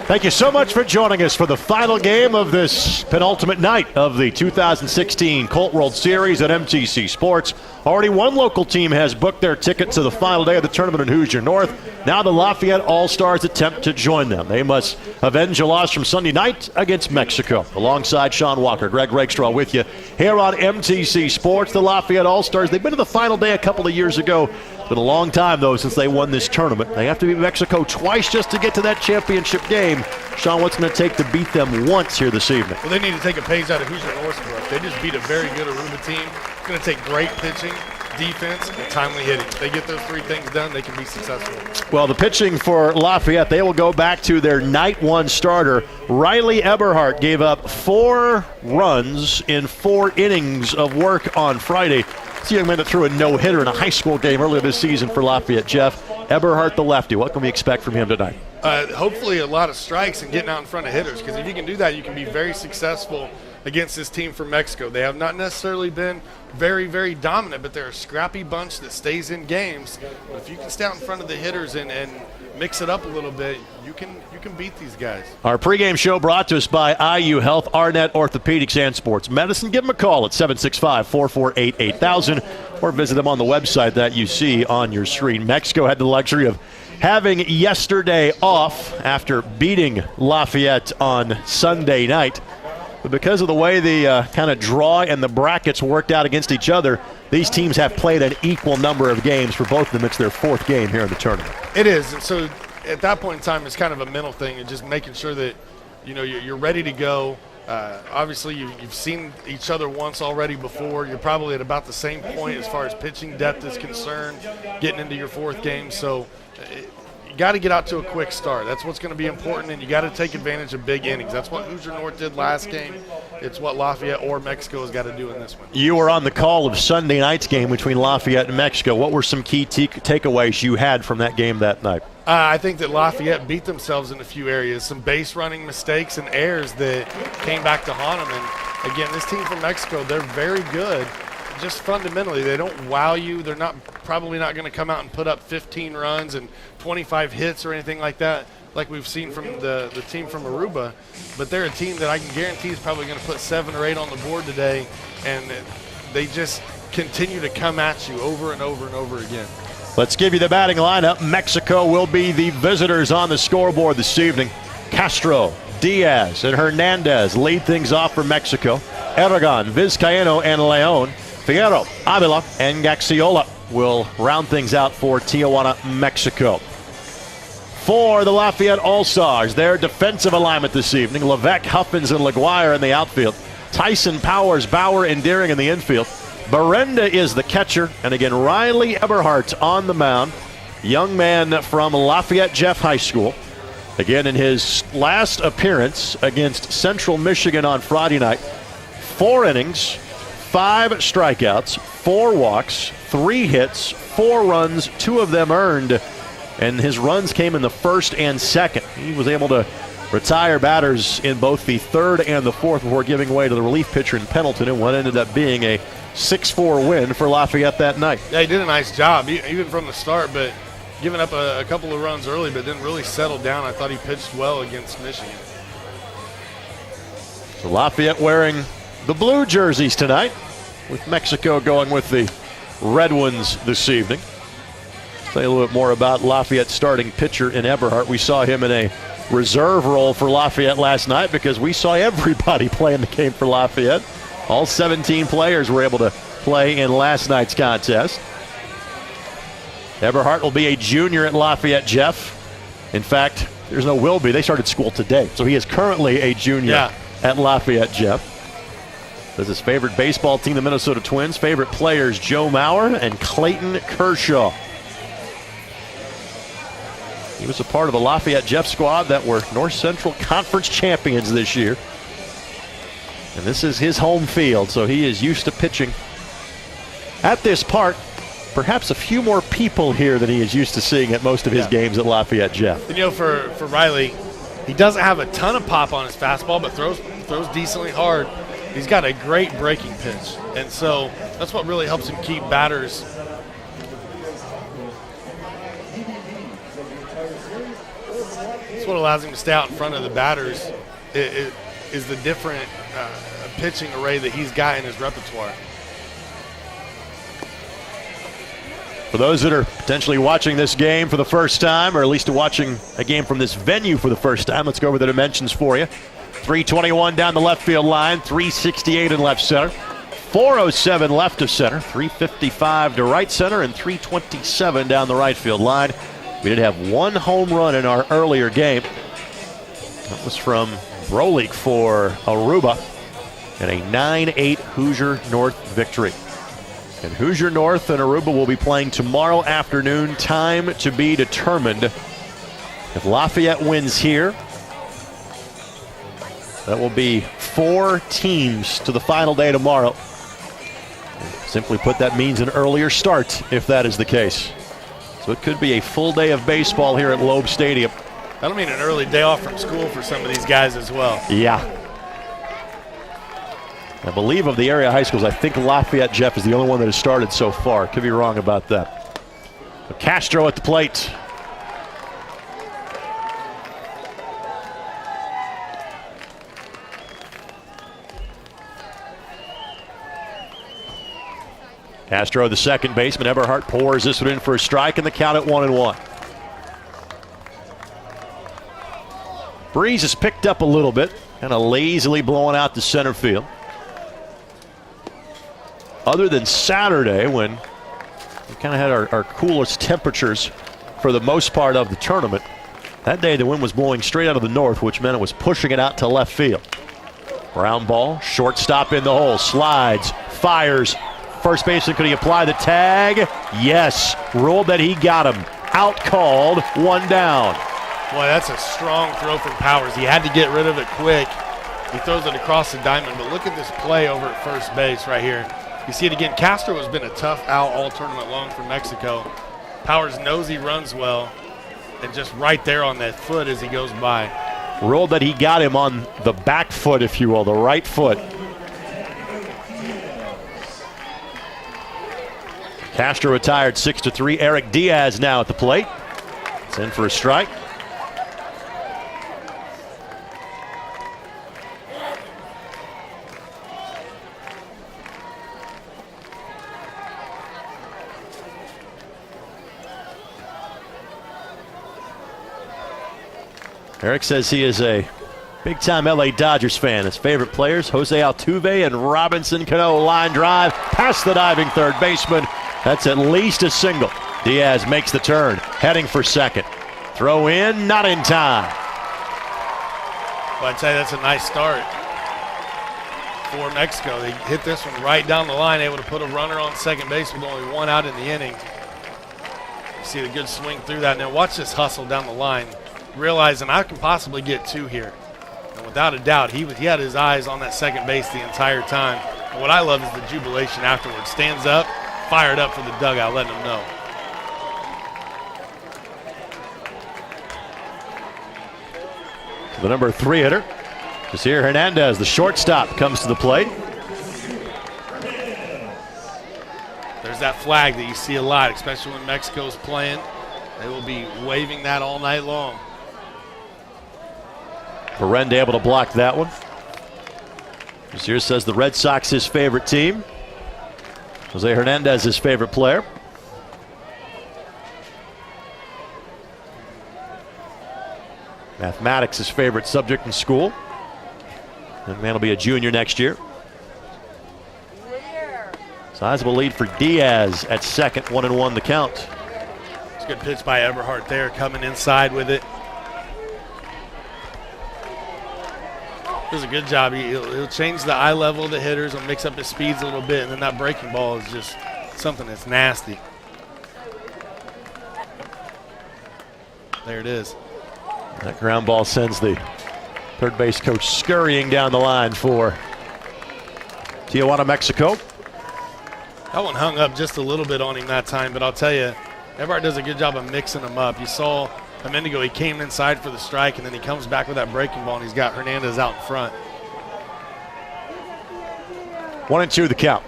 Thank you so much for joining us for the final game of this penultimate night of the 2016 Colt World Series at MTC Sports. Already one local team has booked their ticket to the final day of the tournament in Hoosier North. Now the Lafayette All-Stars attempt to join them. They must avenge a loss from Sunday night against Mexico. Alongside Sean Walker, Greg Rakestraw with you here on MTC Sports. The Lafayette All-Stars, they've been to the final day a couple of years ago. It's been a long time, though, since they won this tournament. They have to beat Mexico twice just to get to that championship game. Sean, what's going to take to beat them once here this evening? Well, they need to take a page out of Hoosier Northbrook. They just beat a very good Aruba team. It's going to take great pitching, defense, and timely hitting. If they get those three things done, they can be successful. Well, the pitching for Lafayette, they will go back to their night one starter. Riley Eberhardt gave up 4 runs in 4 innings of work on Friday. It's a young man that threw a no-hitter in a high school game earlier this season for Lafayette. Jeff, Eberhardt, the lefty, what can we expect from him tonight? Hopefully a lot of strikes and getting out in front of hitters, because if you can do that, you can be very successful against this team from Mexico. They have not necessarily been very, very dominant, but they're a scrappy bunch that stays in games. But if you can stay out in front of the hitters and mix it up a little bit, you can beat these guys. Our pregame show brought to us by IU Health, Arnett Orthopedics and Sports Medicine. Give them a call at 765-448-8000 or visit them on the website that you see on your screen. Mexico had the luxury of having yesterday off after beating Lafayette on Sunday night. But because of the way the kind of draw and the brackets worked out against each other, these teams have played an equal number of games. For both of them, it's their 4th game here in the tournament. It is, and so at that point in time, it's kind of a mental thing and just making sure that you're ready to go. Obviously, you've seen each other once already before. You're probably at about the same point as far as pitching depth is concerned, getting into your 4th game. So you got to get out to a quick start. That's what's going to be important, and you got to take advantage of big innings. That's what Hoosier North did last game. It's what Lafayette or Mexico has got to do in this one. You were on the call of Sunday night's game between Lafayette and Mexico. What were some key takeaways you had from that game that night? I think that Lafayette beat themselves in a few areas. Some base running mistakes and errors that came back to haunt them. And, again, this team from Mexico, they're very good. Just fundamentally, they don't wow you. They're probably not going to come out and put up 15 runs and 25 hits or anything like that, like we've seen from the team from Aruba. But they're a team that I can guarantee is probably going to put 7 or 8 on the board today, and they just continue to come at you over and over and over again. Let's give you the batting lineup. Mexico will be the visitors on the scoreboard this evening. Castro, Diaz, and Hernandez lead things off for Mexico. Aragon, Vizcaíno, and León. Fierro, Avila, and Gaxiola will round things out for Tijuana, Mexico. For the Lafayette All-Stars, their defensive alignment this evening: Levesque, Huffins, and LaGuire in the outfield. Tyson, Powers, Bauer, and Deering in the infield. Berenda is the catcher, and again, Riley Eberhardt on the mound. Young man from Lafayette Jeff High School. Again, in his last appearance against Central Michigan on Friday night, 4 innings, 5 strikeouts, 4 walks, 3 hits, 4 runs, 2 of them earned, and his runs came in the 1st and 2nd. He was able to retire batters in both the 3rd and the 4th before giving way to the relief pitcher in Pendleton in what ended up being a 6-4 win for Lafayette that night. Yeah, he did a nice job, even from the start, but giving up a couple of runs early, but didn't really settle down. I thought he pitched well against Michigan. So Lafayette wearing the blue jerseys tonight, with Mexico going with the red ones this evening. Say a little bit more about Lafayette's starting pitcher in Eberhardt. We saw him in a reserve role for Lafayette last night because we saw everybody play in the game for Lafayette. All 17 players were able to play in last night's contest. Eberhardt will be a junior at Lafayette Jeff. In fact, there's no will be. They started school today, so he is currently a junior at Lafayette Jeff. This is his favorite baseball team, the Minnesota Twins. Favorite players, Joe Mauer and Clayton Kershaw. He was a part of the Lafayette Jeff squad that were North Central Conference champions this year. And this is his home field, so he is used to pitching at this park. Perhaps a few more people here than he is used to seeing at most of his games at Lafayette Jeff. And for Riley, he doesn't have a ton of pop on his fastball, but throws decently hard. He's got a great breaking pitch, and so that's what really helps him keep batters That's what allows him to stay out in front of the batters. It is the different pitching array that he's got in his repertoire. For those that are potentially watching this game for the first time, or at least watching a game from this venue for the first time, let's go over the dimensions for you. 321 down the left field line, 368 in left center, 407 left of center, 355 to right center, and 327 down the right field line. We did have one home run in our earlier game. That was from Brolik for Aruba in a 9-8 Hoosier North victory. And Hoosier North and Aruba will be playing tomorrow afternoon. Time to be determined. If Lafayette wins here, that will be 4 teams to the final day tomorrow. Simply put, that means an earlier start if that is the case. So it could be a full day of baseball here at Loeb Stadium. That'll mean an early day off from school for some of these guys as well. Yeah. I believe of the area high schools, I think Lafayette, Jeff, is the only one that has started so far. Could be wrong about that. But Castro at the plate. Castro, the second baseman. Eberhardt pours this one in for a strike, and the count at 1-1. Breeze has picked up a little bit, kind of lazily blowing out to center field. Other than Saturday, when we kind of had our coolest temperatures for the most part of the tournament, that day the wind was blowing straight out of the north, which meant it was pushing it out to left field. Ground ball, shortstop in the hole, slides, fires. First baseman, could he apply the tag? Yes, ruled that he got him. Out called, 1 down. Boy, that's a strong throw from Powers. He had to get rid of it quick. He throws it across the diamond, but look at this play over at first base right here. You see it again. Castro has been a tough out all tournament long for Mexico. Powers knows he runs well, and just right there on that foot as he goes by. Ruled that he got him on the back foot, if you will, the right foot. Castro retired 6-3. Eric Diaz now at the plate. It's in for a strike. Eric says he is a big-time LA Dodgers fan. His favorite players, Jose Altuve and Robinson Cano. Line drive past the diving third baseman. That's at least a single. Diaz makes the turn, heading for second. Throw in, not in time. Well, I'd say that's a nice start for Mexico. They hit this one right down the line, able to put a runner on second base with only 1 out in the inning. You see the good swing through that. Now watch this hustle down the line, realizing I can possibly get 2 here. And without a doubt, he had his eyes on that second base the entire time. And what I love is the jubilation afterwards. Stands up, fired up for the dugout, letting them know. The number 3 hitter, Yasir Hernandez, the shortstop, comes to the plate. There's that flag that you see a lot, especially when Mexico's playing. They will be waving that all night long. Berenda able to block that one. Yasir says the Red Sox his favorite team. Jose Hernandez his favorite player. Mathematics his favorite subject in school. That man will be a junior next year. Sizable lead for Diaz at second, 1-1 the count. It's a good pitch by Eberhardt there, coming inside with it. Does a good job. He'll change the eye level of the hitters, he'll mix up his speeds a little bit, and then that breaking ball is just something that's nasty. There it is. That ground ball sends the third base coach scurrying down the line for Tijuana, Mexico. That one hung up just a little bit on him that time, but I'll tell you, Eberhardt does a good job of mixing them up. You saw a minute ago he came inside for the strike, and then he comes back with that breaking ball, and he's got Hernandez out in front. 1-2 the count.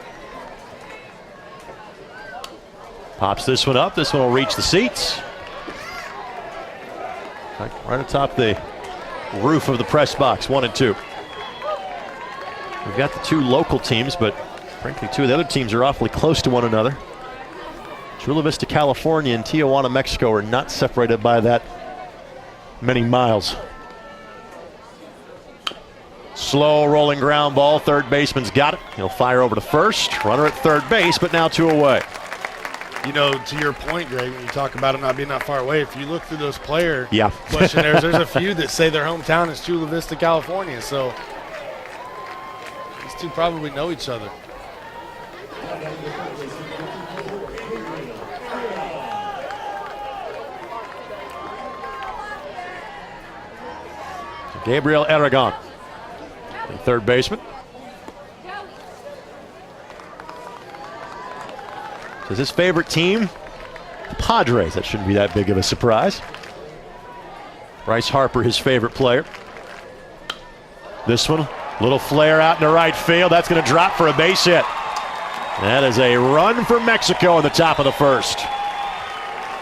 Pops this one up. This one will reach the seats. Right atop the roof of the press box, 1 and 2. We've got the two local teams, but frankly, two of the other teams are awfully close to one another. Chula Vista, California, and Tijuana, Mexico are not separated by that many miles. Slow rolling ground ball. Third baseman's got it. He'll fire over to first. Runner at third base, but now 2 away. You know, to your point, Greg, when you talk about him not being that far away, if you look through those player Yeah. questionnaires, there's a few that say their hometown is Chula Vista, California. So these two probably know each other. Gabriel Aragon, the third baseman. Says his favorite team, the Padres. That shouldn't be that big of a surprise. Bryce Harper, his favorite player. This one, little flare out into right field. That's going to drop for a base hit. That is a run for Mexico in the top of the first.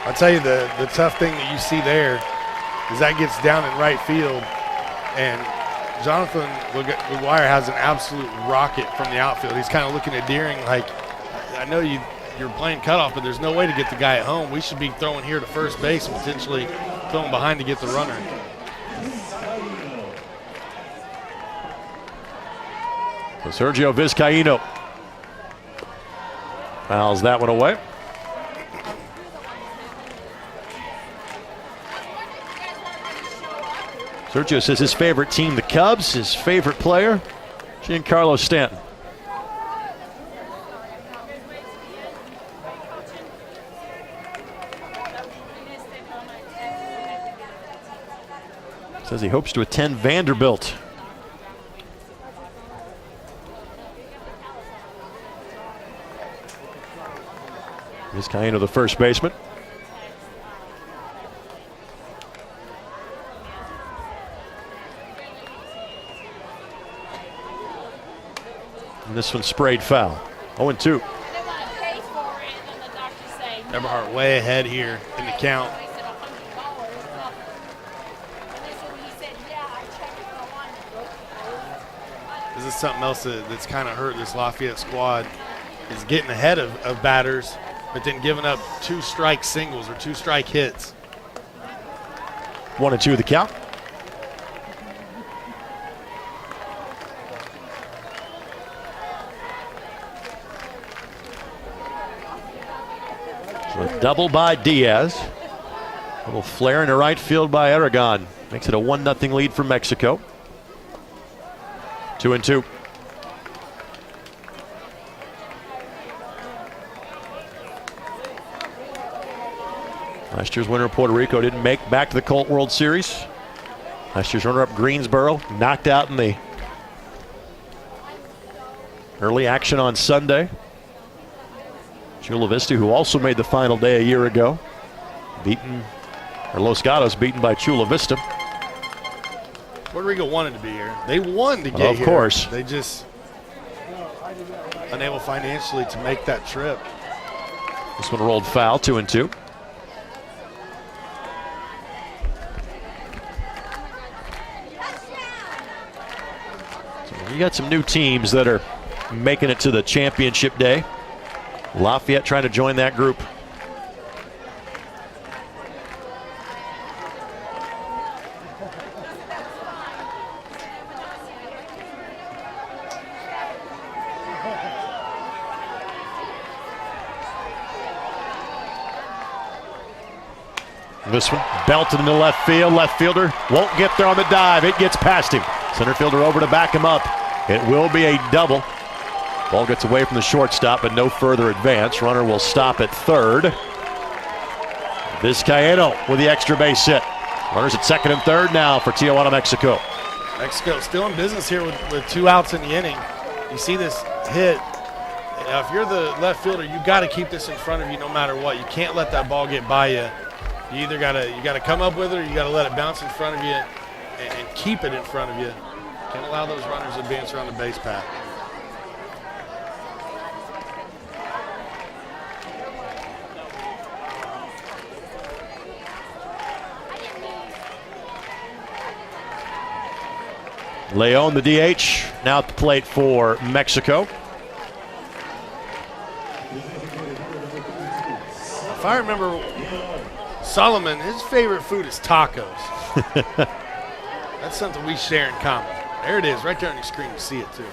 I'll tell you, the tough thing that you see there is that gets down in right field, and Jonathan McGuire has an absolute rocket from the outfield. He's kind of looking at Deering like, I know you're playing cutoff, but there's no way to get the guy at home. We should be throwing here to first base and potentially throwing behind to get the runner. So Sergio Vizcaíno fouls that one away. Sergio says his favorite team, the Cubs, his favorite player, Giancarlo Stanton. Says he hopes to attend Vanderbilt. Vizcaíno, the first baseman. And this one sprayed foul. 0-2. Eberhardt way ahead here in the count. This is something else that's kind of hurt this Lafayette squad, is getting ahead of batters, but then giving up 2 strike singles or 2 strike hits. 1-2 the count. So a double by Diaz. A little flare into right field by Aragon. Makes it a 1-0 lead for Mexico. 2-2. Last year's winner of Puerto Rico didn't make back to the Colt World Series. Last year's runner-up Greensboro knocked out in the early action on Sunday. Chula Vista, who also made the final day a year ago, Los Gatos beaten by Chula Vista. Puerto Rico wanted to be here. They won to get here. Of course. They just unable financially to make that trip. This one rolled foul, 2-2. So you got some new teams that are making it to the championship day. Lafayette trying to join that group. This one belted into left field. Left fielder won't get there on the dive. It gets past him. Center fielder over to back him up. It will be a double. Ball gets away from the shortstop, but no further advance. Runner will stop at third. Vizcaíno with the extra base hit. Runners at second and third now for Tijuana, Mexico. Mexico still in business here with 2 outs in the inning. You see this hit. If you're the left fielder, you got to keep this in front of you no matter what. You can't let that ball get by you. You either got to come up with it, or you got to let it bounce in front of you and keep it in front of you. Can't allow those runners to advance around the base path. Leon, the DH, now at the plate for Mexico. If I remember, Solomon, his favorite food is tacos. That's something we share in common. There it is, right there on your screen. You see it too.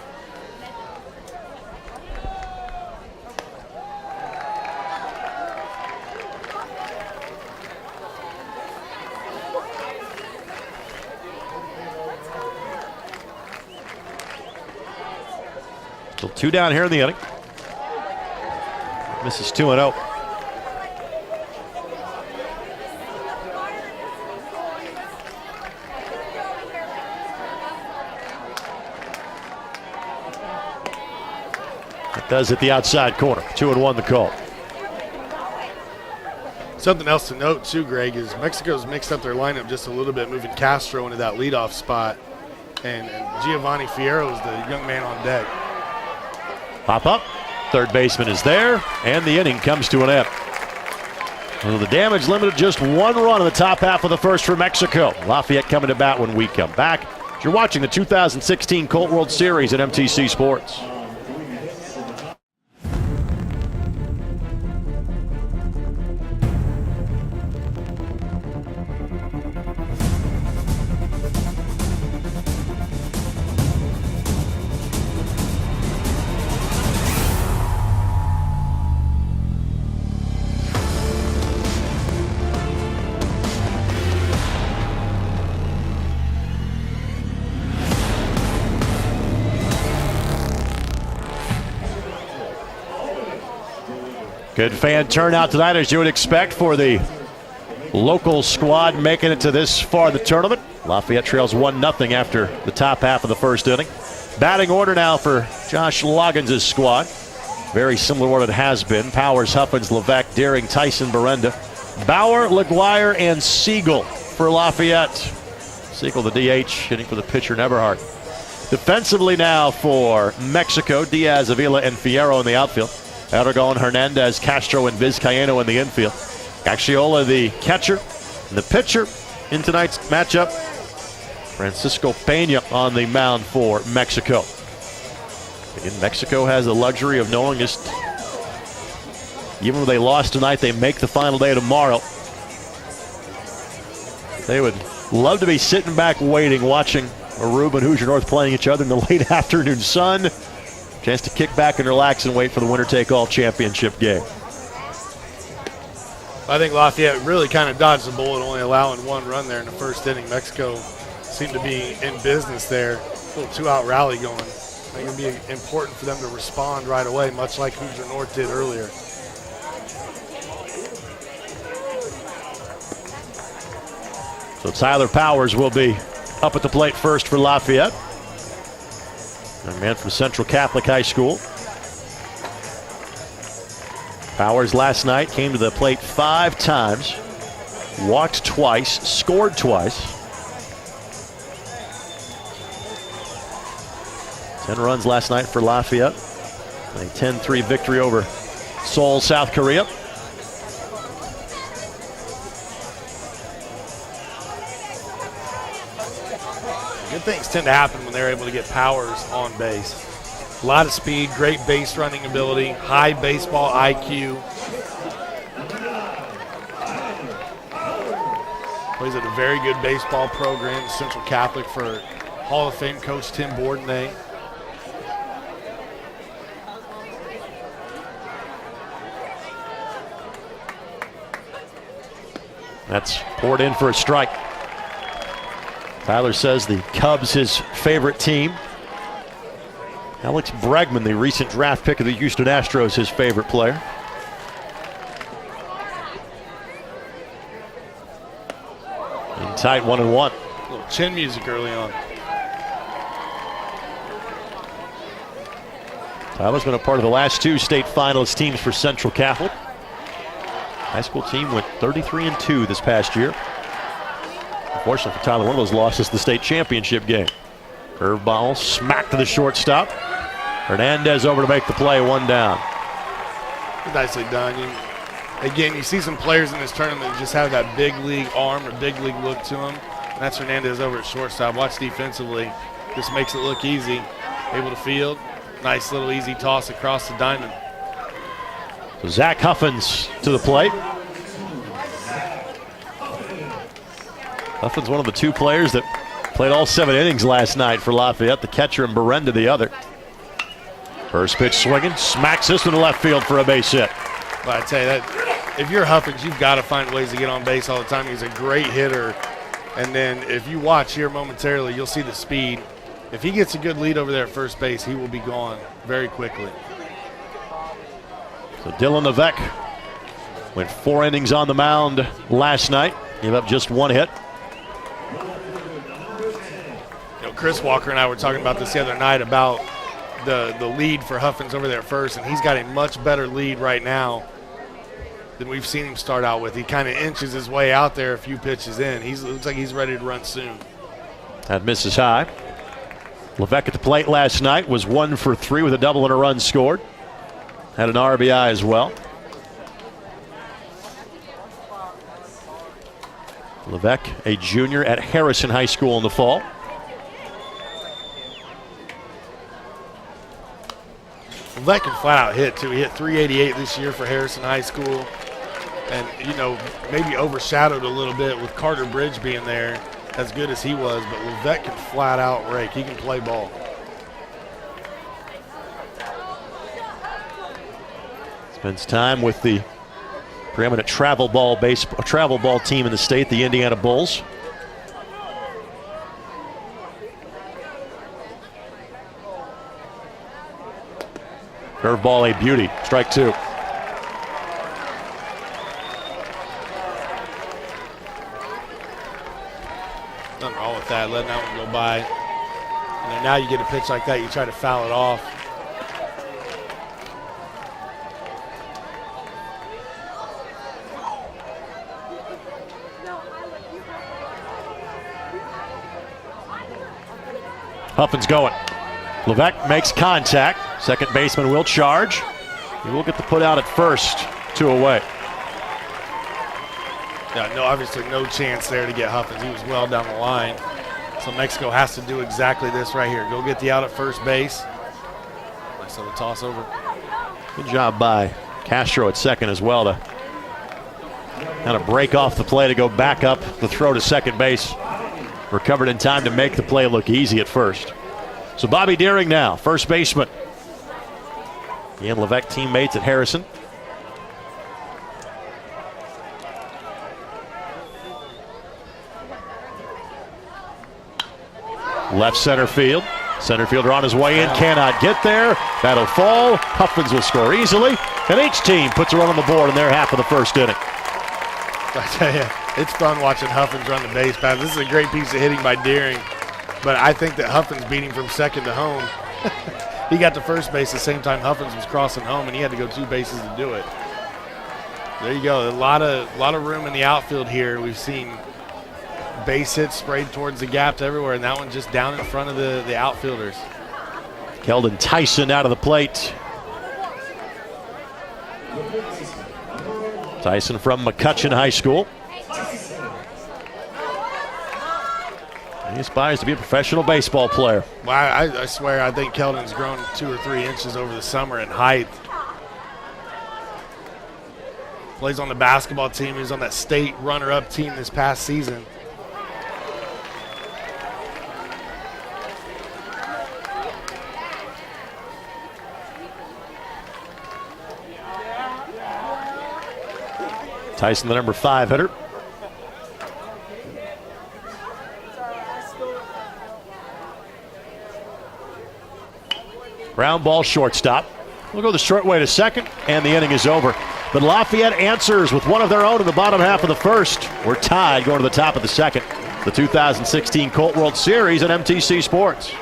Still 2 down here in the inning. Misses 2-0. Does hit the outside corner. 2-1 the call. Something else to note too, Greg, is Mexico's mixed up their lineup just a little bit, moving Castro into that leadoff spot, and Giovanni Fierro is the young man on deck. Pop up. Third baseman is there, and the inning comes to an end. Well, the damage limited, just 1 run in the top half of the first for Mexico. Lafayette coming to bat when we come back. You're watching the 2016 Colt World Series at MTC Sports. Good fan turnout tonight, as you would expect, for the local squad making it to this far in the tournament. Lafayette trails 1-0 after the top half of the first inning. Batting order now for Josh Loggins' squad. Very similar to what it has been. Powers, Huffins, Levesque, Deering, Tyson, Berenda, Bauer, LaGuire, and Siegel for Lafayette. Siegel, the DH, hitting for the pitcher, Neberhart. Defensively now for Mexico, Diaz, Avila, and Fierro in the outfield. Aragon, Hernandez, Castro, and Vizcaíno in the infield. Gaxiola, the catcher, and the pitcher in tonight's matchup. Francisco Peña on the mound for Mexico. Again, Mexico has the luxury of knowing just, even when they lost tonight, they make the final day tomorrow. They would love to be sitting back waiting, watching Aruba and Hoosier North playing each other in the late afternoon sun. Chance to kick back and relax and wait for the winner-take-all championship game. I think Lafayette really kind of dodged the bullet, only allowing 1 run there in the first inning. Mexico seemed to be in business there. A little 2-out rally going. I think it'll be important for them to respond right away, much like Hoosier North did earlier. So Tyler Powers will be up at the plate first for Lafayette. A man from Central Catholic High School. Powers last night came to the plate 5 times, walked twice, scored twice. 10 runs last night for Lafayette. A 10-3 victory over Seoul, South Korea. Good things tend to happen when they're able to get Powers on base. A lot of speed, great base running ability, high baseball IQ. Plays at a very good baseball program, Central Catholic, for Hall of Fame coach Tim Bourdonnais. That's poured in for a strike. Tyler says the Cubs his favorite team. Alex Bregman, the recent draft pick of the Houston Astros, his favorite player. In tight 1-1. A little chin music early on. Tyler's been a part of the last 2 state finalist teams for Central Catholic. High school team went 33-2 this past year. Unfortunately for Tyler, one of those losses to the state championship game. Curveball smacked to the shortstop. Hernandez over to make the play, 1 down. Nicely done. Again, you see some players in this tournament that just have that big league arm or big league look to them. And that's Hernandez over at shortstop. Watch defensively. This makes it look easy. Able to field. Nice little easy toss across the diamond. So Zach Huffins to the plate. Huffins, one of the two players that played all 7 innings last night for Lafayette. The catcher and Berenda the other. First pitch swinging, smacks this one to left field for a base hit. But I tell you that, if you're Huffins, you've got to find ways to get on base all the time. He's a great hitter. And then if you watch here momentarily, you'll see the speed. If he gets a good lead over there at first base, he will be gone very quickly. So Dylan Levesque went 4 innings on the mound last night. Gave up just 1 hit. You know, Chris Walker and I were talking about this the other night about the lead for Huffins over there at first, and he's got a much better lead right now than we've seen him start out with. He kind of inches his way out there a few pitches in. Looks like he's ready to run soon. That misses high. Levesque at the plate last night was 1 for 3 with a double and a run scored. Had an RBI as well. Levesque, a junior at Harrison High School in the fall. Levesque can flat out hit too. He hit 388 this year for Harrison High School. And, you know, maybe overshadowed a little bit with Carter Bridge being there, as good as he was. But Levesque can flat out rake. He can play ball. Spends time with the preeminent travel ball team in the state, the Indiana Bulls. Curveball, a beauty. Strike 2. Nothing wrong with that, letting that one go by. And then now you get a pitch like that, you try to foul it off. Huffins going. Levesque makes contact. Second baseman will charge. He will get the put out at first. 2 away. Yeah, no, obviously no chance there to get Huffins. He was well down the line. So Mexico has to do exactly this right here. Go get the out at first base. Nice little toss over. Good job by Castro at second as well to kind of break off the play to go back up the throw to second base. Recovered in time to make the play look easy at first. So Bobby Deering now, first baseman. He and Levesque teammates at Harrison. Left center field. Center fielder on his way in, cannot get there. That'll fall. Huffins will score easily. And each team puts a run on the board in their half of the first inning. I tell you, it's fun watching Huffins run the base path. This is a great piece of hitting by Deering, but I think that Huffins beat him from second to home. He got to first base the same time Huffins was crossing home, and he had to go 2 bases to do it. There you go. A lot of room in the outfield here. We've seen base hits sprayed towards the gaps everywhere, and that one just down in front of the outfielders. Keldon Tyson out of the plate. Tyson from McCutcheon High School. He aspires to be a professional baseball player. Well, I swear, I think Keldon's grown 2 or 3 inches over the summer in height. Plays on the basketball team. He was on that state runner-up team this past season. Tyson, the number 5 hitter. Ground ball, shortstop. We'll go the short way to second, and the inning is over. But Lafayette answers with one of their own in the bottom half of the first. We're tied going to the top of the second. The 2016 Colt World Series on MTC Sports.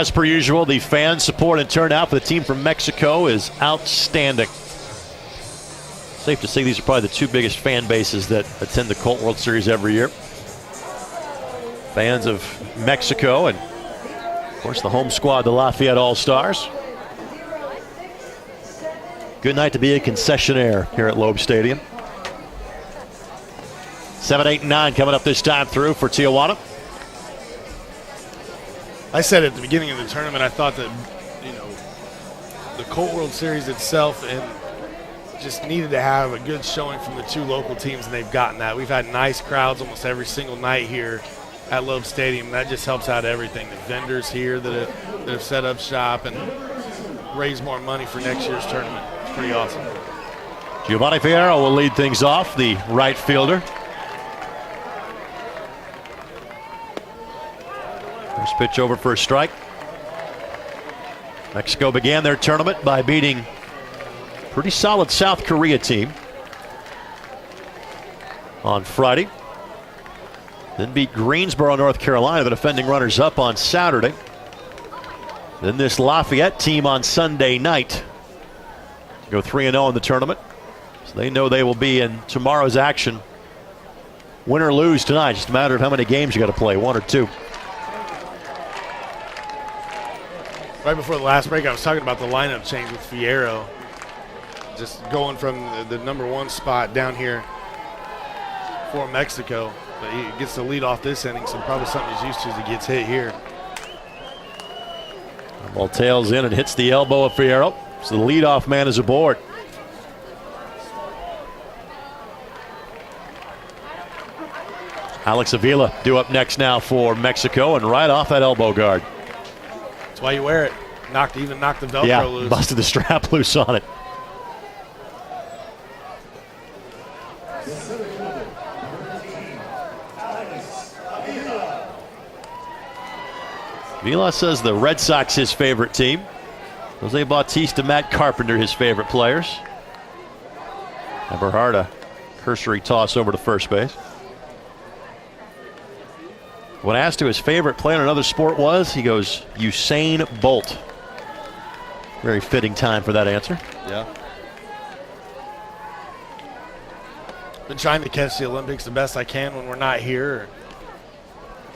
as per usual, the fan support and turnout for the team from Mexico is outstanding. Safe to say these are probably the two biggest fan bases that attend the Colt World Series every year. Fans of Mexico and, of course, the home squad, the Lafayette All-Stars. Good night to be a concessionaire here at Loeb Stadium. 7, 8, and 9 coming up this time through for Tijuana. I said at the beginning of the tournament, I thought that, the Colt World Series itself and just needed to have a good showing from the two local teams, and they've gotten that. We've had nice crowds almost every single night here at Loeb Stadium. That just helps out everything. The vendors here that have set up shop and raise more money for next year's tournament. It's pretty awesome. Giovanni Fierro will lead things off, the right fielder. First pitch over for a strike. Mexico began their tournament by beating a pretty solid South Korea team on Friday. Then beat Greensboro, North Carolina, the defending runners-up, on Saturday. Then this Lafayette team on Sunday night to go 3-0 in the tournament. So they know they will be in tomorrow's action. Win or lose tonight, just a matter of how many games you got to play, 1 or 2. Right before the last break, I was talking about the lineup change with Fierro. Just going from the number 1 spot down here for Mexico. But he gets the lead off this inning, so probably something he's used to as he gets hit here. Ball tails in and hits the elbow of Fierro. So the leadoff man is aboard. Alex Avila due up next now for Mexico, and right off that elbow guard. That's why you wear it. Even knocked the Velcro loose. Busted the strap loose on it. Vila says the Red Sox his favorite team. Jose Bautista, Matt Carpenter his favorite players. Eberhard a cursory toss over to first base. When asked who his favorite player in another sport was, he goes, Usain Bolt. Very fitting time for that answer. Yeah. Been trying to catch the Olympics the best I can when we're not here.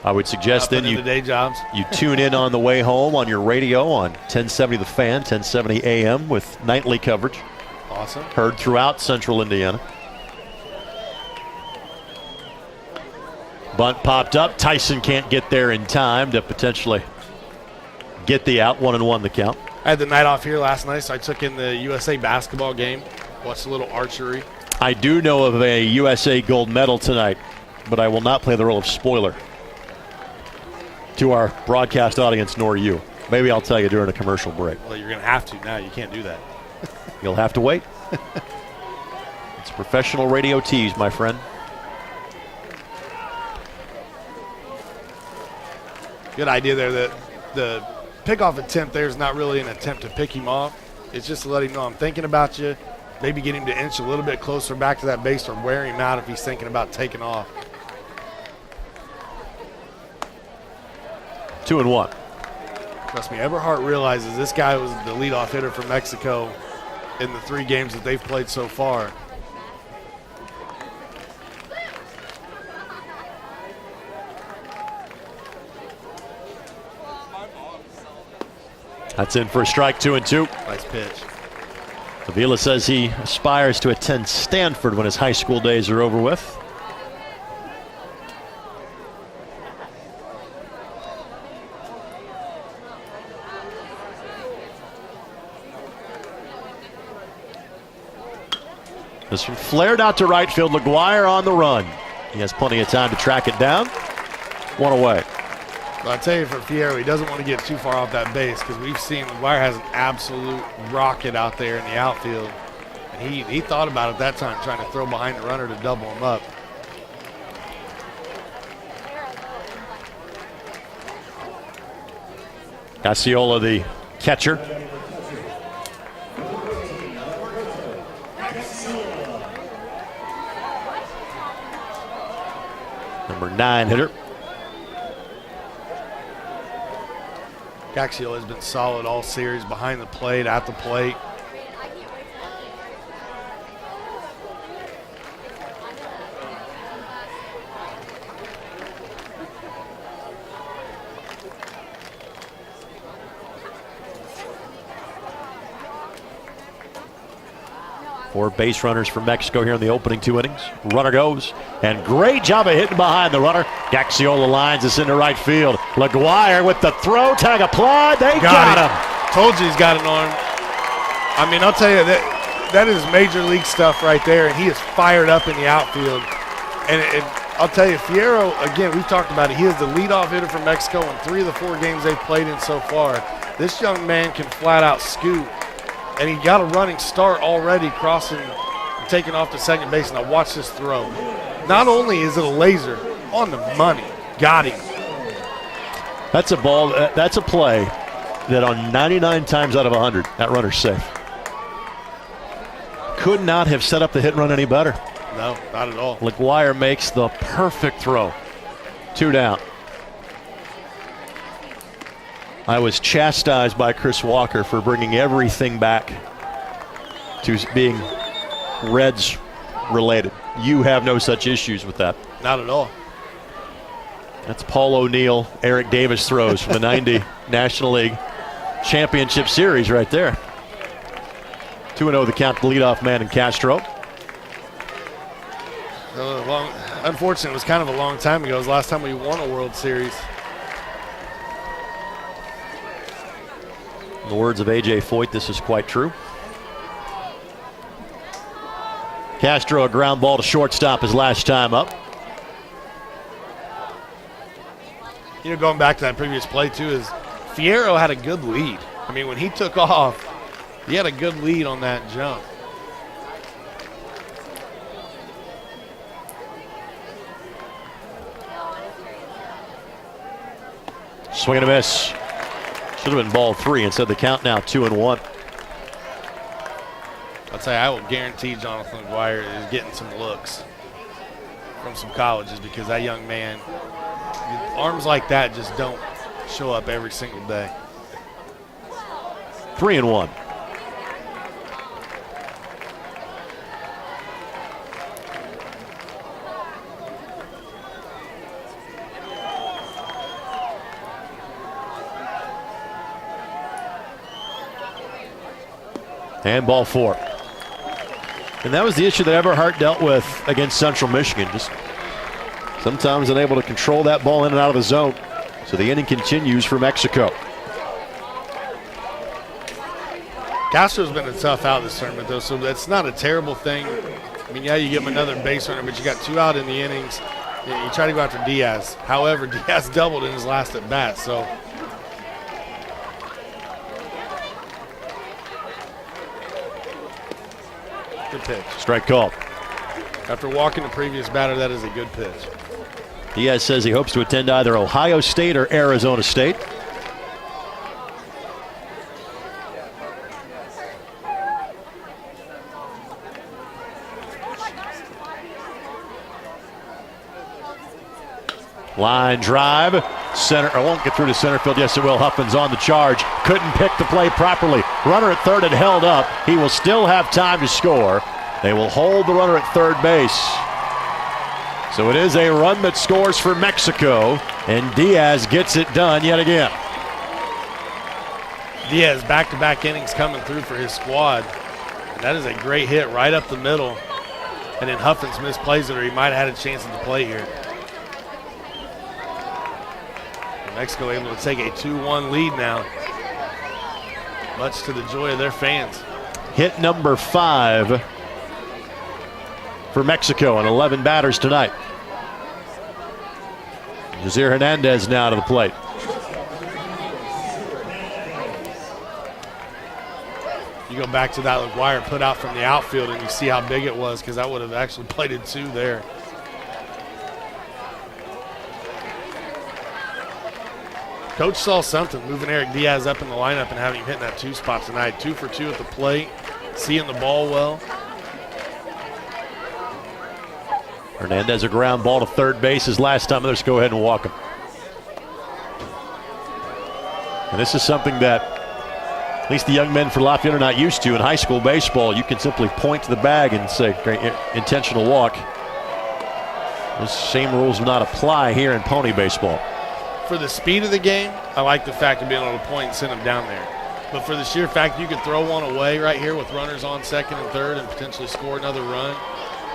I would suggest then you day jobs. You tune in on the way home on your radio on 1070 The Fan, 1070 AM with nightly coverage. Awesome. Heard throughout central Indiana. Bunt popped up. Tyson can't get there in time to potentially get the out. 1-1 the count. I had the night off here last night, so I took in the USA basketball game. Watched a little archery. I do know of a USA gold medal tonight, but I will not play the role of spoiler to our broadcast audience, nor you. Maybe I'll tell you during a commercial break. Well, you're going to have to now. You can't do that. You'll have to wait. It's professional radio tease, my friend. Good idea there. That the pickoff attempt there is not really an attempt to pick him off. It's just to let him know I'm thinking about you. Maybe get him to inch a little bit closer back to that base or wear him out if he's thinking about taking off. 2-1. Trust me, Eberhard realizes this guy was the leadoff hitter for Mexico in the 3 games that they've played so far. That's in for a strike, 2-2. Nice pitch. Avila says he aspires to attend Stanford when his high school days are over with. This one flared out to right field. LaGuire on the run. He has plenty of time to track it down. 1 away. Well, I tell you, for Fierro, he doesn't want to get too far off that base because we've seen LaGuire has an absolute rocket out there in the outfield. And he thought about it that time, trying to throw behind the runner to double him up. Osceola, the catcher. Number 9 hitter. Gaxiola has been solid all series, behind the plate, at the plate. Four base runners for Mexico here in the opening 2 innings. Runner goes, and great job of hitting behind the runner. Gaxiola lines us into right field. LaGuire with the throw, tag applied. They got him. Told you he's got an arm. I mean, I'll tell you, that is major league stuff right there, and he is fired up in the outfield. And I'll tell you, Fierro, again, we've talked about it. He is the leadoff hitter for Mexico in 3 of the 4 games they've played in so far. This young man can flat out scoot. And he got a running start already, crossing and taking off to second base. Now watch this throw. Not only is it a laser, on the money. Got him. That's a ball. That's a play that on 99 times out of 100, that runner's safe. Could not have set up the hit and run any better. No, not at all. LaGuire makes the perfect throw. 2 down. I was chastised by Chris Walker for bringing everything back to being Reds related. You have no such issues with that. Not at all. That's Paul O'Neill, Eric Davis throws from the 90 National League Championship Series right there. 2-0 the count to leadoff man in Castro. Unfortunately, it was kind of a long time ago. It was the last time we won a World Series. In the words of A.J. Foyt, this is quite true. Castro, a ground ball to shortstop his last time up. You know, going back to that previous play, too, is Fierro had a good lead. I mean, when he took off, he had a good lead on that jump. Swing and a miss. Should have been ball 3. Instead, the count now 2-1. I'll tell you, I will guarantee Jonathan LaGuire is getting some looks from some colleges because that young man, arms like that just don't show up every single day. 3-1. And ball 4. And that was the issue that Everhart dealt with against Central Michigan. Just sometimes unable to control that ball in and out of the zone. So the inning continues for Mexico. Castro's been a tough out this tournament, though, so that's not a terrible thing. I mean, yeah, you give him another base runner, but you got 2 out in the innings. You try to go after Diaz. However, Diaz doubled in his last at bat, so. Good pitch. Strike call. After walking the previous batter, that is a good pitch. Diaz says he hopes to attend either Ohio State or Arizona State. Line drive. Center. I won't get through to center field. Yes, it will. Huffman's on the charge. Couldn't pick the play properly. Runner at third had held up. He will still have time to score. They will hold the runner at third base. So it is a run that scores for Mexico, and Diaz gets it done yet again. Diaz back-to-back innings coming through for his squad. And that is a great hit right up the middle. And then Huffins misplays it, or he might have had a chance at the play here. Mexico able to take a 2-1 lead now, much to the joy of their fans. Hit number 5 for Mexico and 11 batters tonight. Josier Hernandez now to the plate. You go back to that LaGuire put out from the outfield and you see how big it was, because that would have actually plated 2 there. Coach saw something, moving Eric Diaz up in the lineup and having him hit that 2 spot tonight. 2 for 2 at the plate, seeing the ball well. Hernandez a ground ball to third base his last time. Let's go ahead and walk him. And this is something that at least the young men for Lafayette are not used to in high school baseball. You can simply point to the bag and say, great, intentional walk. Those same rules do not apply here in pony baseball. For the speed of the game, I like the fact of being able to point and send them down there. But for the sheer fact you could throw one away right here with runners on second and third and potentially score another run,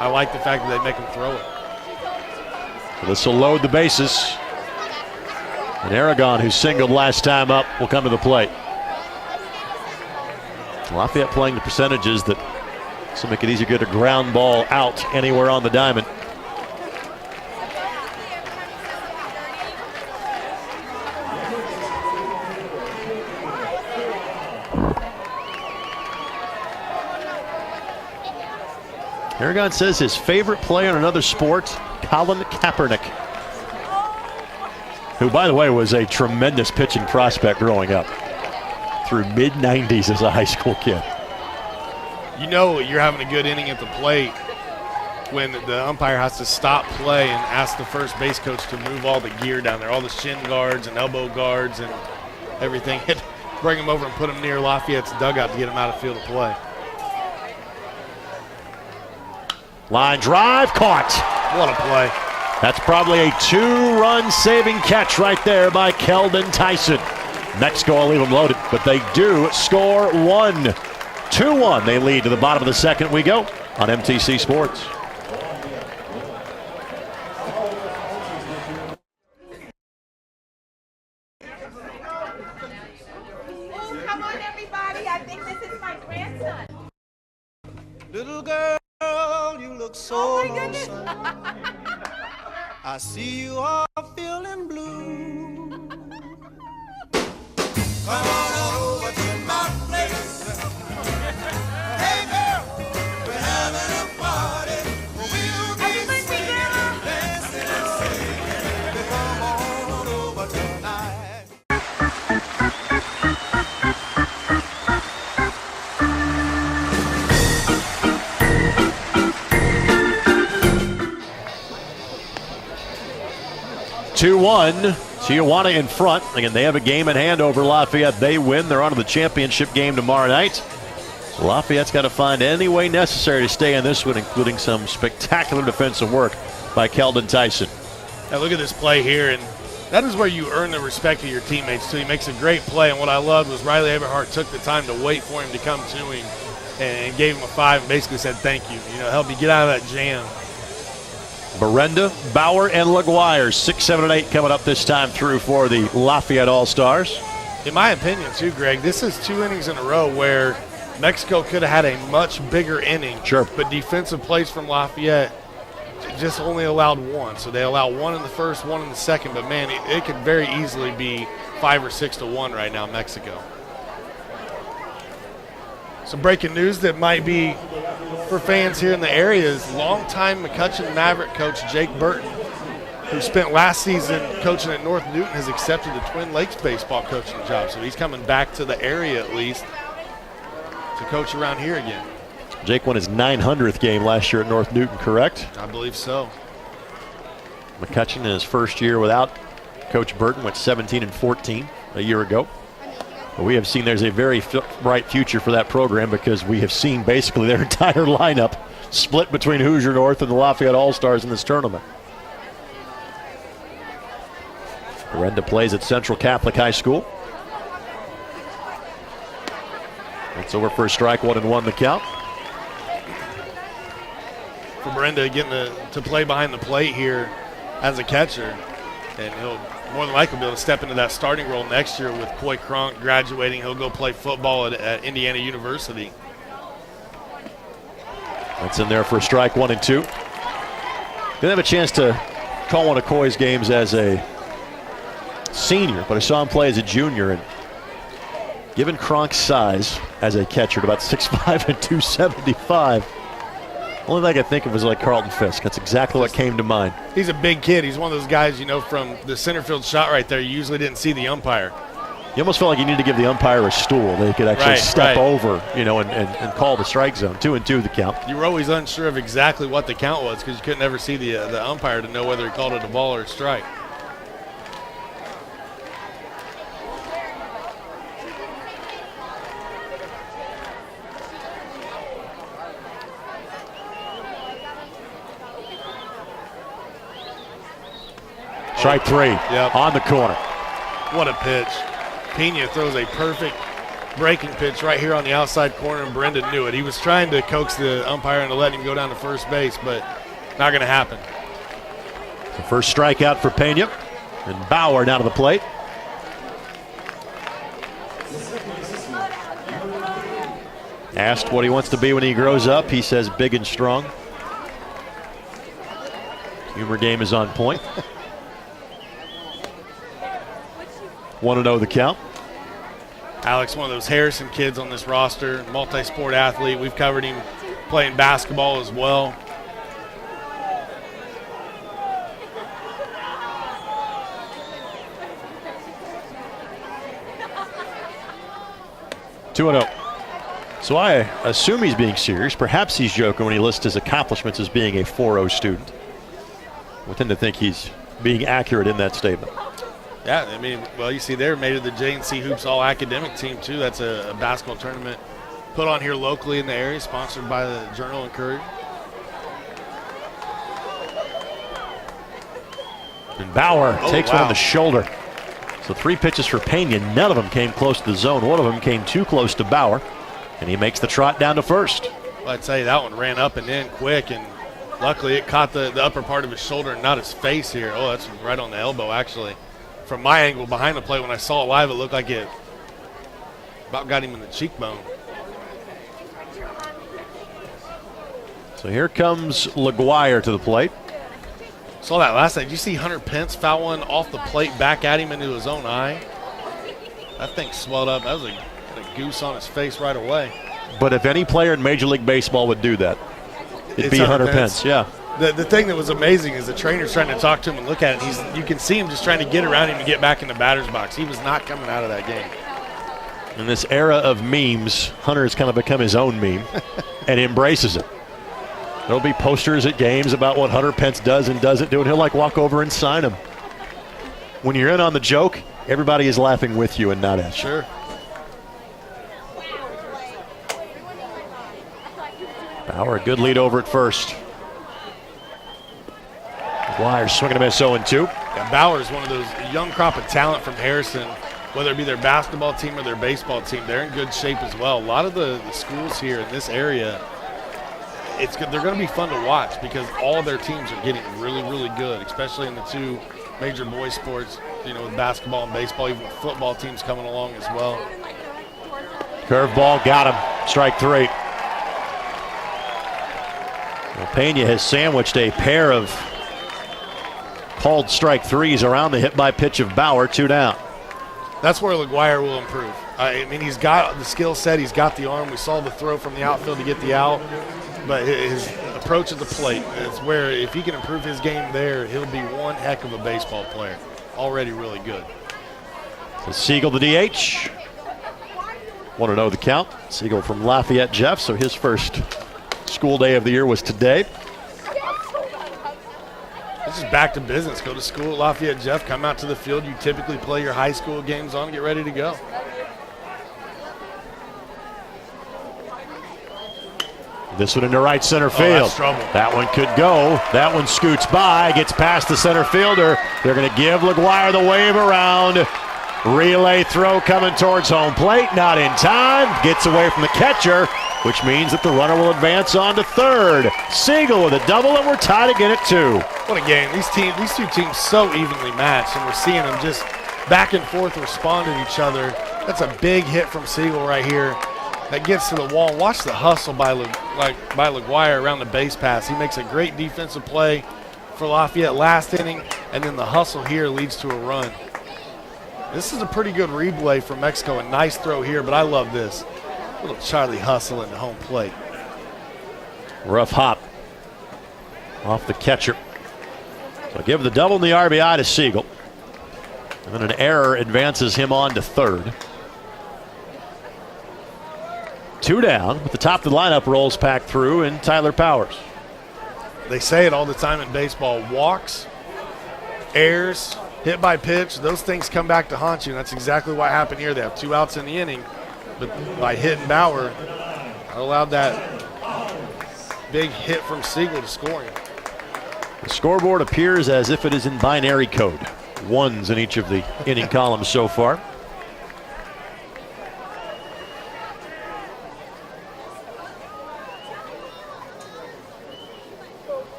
I like the fact that they make them throw it. So this will load the bases. And Aragon, who singled last time up, will come to the plate. Lafayette playing the percentages that so make it easier to get a ground ball out anywhere on the diamond. Aragon says his favorite play on another sport, Colin Kaepernick, who, by the way, was a tremendous pitching prospect growing up through mid-90s as a high school kid. You know you're having a good inning at the plate when the umpire has to stop play and ask the first base coach to move all the gear down there, all the shin guards and elbow guards and everything. Bring them over and put them near Lafayette's dugout to get them out of field of play. Line drive, caught. What a play. That's probably a 2-run saving catch right there by Keldon Tyson. Mexico will leave them loaded, but they do score one. 2-1, they lead to the bottom of the second. We go on MTC Sports. Come on, everybody. I think this is my grandson. Little girl, you look so Oh, my goodness. I see you are feeling blue. Come on over to my place. Hey girl, we're having a party. We'll be singing, dancing and singing. Come on over tonight. Tijuana in front. Again, they have a game in hand over Lafayette. They win. They're on to the championship game tomorrow night. So Lafayette's got to find any way necessary to stay in this one, including some spectacular defensive work by Keldon Tyson. Now look at this play here, and that is where you earn the respect of your teammates too. He makes a great play, and what I loved was Riley Eberhardt took the time to wait for him to come to him and gave him a 5 and basically said thank you. You know, help you get out of that jam. Berenda, Bauer, and LaGuire, 6, 7, and 8 coming up this time through for the Lafayette All-Stars. In my opinion, too, Greg, this is 2 innings in a row where Mexico could have had a much bigger inning. Sure. But defensive plays from Lafayette just only allowed 1. So they allowed 1 in the first, 1 in the second. But, man, it could very easily be 5 or 6 to 1 right now, Mexico. Some breaking news that might be for fans here in the area is longtime McCutcheon Maverick coach Jake Burton, who spent last season coaching at North Newton, has accepted the Twin Lakes baseball coaching job. So he's coming back to the area at least to coach around here again. Jake won his 900th game last year at North Newton, correct? I believe so. McCutcheon in his first year without Coach Burton went 17-14 a year ago. But we have seen there's a very bright future for that program because we have seen basically their entire lineup split between Hoosier North and the Lafayette All-Stars in this tournament. Berenda plays at Central Catholic High School. It's over for a strike, 1-1 the count. For Berenda getting to play behind the plate here as a catcher, and he'll more than likely be able to step into that starting role next year with Coy Cronk graduating. He'll go play football at Indiana University. That's in there for a strike, 1-2. Didn't have a chance to call one of Coy's games as a senior, but I saw him play as a junior, and given Cronk's size as a catcher at about 6'5" and 275, only thing I could think of was like Carlton Fisk. That's exactly what came to mind. He's a big kid. He's one of those guys, you know, from the center field shot right there, you usually didn't see the umpire. You almost felt like you need to give the umpire a stool. They could actually step over, you know, and call the strike zone. 2-2 the count. You were always unsure of exactly what the count was because you couldn't ever see the umpire to know whether he called it a ball or a strike. Strike 3 on the corner. What a pitch. Pena throws a perfect breaking pitch right here on the outside corner, and Brendan knew it. He was trying to coax the umpire into letting him go down to first base, but not going to happen. The first strikeout for Pena, and Bauer down to the plate. Asked what he wants to be when he grows up, he says big and strong. Humor game is on point. 1-0 the count. Alex, one of those Harrison kids on this roster, multi-sport athlete. We've covered him playing basketball as well. So I assume he's being serious. Perhaps he's joking when he lists his accomplishments as being a 4.0 student. We tend to think he's being accurate in that statement. Yeah, I mean, well, you see there, made it the J&C Hoops All-Academic Team, too. That's a basketball tournament put on here locally in the area, sponsored by the Journal and Courier. And Bauer takes one on the shoulder. So 3 pitches for Pena. None of them came close to the zone. One of them came too close to Bauer, and he makes the trot down to first. Well, I'd say that one ran up and in quick, and luckily it caught the upper part of his shoulder and not his face here. Oh, that's right on the elbow, actually. From my angle behind the plate, when I saw it live, it looked like it about got him in the cheekbone. So here comes LaGuire to the plate. Saw that last night. Did you see Hunter Pence foul one off the plate back at him into his own eye? That thing swelled up. That was a goose on his face right away. But if any player in Major League Baseball would do that, it'd be Hunter Pence. Yeah. The thing that was amazing is the trainer's trying to talk to him and look at it. You can see him just trying to get around him to get back in the batter's box. He was not coming out of that game. In this era of memes, Hunter has kind of become his own meme and embraces it. There'll be posters at games about what Hunter Pence does and doesn't do, and he'll like walk over and sign them. When you're in on the joke, everybody is laughing with you and not at you. Sure. Bauer, a good lead over at first. McGuire swinging a miss 0-2. Yeah, Bauer is one of those young crop of talent from Harrison, whether it be their basketball team or their baseball team. They're in good shape as well. A lot of the schools here in this area, they're going to be fun to watch because all their teams are getting really, really good, especially in the 2 major boys sports, with basketball and baseball, even football teams coming along as well. Curveball got him. Strike 3. Well, Pena has sandwiched a pair of called strike 3s around the hit by pitch of Bauer. 2 down. That's where LaGuire will improve. I mean, he's got the skill set. He's got the arm. We saw the throw from the outfield to get the out. But his approach at the plate is where if he can improve his game there, he'll be one heck of a baseball player. Already really good. So Siegel the DH. 1-0 the count. Siegel from Lafayette, Jeff. So his first school day of the year was today. This is back to business. Go to school at Lafayette, Jeff. Come out to the field. You typically play your high school games on. Get ready to go. This one into right center field. That's trouble. That one could go. That one scoots by, gets past the center fielder. They're going to give LaGuire the wave around. Relay throw coming towards home plate. Not in time. Gets away from the catcher, which means that the runner will advance on to third. Siegel with a double, and we're tied again at 2. What a game. These 2 teams so evenly matched, and we're seeing them just back and forth respond to each other. That's a big hit from Siegel right here. That gets to the wall. Watch the hustle by LaGuire around the base pass. He makes a great defensive play for Lafayette last inning, and then the hustle here leads to a run. This is a pretty good replay from Mexico. A nice throw here, but I love this. Little Charlie hustle into home plate. Rough hop off the catcher. So give the double and the RBI to Siegel. And then an error advances him on to third. 2 down, but the top of the lineup rolls packed through, and Tyler Powers. They say it all the time in baseball. Walks, errors, hit by pitch, those things come back to haunt you, and that's exactly what happened here. They have 2 outs in the inning, but by hitting Bauer, allowed that big hit from Siegel to score him. The scoreboard appears as if it is in binary code. ones in each of the inning columns so far.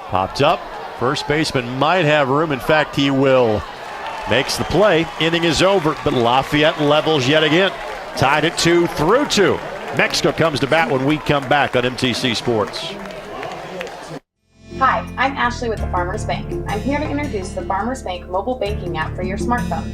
Popped up. First baseman might have room. In fact, he will. Makes the play. Inning is over, but Lafayette levels yet again. Tied at 2 through 2. Mexico comes to bat when we come back on MTC Sports. Hi, I'm Ashley with the Farmers Bank. I'm here to introduce the Farmers Bank mobile banking app for your smartphone.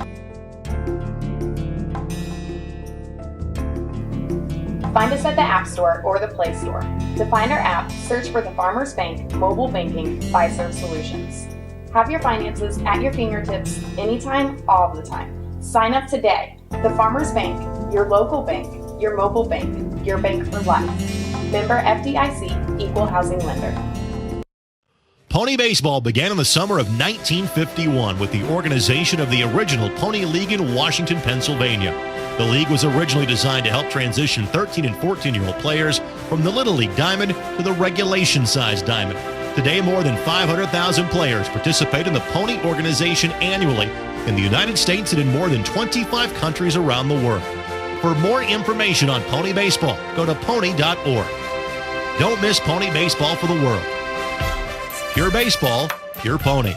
Find us at the App Store or the Play Store. To find our app, search for the Farmers Bank Mobile Banking Fiserv Solutions. Have your finances at your fingertips anytime, all the time. Sign up today. The Farmers Bank, your local bank, your mobile bank, your bank for life. Member FDIC, Equal Housing Lender. Pony baseball began in the summer of 1951 with the organization of the original Pony League in Washington, Pennsylvania. The league was originally designed to help transition 13 and 14-year-old players from the Little League Diamond to the regulation-sized Diamond. Today, more than 500,000 players participate in the Pony organization annually in the United States and in more than 25 countries around the world. For more information on pony baseball, go to pony.org. Don't miss pony baseball for the world. Pure baseball, pure pony.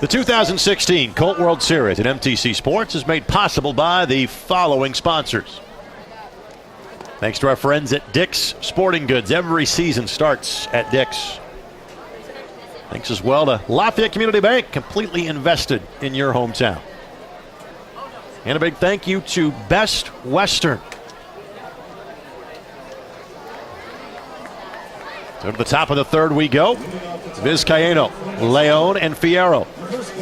The 2016 Colt World Series at MTC Sports is made possible by the following sponsors. Thanks to our friends at Dick's Sporting Goods. Every season starts at Dick's. Thanks as well to Lafayette Community Bank, completely invested in your hometown. And a big thank you to Best Western. So to the top of the third we go. Vizcaíno, León, and Fierro.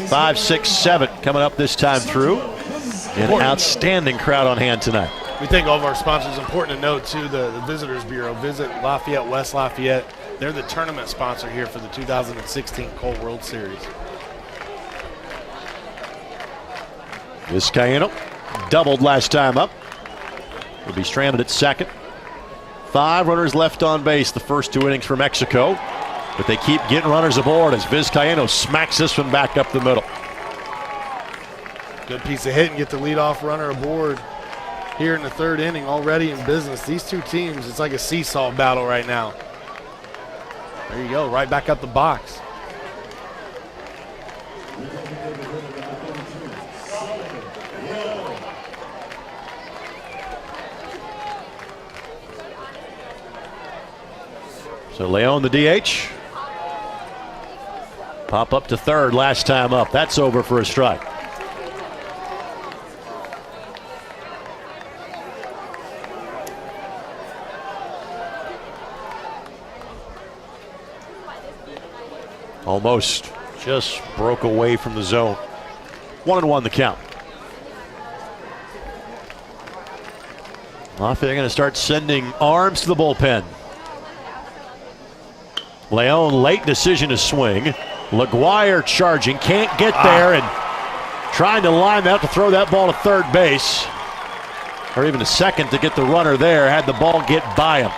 5, 6, 7 coming up this time through. An outstanding crowd on hand tonight. We thank all of our sponsors. Important to note, too, the Visitors Bureau. Visit Lafayette, West Lafayette. They're the tournament sponsor here for the 2016 Colt World Series. Vizcaíno doubled last time up. Will be stranded at second. 5 runners left on base the first 2 innings for Mexico. But they keep getting runners aboard as Vizcaíno smacks this one back up the middle. Good piece of hit and get the leadoff runner aboard here in the third inning, already in business. These two teams, it's like a seesaw battle right now. There you go, right back up the box. So León the DH. Pop up to third last time up. That's over for a strike. Almost just broke away from the zone. 1-1 the count. Lafayette going to start sending arms to the bullpen. León, late decision to swing. LaGuire charging, can't get there, and trying to line that to throw that ball to third base, or even a second to get the runner there, had the ball get by him.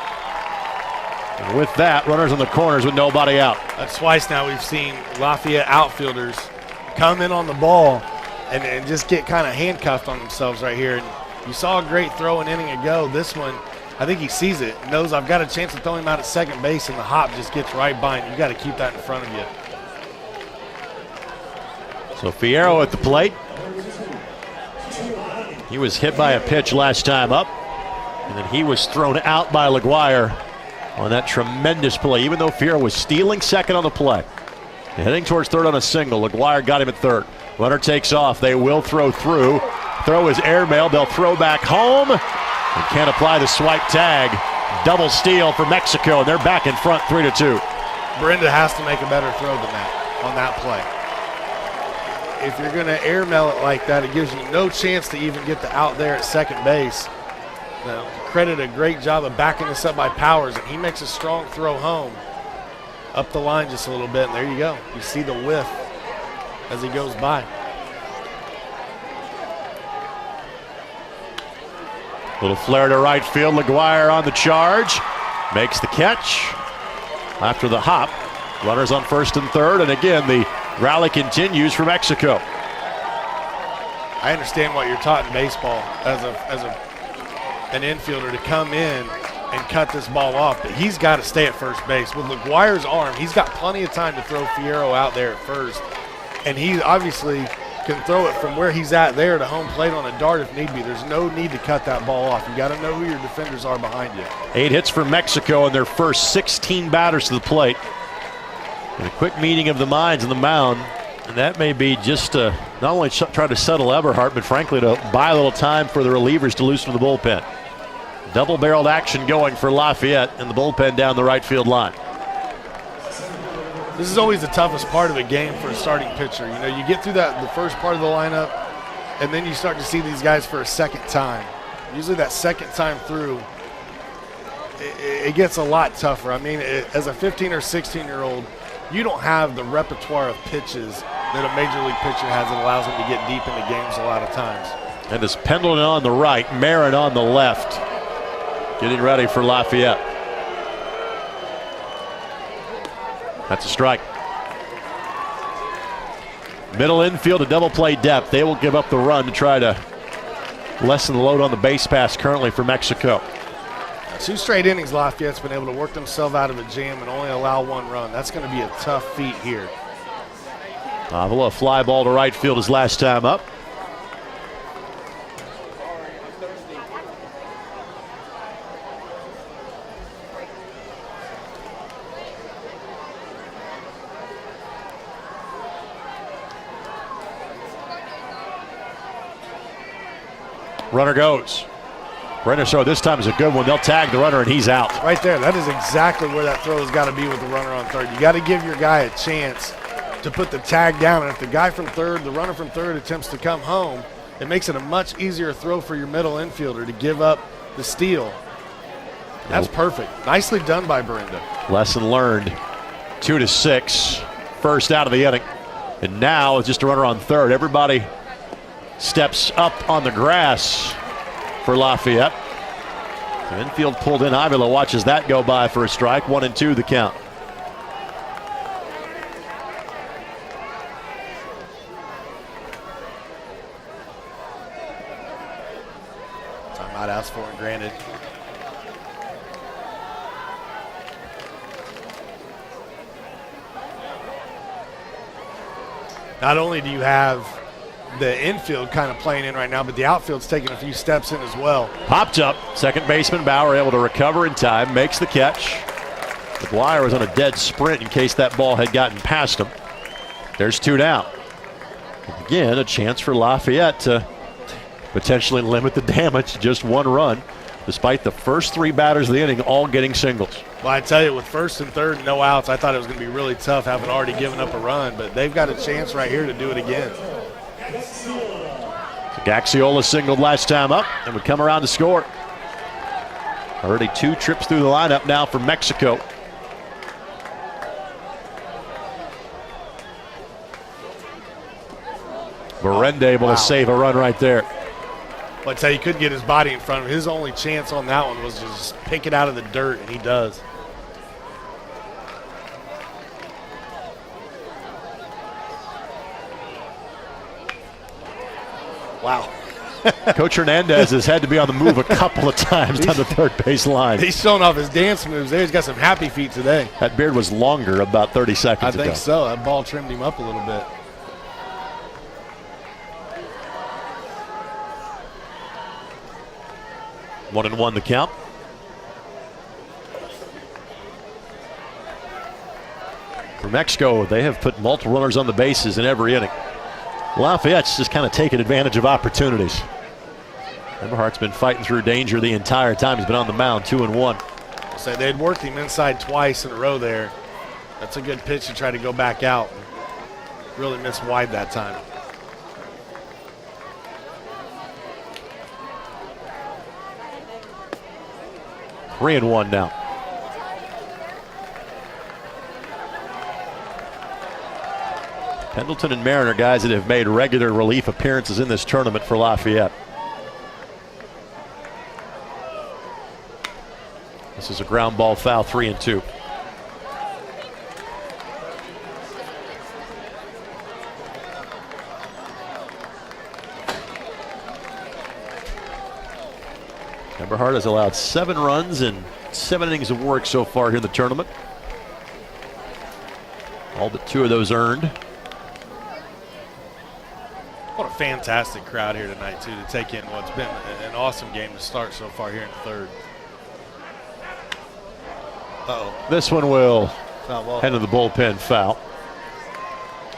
And with that, runners on the corners with nobody out. That's twice now we've seen Lafayette outfielders come in on the ball and just get kind of handcuffed on themselves right here. And you saw a great throw an inning ago. This one, I think he sees it, knows I've got a chance to throw him out at second base, and the hop just gets right by him. You got to keep that in front of you. So Fierro at the plate. He was hit by a pitch last time up, and then he was thrown out by LaGuire on that tremendous play, even though Fierro was stealing second on the play. Heading towards third on a single. LaGuire got him at third. Runner takes off. They will throw through. Throw is airmailed. They'll throw back home. And can't apply the swipe tag. Double steal for Mexico, and they're back in front 3-2. Brenda has to make a better throw than that on that play. If you're going to airmail it like that, it gives you no chance to even get the out there at second base. Now, credit a great job of backing this up by Powers, and he makes a strong throw home. Up the line just a little bit, and there you go. You see the whiff as he goes by. Little flare to right field. LaGuire on the charge. Makes the catch. After the hop, Runners on first and third, and again, the rally continues for Mexico. I understand what you're taught in baseball as an infielder to come in and cut this ball off, but he's got to stay at first base. With LaGuire's arm, he's got plenty of time to throw Fierro out there at first, and he obviously can throw it from where he's at there to home plate on a dart if need be. There's no need to cut that ball off. You got to know who your defenders are behind you. 8 hits for Mexico in their first 16 batters to the plate. And a quick meeting of the minds on the mound, and that may be just to not only try to settle Eberhardt, but frankly to buy a little time for the relievers to loosen the bullpen. Double-barreled action going for Lafayette in the bullpen down the right field line. This is always the toughest part of a game for a starting pitcher. You know, you get through the first part of the lineup, and then you start to see these guys for a second time. Usually that second time through, it gets a lot tougher. I mean, as a 15 or 16-year-old, you don't have the repertoire of pitches that a major league pitcher has that allows him to get deep into games a lot of times. And it's Pendleton on the right, Marin on the left, getting ready for Lafayette. That's a strike. Middle infield, a double play depth. They will give up the run to try to lessen the load on the base pass currently for Mexico. 2 straight innings, Lafayette's been able to work themselves out of a jam and only allow 1 run. That's going to be a tough feat here. Avila, a fly ball to right field his last time up. Runner goes. Brenner show this time is a good one. They'll tag the runner and he's out. Right there. That is exactly where that throw has got to be with the runner on third. You got to give your guy a chance to put the tag down. And if the guy from third, the runner from third attempts to come home, it makes it a much easier throw for your middle infielder to give up the steal. That's perfect. Nicely done by Berenda. Lesson learned. 2-6. First out of the inning. And now it's just a runner on third. Everybody steps up on the grass for Lafayette. The infield pulled in. Avila watches that go by for a strike. 1-2 the count. Timeout asked for and granted. Not only do you have the infield kind of playing in right now, but the outfield's taking a few steps in as well. Popped up. Second baseman Bauer able to recover in time. Makes the catch. McGuire was on a dead sprint in case that ball had gotten past him. There's 2 down. Again, a chance for Lafayette to potentially limit the damage to just 1 run, despite the first 3 batters of the inning all getting singles. Well, I tell you, with first and third, no outs, I thought it was going to be really tough having already given up a run, but they've got a chance right here to do it again. Gaxiola singled last time up and would come around to score. Already 2 trips through the lineup now for Mexico. Berenda able to save a run right there. Well, I tell you, he couldn't get his body in front of him. His only chance on that one was to just pick it out of the dirt, and he does. Wow. Coach Hernandez has had to be on the move a couple of times down the third base line. He's showing off his dance moves there. He's got some happy feet today. That beard was longer about 30 seconds ago. I think so. That ball trimmed him up a little bit. One and one the count. For Mexico, they have put multiple runners on the bases in every inning. Lafayette's just kind of taking advantage of opportunities. Eberhardt's been fighting through danger the entire time he's been on the mound, 2-1. So they'd worked him inside twice in a row there. That's a good pitch to try to go back out. Really missed wide that time. 3-1 now. Pendleton and Marin are guys that have made regular relief appearances in this tournament for Lafayette. This is a ground ball foul, 3-2. Eberhard has allowed 7 runs and 7 innings of work so far here in the tournament. All but 2 of those earned. What a fantastic crowd here tonight, too, to take in what's been an awesome game to start so far here in the third. This one will head to the bullpen, foul.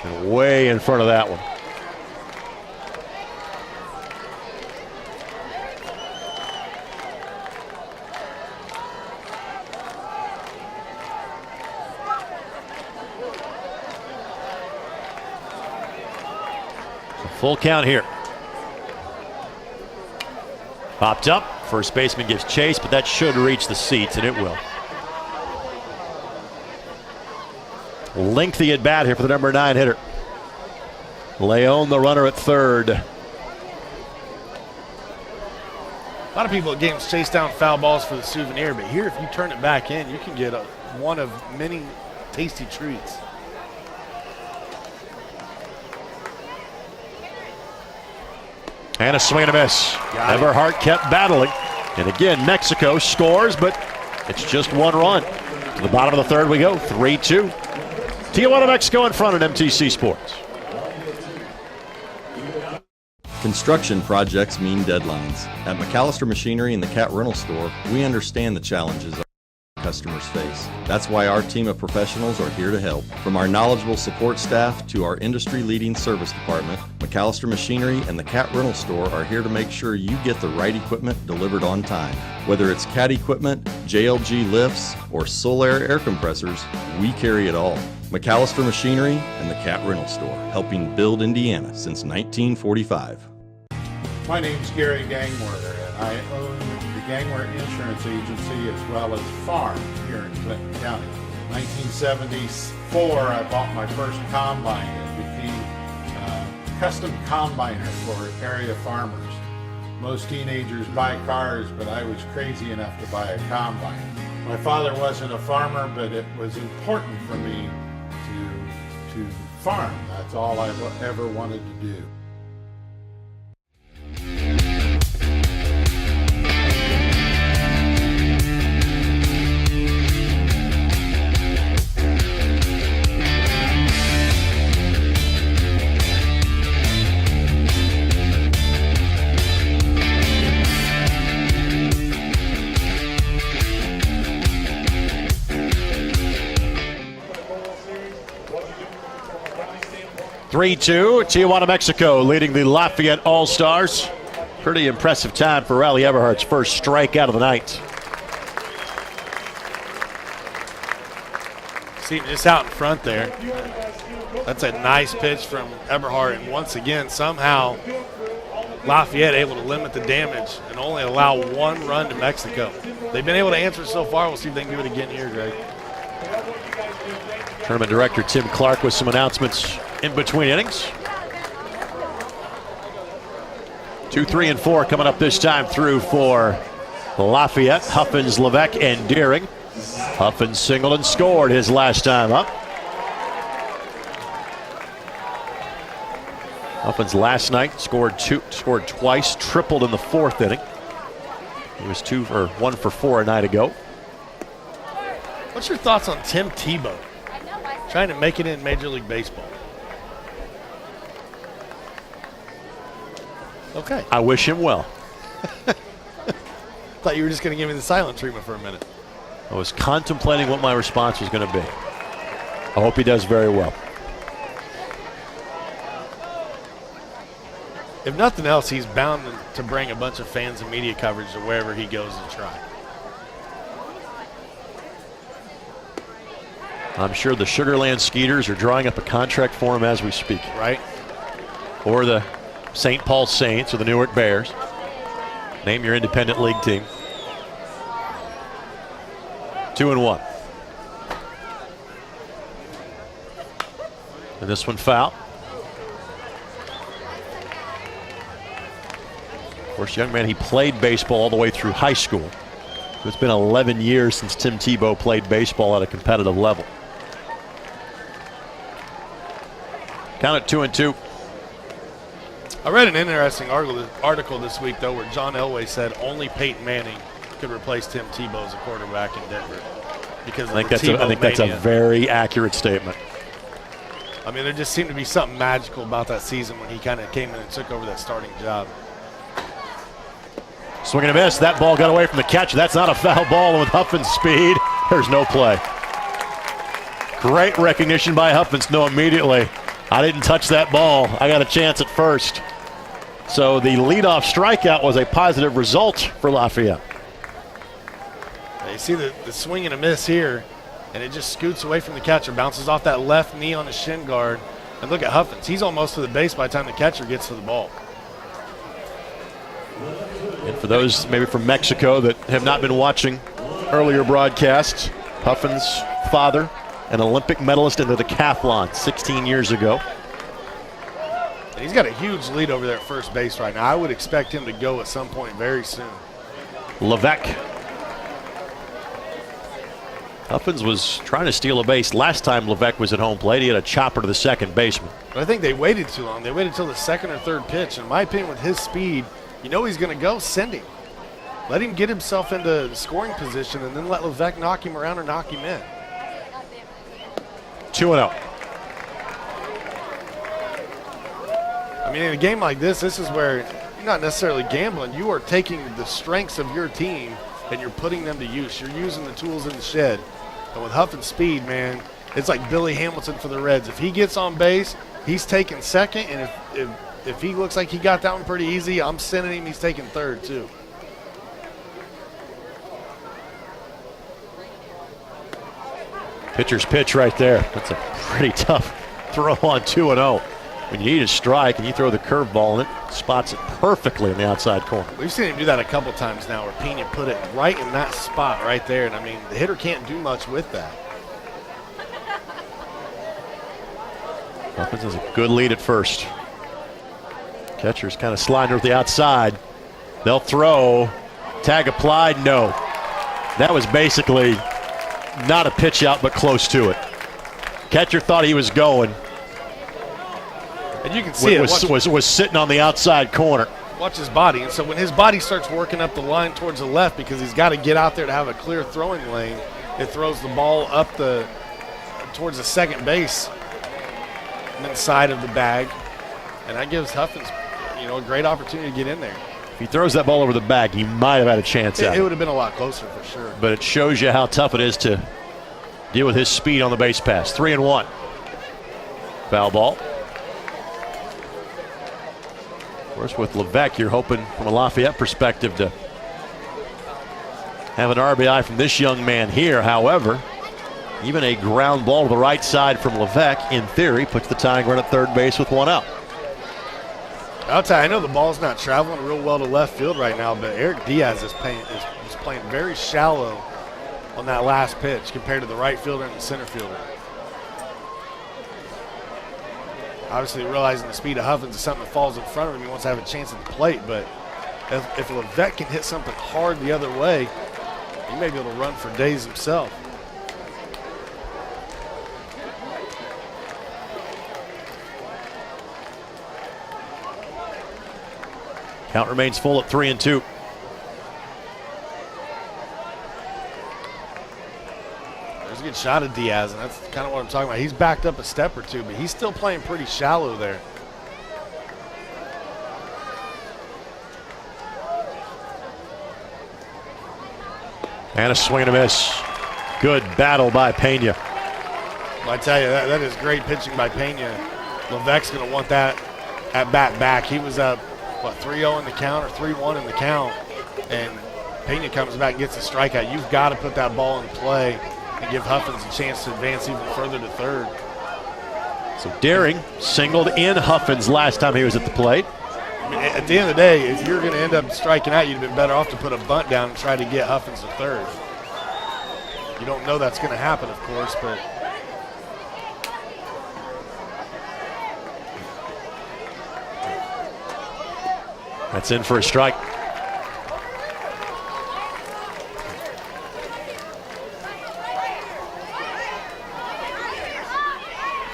And way in front of that one. Full count here. Popped up. First baseman gives chase, but that should reach the seats, and it will. Lengthy at bat here for the number 9 hitter. Leon, the runner at third. A lot of people at games chase down foul balls for the souvenir, but here, if you turn it back in, you can get one of many tasty treats. And a swing and a miss. Eberhard kept battling. And again, Mexico scores, but it's just 1 run. To the bottom of the third we go, 3-2. Tijuana, Mexico in front at MTC Sports. Construction projects mean deadlines. At McAllister Machinery and the Cat Rental Store, we understand the challenges our customers face. That's why our team of professionals are here to help. From our knowledgeable support staff to our industry-leading service department, McAllister Machinery and the Cat Rental Store are here to make sure you get the right equipment delivered on time. Whether it's Cat equipment, JLG lifts, or Solaire air compressors, we carry it all. McAllister Machinery and the Cat Rental Store, helping build Indiana since 1945. My name's Gary Gangwer, and I own the Gangwer Insurance Agency as well as farm here in Clinton County. 1974, I bought my first combine and became a custom combiner for area farmers. Most teenagers buy cars, but I was crazy enough to buy a combine. My father wasn't a farmer, but it was important for me to farm. That's all I ever wanted to do. 3-2, Tijuana, Mexico leading the Lafayette All-Stars. Pretty impressive time for Riley Eberhard's first strikeout of the night. See him just out in front there. That's a nice pitch from Eberhard, and once again, somehow Lafayette able to limit the damage and only allow 1 run to Mexico. They've been able to answer so far. We'll see if they can do it again here, Greg. Tournament director Tim Clark with some announcements in between innings. 2, 3, and 4 coming up this time through for Lafayette. Huffins, Levesque, and Deering. Huffins singled and scored his last time up. Huffins last night scored twice, tripled in the 4th inning. He was 1 for 4 a night ago. What's your thoughts on Tim Tebow trying to make it in Major League Baseball? Okay. I wish him well. Thought you were just going to give me the silent treatment for a minute. I was contemplating what my response was going to be. I hope he does very well. If nothing else, he's bound to bring a bunch of fans and media coverage to wherever he goes to try. I'm sure the Sugarland Skeeters are drawing up a contract for him as we speak. Right. Or the St. Paul Saints or the Newark Bears. Name your independent league team. 2-1. And this one foul. Of course, young man, he played baseball all the way through high school. It's been 11 years since Tim Tebow played baseball at a competitive level. Count it 2-2. I read an interesting article this week, though, where John Elway said only Peyton Manning could replace Tim Tebow as a quarterback in Denver. Because I think that's a very accurate statement. I mean, there just seemed to be something magical about that season when he kind of came in and took over that starting job. Swing and a miss. That ball got away from the catch. That's not a foul ball. With Huffman's speed, there's no play. Great recognition by Huffman's. No, immediately. I didn't touch that ball. I got a chance at first. So the leadoff strikeout was a positive result for Lafayette. You see the swing and a miss here, and it just scoots away from the catcher, bounces off that left knee on the shin guard. And look at Huffins. He's almost to the base by the time the catcher gets to the ball. And for those maybe from Mexico that have not been watching earlier broadcasts, Huffins' father, an Olympic medalist in the decathlon 16 years ago. And he's got a huge lead over there at first base right now. I would expect him to go at some point very soon. Levesque. Huffins was trying to steal a base last time Levesque was at home plate. He had a chopper to the second baseman. But I think they waited too long. They waited until the second or third pitch. In my opinion, with his speed, you know he's going to go. Send him. Let him get himself into scoring position, and then let Levesque knock him around or knock him in. 2-0. I mean, in a game like this is where you're not necessarily gambling. You are taking the strengths of your team and you're putting them to use. You're using the tools in the shed. And with Huffins' speed, man, it's like Billy Hamilton for the Reds. If he gets on base, he's taking second, and if he looks like he got that one pretty easy, I'm sending him. He's taking third too. Pitcher's pitch right there. That's a pretty tough throw on 2-0. When you need a strike and you throw the curveball and it spots it perfectly in the outside corner. We've seen him do that a couple times now where Pena put it right in that spot right there. And, I mean, the hitter can't do much with that. Huffins has a good lead at first. Catcher's kind of sliding to the outside. They'll throw. Tag applied, no. That was basically not a pitch out, but close to it. Catcher thought he was going. And you can see was sitting on the outside corner. Watch his body. And so when his body starts working up the line towards the left because he's got to get out there to have a clear throwing lane, it throws the ball up towards the second base side of the bag. And that gives Huffins, a great opportunity to get in there. If he throws that ball over the bag, he might have had a chance at it. It would have been a lot closer for sure. But it shows you how tough it is to deal with his speed on the base pass. 3-1. Foul ball. Of course, with Levesque, you're hoping from a Lafayette perspective to have an RBI from this young man here. However, even a ground ball to the right side from Levesque, in theory, puts the tying run at third base with one out. I'll tell you, I know the ball's not traveling real well to left field right now, but Eric Diaz is playing very shallow on that last pitch compared to the right fielder and the center fielder. Obviously, realizing the speed of Huffins is something that falls in front of him, he wants to have a chance at the plate, but if Levesque can hit something hard the other way, he may be able to run for days himself. Count remains full at 3-2. There's a good shot of Diaz, and that's kind of what I'm talking about. He's backed up a step or two, but he's still playing pretty shallow there. And a swing and a miss. Good battle by Pena. Well, I tell you, that is great pitching by Pena. Levesque's going to want that at bat back. He was up, 3-0 in the count or 3-1 in the count, and Pena comes back and gets a strikeout. You've got to put that ball in play and give Huffins a chance to advance even further to third. So Daring singled in Huffins last time he was at the plate. I mean, at the end of the day, if you're going to end up striking out, you'd have been better off to put a bunt down and try to get Huffins to third. You don't know that's going to happen, of course, but that's in for a strike.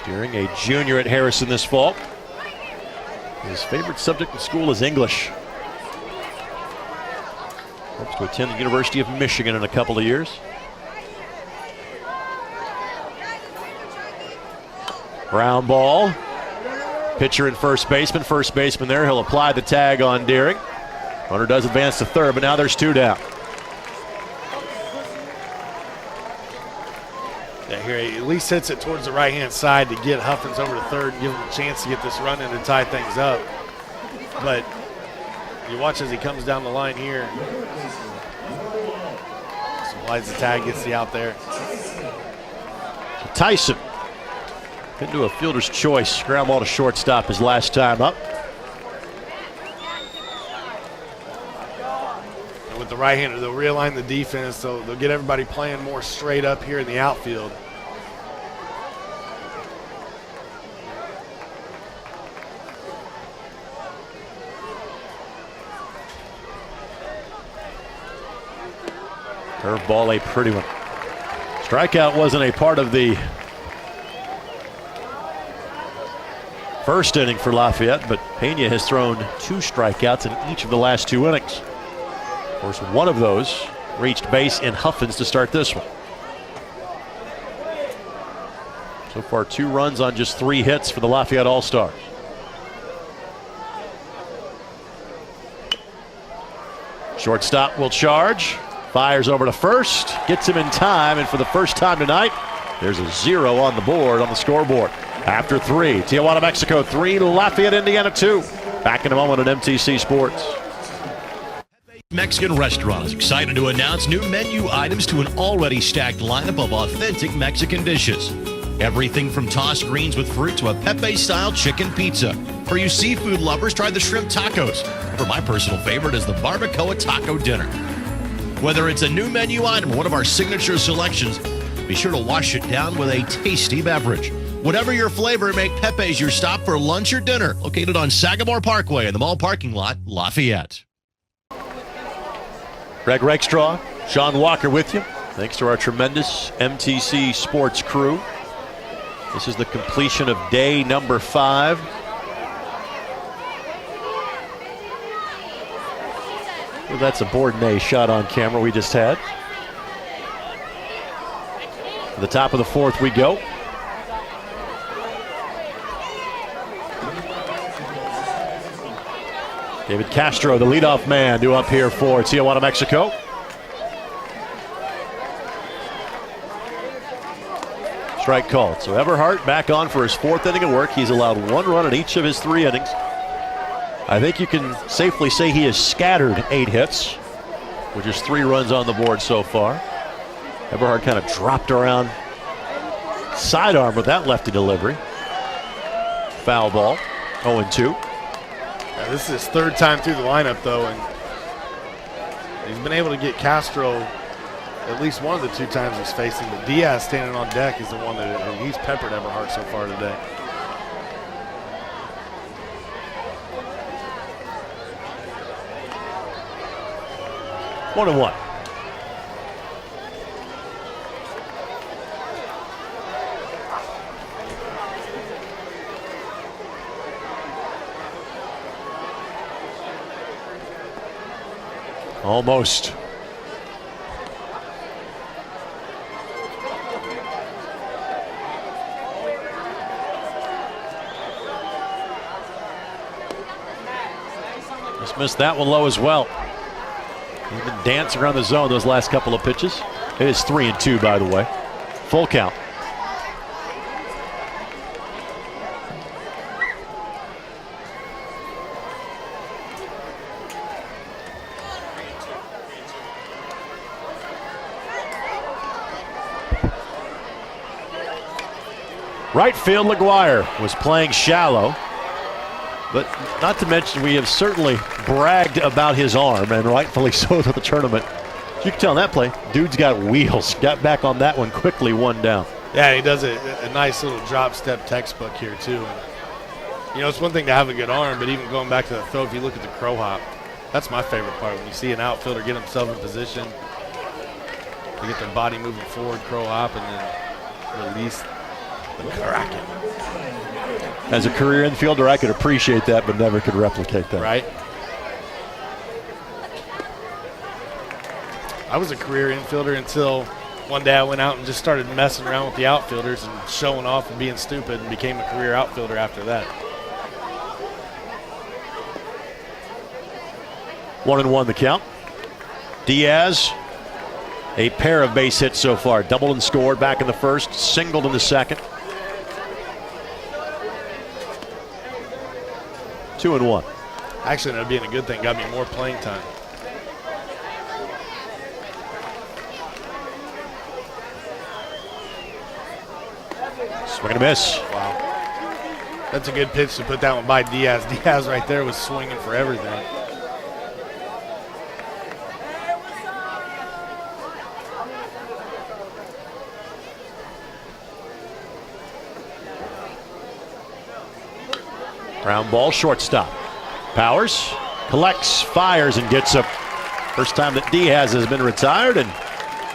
Daring, a junior at Harrison this fall. His favorite subject in school is English. Hopes to attend the University of Michigan in a couple of years. Ground ball. Pitcher and first baseman there. He'll apply the tag on Deering. Runner does advance to third, but now there's 2 down. Yeah, here he at least hits it towards the right-hand side to get Huffins over to third and give him a chance to get this run in and tie things up. But you watch as he comes down the line here. Supplies the tag, gets the out there. Tyson into a fielder's choice. Ground ball to shortstop his last time up. And with the right-hander, they'll realign the defense, so they'll get everybody playing more straight up here in the outfield. Curveball, a pretty one. Strikeout wasn't a part of the first inning for Lafayette, but Pena has thrown 2 strikeouts in each of the last 2 innings. Of course, one of those reached base in Huffins to start this one. So far, 2 runs on just 3 hits for the Lafayette All-Stars. Shortstop will charge. Fires over to first, gets him in time, and for the first time tonight, there's a 0 on the board on the scoreboard. After 3, Tijuana, Mexico 3, Lafayette, Indiana 2. Back in a moment on MTC Sports. Mexican restaurant is excited to announce new menu items to an already stacked lineup of authentic Mexican dishes. Everything from tossed greens with fruit to a Pepe-style chicken pizza. For you seafood lovers, try the shrimp tacos. For my personal favorite is the barbacoa taco dinner. Whether it's a new menu item or one of our signature selections, be sure to wash it down with a tasty beverage. Whatever your flavor, make Pepe's your stop for lunch or dinner. Located on Sagamore Parkway in the mall parking lot, Lafayette. Greg Rakestraw, Sean Walker with you. Thanks to our tremendous MTC Sports crew. This is the completion of day number 5. Well, that's a Bourdonnais shot on camera we just had. To the top of the 4th we go. David Castro, the leadoff man, due up here for Tijuana, Mexico. Strike called. So Everhart back on for his 4th inning of work. He's allowed 1 run in each of his 3 innings. I think you can safely say he has scattered 8 hits, with just 3 runs on the board so far. Everhart kind of dropped around sidearm with that lefty delivery. Foul ball, 0-2. Yeah, this is his 3rd time through the lineup, though, and he's been able to get Castro at least one of the 2 times he's facing. But Diaz standing on deck is the one that he's peppered Everhart so far today. One and one. Almost. Just missed that one low as well. He's been dancing around the zone those last couple of pitches. It is 3-2, by the way. Full count. Right field, LaGuire was playing shallow. But not to mention, we have certainly bragged about his arm, and rightfully so to the tournament. You can tell in that play, dude's got wheels. Got back on that one quickly, 1 down. Yeah, he does a nice little drop step textbook here, too. And, you know, it's one thing to have a good arm, but even going back to the throw, if you look at the crow hop, that's my favorite part. When you see an outfielder get himself in position, they get their body moving forward, crow hop, and then release The Kraken. As a career infielder, I could appreciate that, but never could replicate that. Right. I was a career infielder until one day I went out and just started messing around with the outfielders and showing off and being stupid, and became a career outfielder after that. 1-1 the count. Diaz, a pair of base hits so far. Doubled and scored back in the first, singled in the second. 2-1. Actually, ended up being a good thing. Got me more playing time. Swing and a miss. Wow. That's a good pitch to put that one by Diaz. Diaz right there was swinging for everything. Ground ball, shortstop. Powers collects, fires, and gets up. First time that Diaz has been retired, and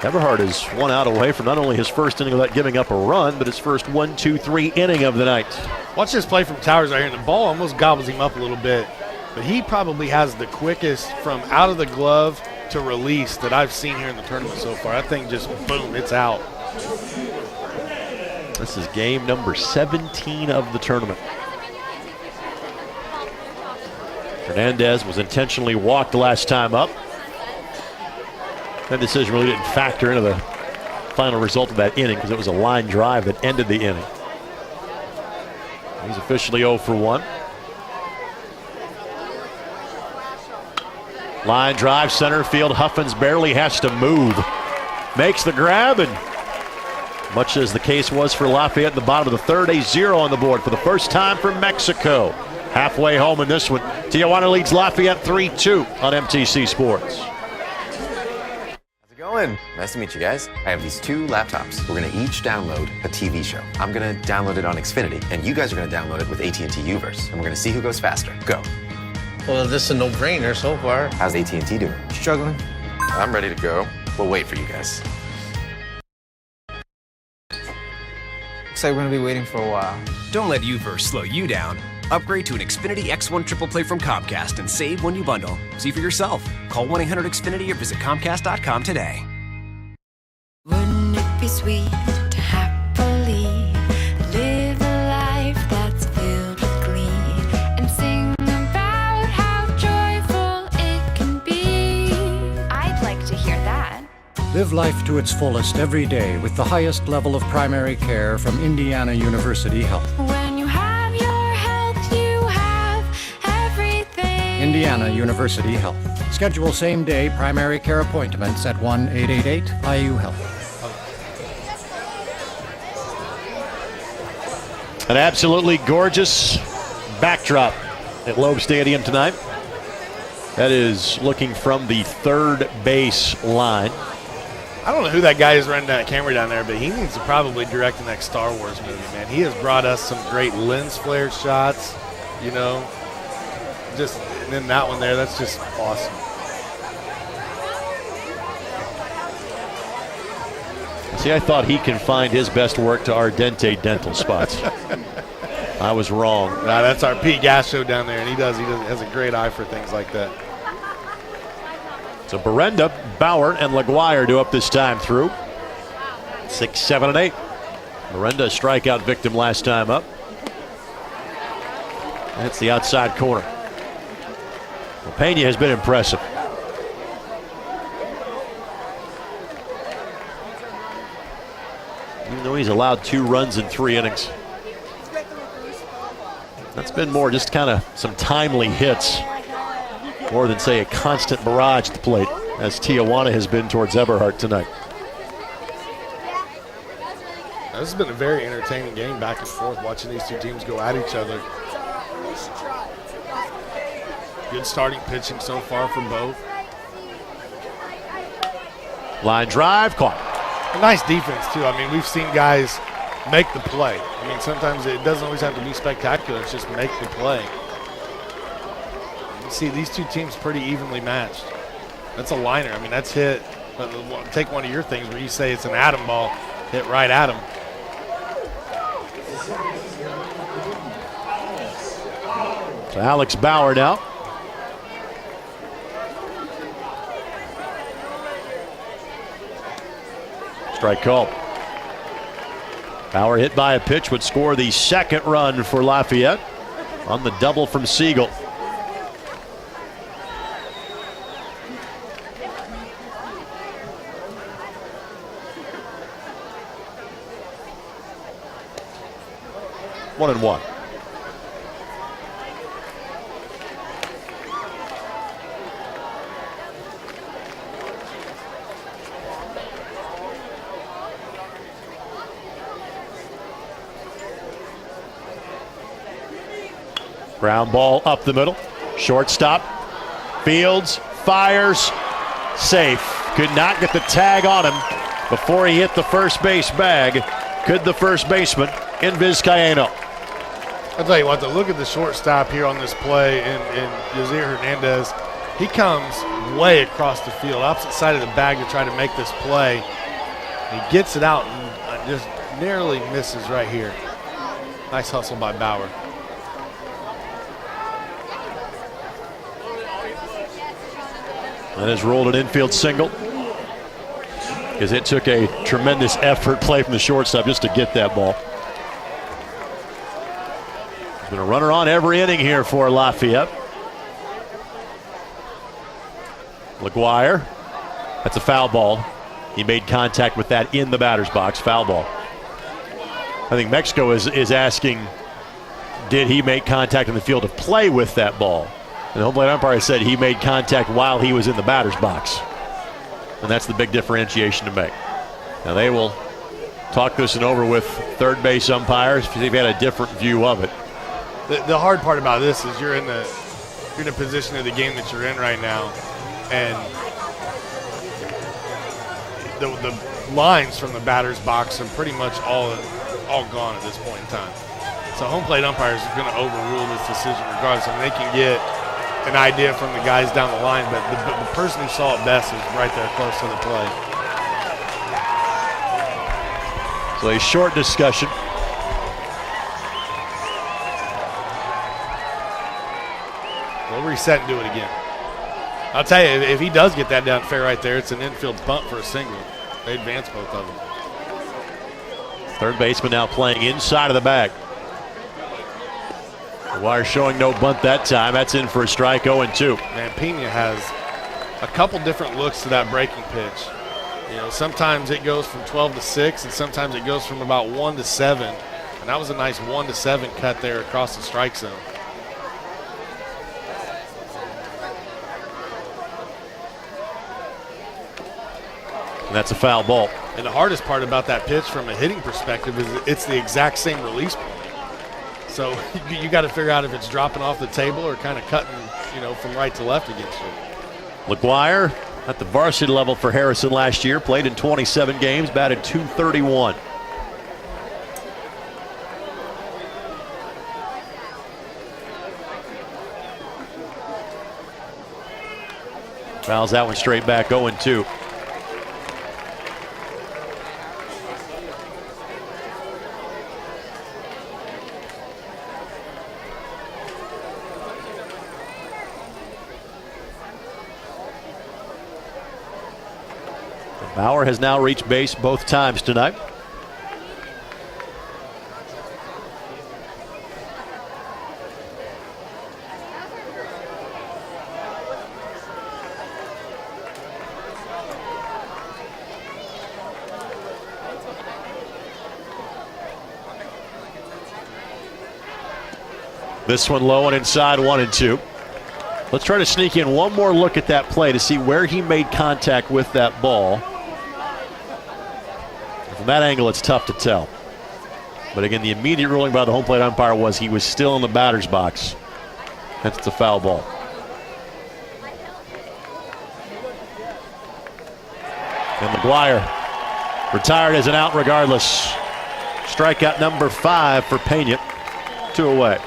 Everhart is 1 out away from not only his first inning without giving up a run, but his first 1-2-3 inning of the night. Watch this play from Towers right here, and the ball almost gobbles him up a little bit, but he probably has the quickest from out of the glove to release that I've seen here in the tournament so far. That thing just, boom, it's out. This is game number 17 of the tournament. Hernandez was intentionally walked the last time up. That decision really didn't factor into the final result of that inning because it was a line drive that ended the inning. He's officially 0 for 1. Line drive, center field. Huffins barely has to move. Makes the grab, and much as the case was for Lafayette in the bottom of the third, a 0 on the board for the first time for Mexico. Halfway home in this one. Tijuana leads Lafayette 3-2 on MTC Sports. How's it going? Nice to meet you guys. I have these 2 laptops. We're going to each download a TV show. I'm going to download it on Xfinity, and you guys are going to download it with AT&T Uverse, and we're going to see who goes faster. Go. Well, this is a no-brainer so far. How's AT&T doing? Struggling. I'm ready to go. We'll wait for you guys. Looks like we're going to be waiting for a while. Don't let Uverse slow you down. Upgrade to an Xfinity X1 Triple Play from Comcast and save when you bundle. See for yourself. Call 1-800-XFINITY or visit Comcast.com today. Wouldn't it be sweet to happily live a life that's filled with glee and sing about how joyful it can be? I'd like to hear that. Live life to its fullest every day with the highest level of primary care from Indiana University Health. When you have your health, you have everything. Indiana University Health. Schedule same-day primary care appointments at 1-888-IU-HEALTH. An absolutely gorgeous backdrop at Loeb Stadium tonight. That is looking from the third base line. I don't know who that guy is running that camera down there, but he needs to probably direct the next Star Wars movie, man. He has brought us some great lens flare shots, you know. Just, and then that one there, that's just awesome. See, I thought he confined his best work to Ardente dental spots. I was wrong. Nah, that's our Pete Gasho down there, and he has a great eye for things like that. So Berenda, Bauer, and LaGuire do up this time through. 6, 7, and 8. Berenda, a strikeout victim last time up. That's the outside corner. Well, Pena has been impressive. Even though he's allowed 2 runs in 3 innings. That's been more just kind of some timely hits, more than, say, a constant barrage at the plate, as Tijuana has been towards Everhart tonight. This has been a very entertaining game, back and forth, watching these two teams go at each other. Good starting pitching so far from both. Line drive, caught. A nice defense, too. I mean, we've seen guys make the play. I mean, sometimes it doesn't always have to be spectacular. It's just make the play. You see, these two teams pretty evenly matched. That's a liner. I mean, that's hit. Take one of your things where you say it's an atom ball, hit right at him. So Alex Bauer now. Strike call. Bauer hit by a pitch would score the second run for Lafayette on the double from Siegel. One and one. Ground ball up the middle. Shortstop. Fields. Fires. Safe. Could not get the tag on him before he hit the first base bag. Could the first baseman in Vizcaíno. I'll tell you what, look at the shortstop here on this play in Yasir Hernandez. He comes way across the field, opposite side of the bag to try to make this play. He gets it out and just narrowly misses right here. Nice hustle by Bauer. And has rolled an infield single because it took a tremendous effort play from the shortstop just to get that ball. There's been a runner on every inning here for Lafayette. LaGuire, that's a foul ball. He made contact with that in the batter's box, foul ball. I think Mexico is asking, did he make contact in the field of play with that ball? And the home plate umpire said he made contact while he was in the batter's box. And that's the big differentiation to make. Now they will talk this and over with third base umpires if they've had a different view of it. The hard part about this is you're in a position of the game that you're in right now, and the lines from the batter's box are pretty much all gone at this point in time. So home plate umpires are going to overrule this decision regardless. I mean, they can get an idea from the guys down the line, but the person who saw it best is right there close to the play. So a short discussion. We'll reset and do it again. I'll tell you, if he does get that down fair right there, it's an infield bunt for a single. They advance both of them. Third baseman now playing inside of the bag. Wire showing no bunt that time. That's in for a strike, 0-2. Man, Pena has a couple different looks to that breaking pitch. You know, sometimes it goes from 12 to 6, and sometimes it goes from about 1 to 7. And that was a nice 1 to 7 cut there across the strike zone. And that's a foul ball. And the hardest part about that pitch from a hitting perspective is it's the exact same release point. So you got to figure out if it's dropping off the table or kind of cutting, from right to left against you. LaGuire at the varsity level for Harrison last year, played in 27 games, batted .231. Fouls that one straight back, 0-2. Bauer has now reached base both times tonight. This one low and inside, 1-2. Let's try to sneak in one more look at that play to see where he made contact with that ball. From that angle, it's tough to tell. But again, the immediate ruling by the home plate umpire was he was still in the batter's box. That's the foul ball. And McGuire retired as an out regardless. Strikeout number 5 for Pena. 2 away.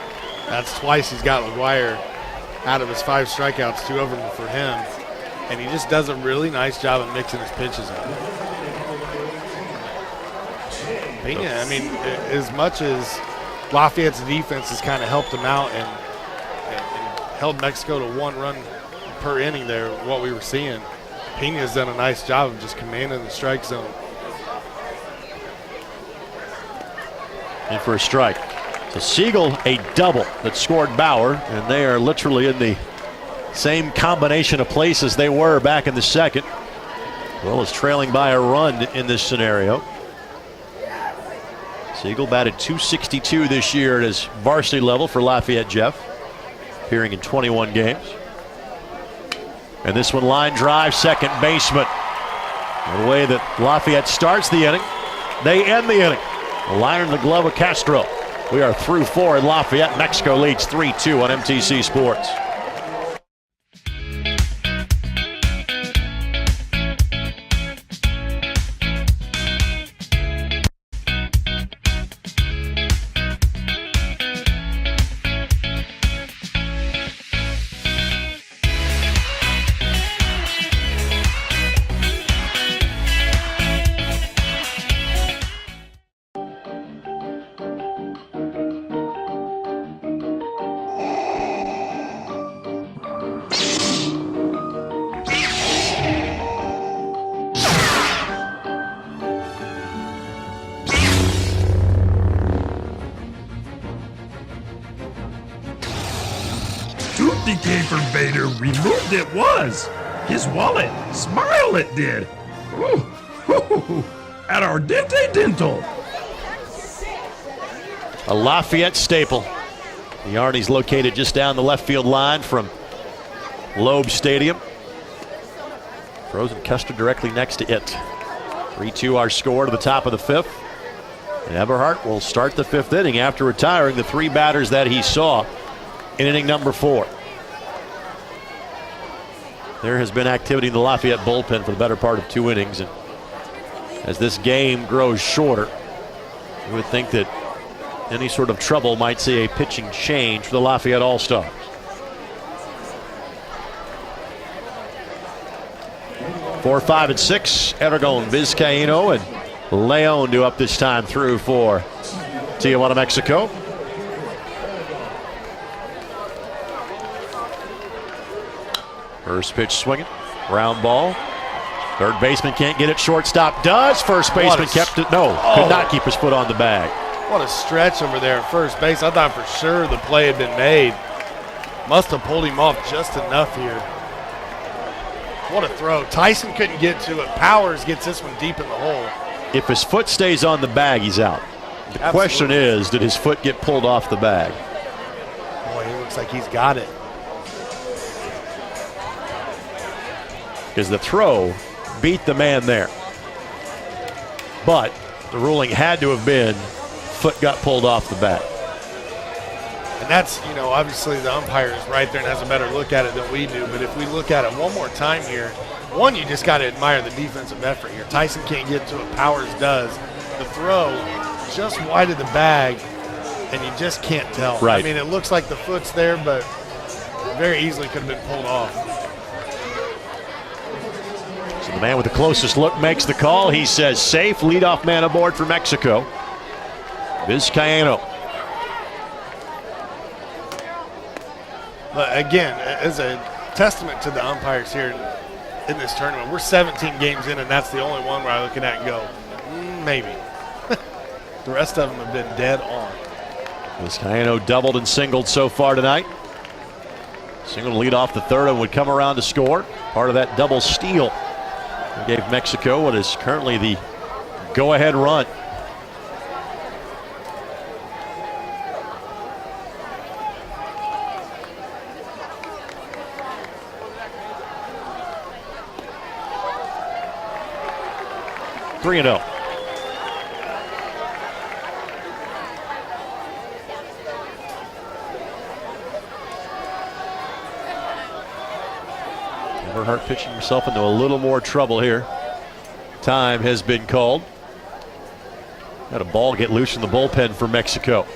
That's twice he's got McGuire out of his 5 strikeouts, 2 of them for him. And he just does a really nice job of mixing his pitches up. Pena, I mean, as much as Lafayette's defense has kind of helped them out and held Mexico to 1 run per inning there, what we were seeing, Pena's done a nice job of just commanding the strike zone. In for a strike. So Siegel, a double that scored Bauer, and they are literally in the same combination of places they were back in the second. Well, is trailing by a run in this scenario. Siegel batted .262 this year at his varsity level for Lafayette Jeff, appearing in 21 games. And this one line drive, second baseman. The way that Lafayette starts the inning, they end the inning. A liner in the glove of Castro. We are through 4 in Lafayette. Mexico leads 3-2 on MTC Sports. Removed it was his wallet. Smile it did. Ooh, at our Dente Dental. A Lafayette staple. The Arnie's located just down the left field line from Loeb Stadium. Frozen Custer directly next to it. 3-2 our score to the top of the 5th. And Eberhardt will start the 5th inning after retiring the 3 batters that he saw in inning number 4. There has been activity in the Lafayette bullpen for the better part of 2 innings. And as this game grows shorter, you would think that any sort of trouble might see a pitching change for the Lafayette All-Stars. Four, 5, and 6. Aragon, Vizcaíno, and Leon do up this time through for Tijuana, Mexico. First pitch swinging, ground ball. Third baseman can't get it. Shortstop does. First baseman kept it. No, could not keep his foot on the bag. What a stretch over there at first base. I thought for sure the play had been made. Must have pulled him off just enough here. What a throw. Tyson couldn't get to it. Powers gets this one deep in the hole. If his foot stays on the bag, he's out. The question is, did his foot get pulled off the bag? Boy, he looks like he's got it. Because the throw beat the man there. But the ruling had to have been foot got pulled off the bat. And that's, obviously the umpire is right there and has a better look at it than we do. But if we look at it one more time here, one, you just got to admire the defensive effort here. Tyson can't get to it. Powers does. The throw just wide of the bag, and you just can't tell. Right. I mean, it looks like the foot's there, but very easily could have been pulled off. So the man with the closest look makes the call. He says safe. Leadoff man aboard for Mexico. Vizcaíno. But again, as a testament to the umpires here in this tournament, we're 17 games in, and that's the only one where I look at that and go, maybe. The rest of them have been dead on. Vizcaíno doubled and singled so far tonight. Single to lead off the third and would come around to score. Part of that double steal that gave Mexico what is currently the go-ahead run. Three and 0. Eberhardt pitching himself into a little more trouble here. Time has been called. Got a ball get loose in the bullpen for Mexico.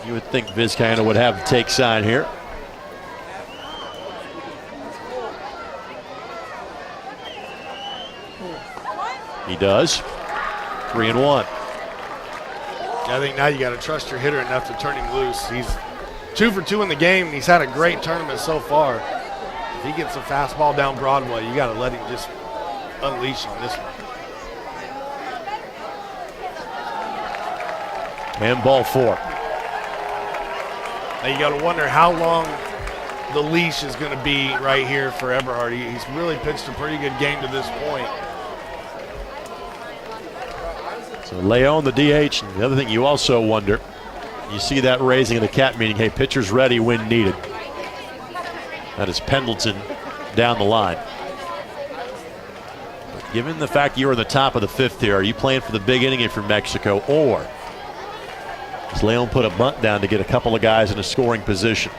You would think Vizcaíno would have the take sign here. He does. 3-1. I think now you got to trust your hitter enough to turn him loose. He's 2 for 2 in the game, and he's had a great tournament so far. If he gets a fastball down Broadway, you got to let him just unleash on this one. And ball 4. Now you got to wonder how long the leash is going to be right here for Eberhard. He's really pitched a pretty good game to this point. So Leon, the DH, and the other thing you also wonder, you see that raising of the cap, meaning, hey, pitcher's ready when needed. That is Pendleton down the line. But given the fact you're in the top of the 5th here, are you playing for the big inning if you're Mexico, or does Leon put a bunt down to get a couple of guys in a scoring position?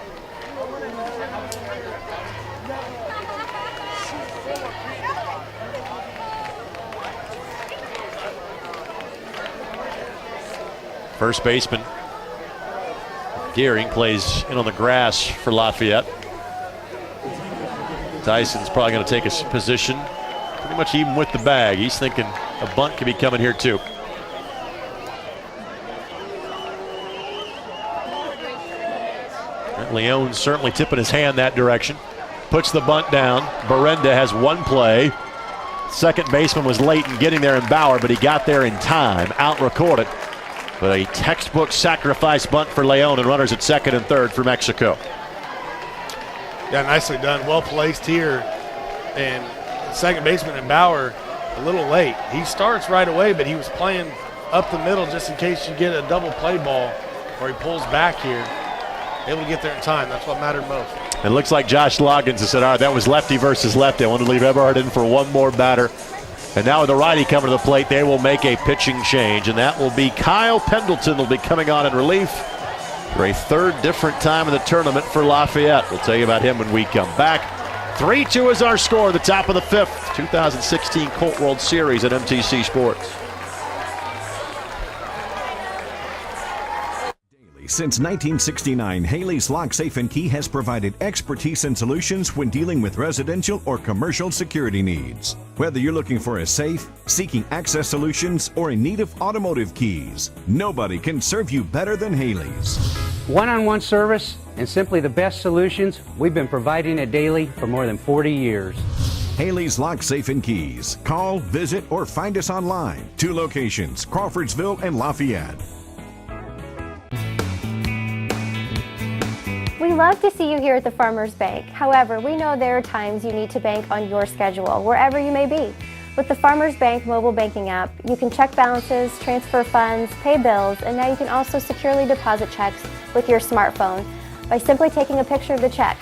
First baseman Gearing plays in on the grass for Lafayette. Tyson's probably going to take his position pretty much even with the bag. He's thinking a bunt could be coming here too. Leon certainly tipping his hand that direction. Puts the bunt down. Berenda has one play. Second baseman was late in getting there in Bauer, but he got there in time. Out recorded. But a textbook sacrifice bunt for Leon, and runners at second and third for Mexico. Yeah, nicely done. Well placed here. And second baseman in Bauer a little late. He starts right away, but he was playing up the middle just in case you get a double play ball or he pulls back here. Able to get there in time. That's what mattered most. It looks like Josh Loggins has said, all right, that was lefty versus lefty. I want to leave Eberhard in for one more batter. And now with the righty coming to the plate, they will make a pitching change, and that will be Kyle Pendleton will be coming on in relief for a third different time in the tournament for Lafayette. We'll tell you about him when we come back. 3-2 is our score, the top of the 5th, 2016 Colt World Series at MTC Sports. Since 1969, Haley's Lock, Safe & Key has provided expertise and solutions when dealing with residential or commercial security needs. Whether you're looking for a safe, seeking access solutions, or in need of automotive keys, nobody can serve you better than Haley's. One-on-one service and simply the best solutions we've been providing at Daily for more than 40 years. Haley's Lock, Safe & Keys. Call, visit, or find us online. 2 locations, Crawfordsville and Lafayette. We love to see you here at the Farmers Bank. However, we know there are times you need to bank on your schedule, wherever you may be. With the Farmers Bank mobile banking app, you can check balances, transfer funds, pay bills, and now you can also securely deposit checks with your smartphone by simply taking a picture of the check.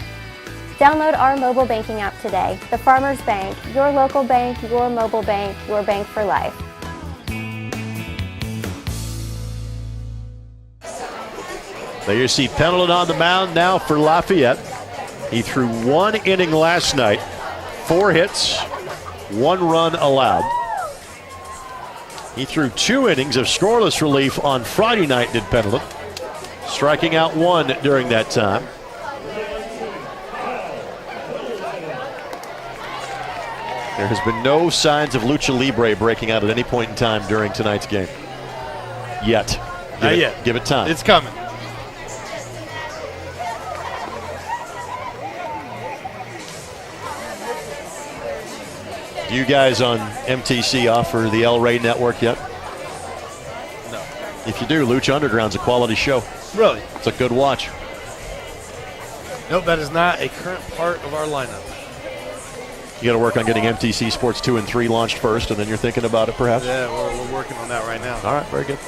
Download our mobile banking app today. The Farmers Bank, your local bank, your mobile bank, your bank for life. There you see Pendleton on the mound now for Lafayette. He threw 1 inning last night, 4 hits, 1 run allowed. He threw 2 innings of scoreless relief on Friday night, did Pendleton, striking out 1 during that time. There has been no signs of lucha libre breaking out at any point in time during tonight's game. Yet. Not yet. Give it time. It's coming. Do you guys on MTC offer the El Rey network yet? No. If you do, Lucha Underground's a quality show. Really? It's a good watch. Nope, that is not a current part of our lineup. You got to work on getting MTC Sports 2 and 3 launched first, and then you're thinking about it perhaps? Yeah, we're working on that right now. All right, very good.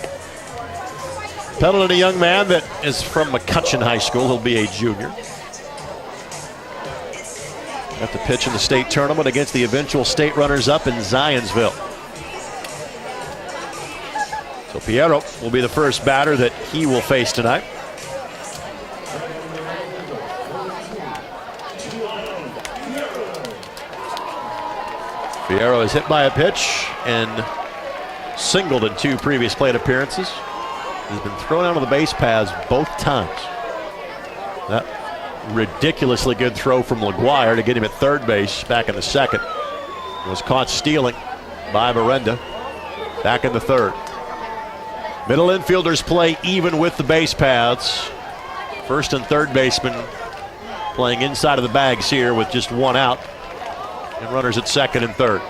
Pendleton, a young man that is from McCutcheon High School. He'll be a junior. Got to pitch in the state tournament against the eventual state runners-up in Zionsville. So Piero will be the first batter that he will face tonight. Piero is hit by a pitch and singled in 2 previous plate appearances. He's been thrown out of the base paths both times. That ridiculously good throw from LaGuire to get him at third base back in the second. Was caught stealing by Miranda back in the third. Middle infielders play even with the base paths. First and third baseman playing inside of the bags here with just one out. And runners at second and third.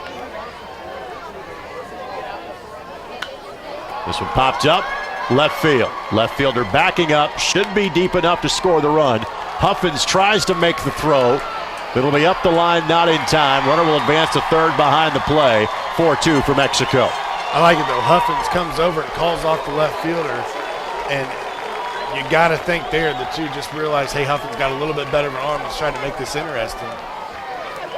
This one popped up, left field. Left fielder backing up, should be deep enough to score the run. Huffins tries to make the throw. It'll be up the line, not in time. Runner will advance to third behind the play. 4-2 for Mexico. I like it though. Huffins comes over and calls off the left fielder, and you got to think there that you just realize, hey, Huffins got a little bit better of an arm. Let's try to make this interesting.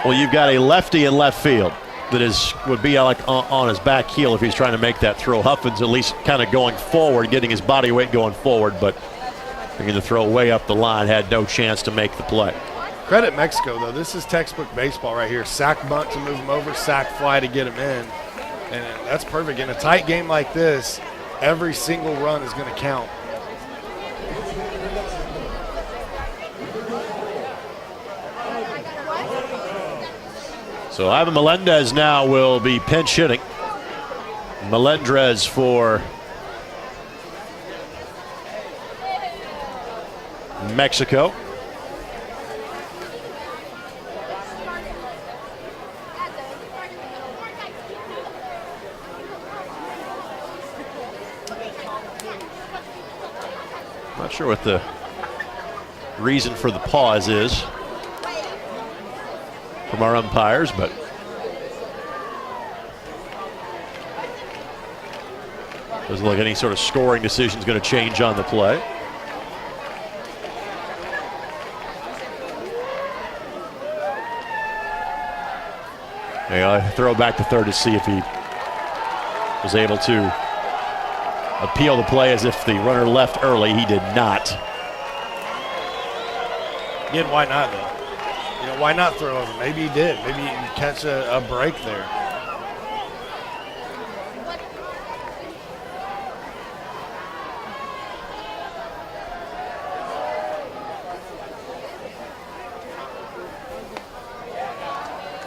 Well, you've got a lefty in left field that would be like on his back heel if he's trying to make that throw. Huffins at least kind of going forward, getting his body weight going forward, but thinking to throw way up the line, had no chance to make the play. Credit Mexico, though. This is textbook baseball right here. Sack bunt to move him over, sack fly to get him in. And that's perfect. In a tight game like this, every single run is going to count. So Ivan Melendez now will be pinch hitting. Melendrez for Mexico. Not sure what the reason for the pause is from our umpires, but doesn't look like any sort of scoring decision is going to change on the play. I throw back to third to see if he was able to appeal the play as if the runner left early. He did not. Again, why not though? Why not throw over? Maybe he did. Maybe he can catch a break there.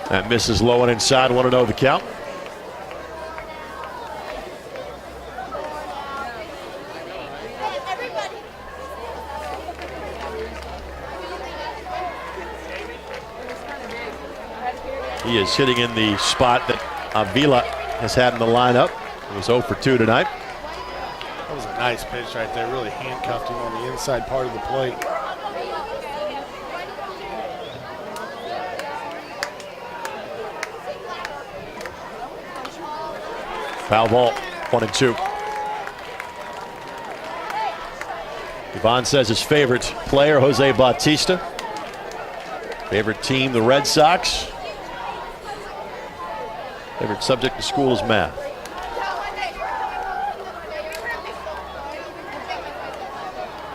That misses low and inside. 1-0 the count. He is hitting in the spot that Avila has had in the lineup. He was 0 for 2 tonight. That was a nice pitch right there. Really handcuffed him on the inside part of the plate. Foul ball, 1-2. Yvonne says his favorite player, Jose Bautista. Favorite team, the Red Sox. Favorite subject in school is math.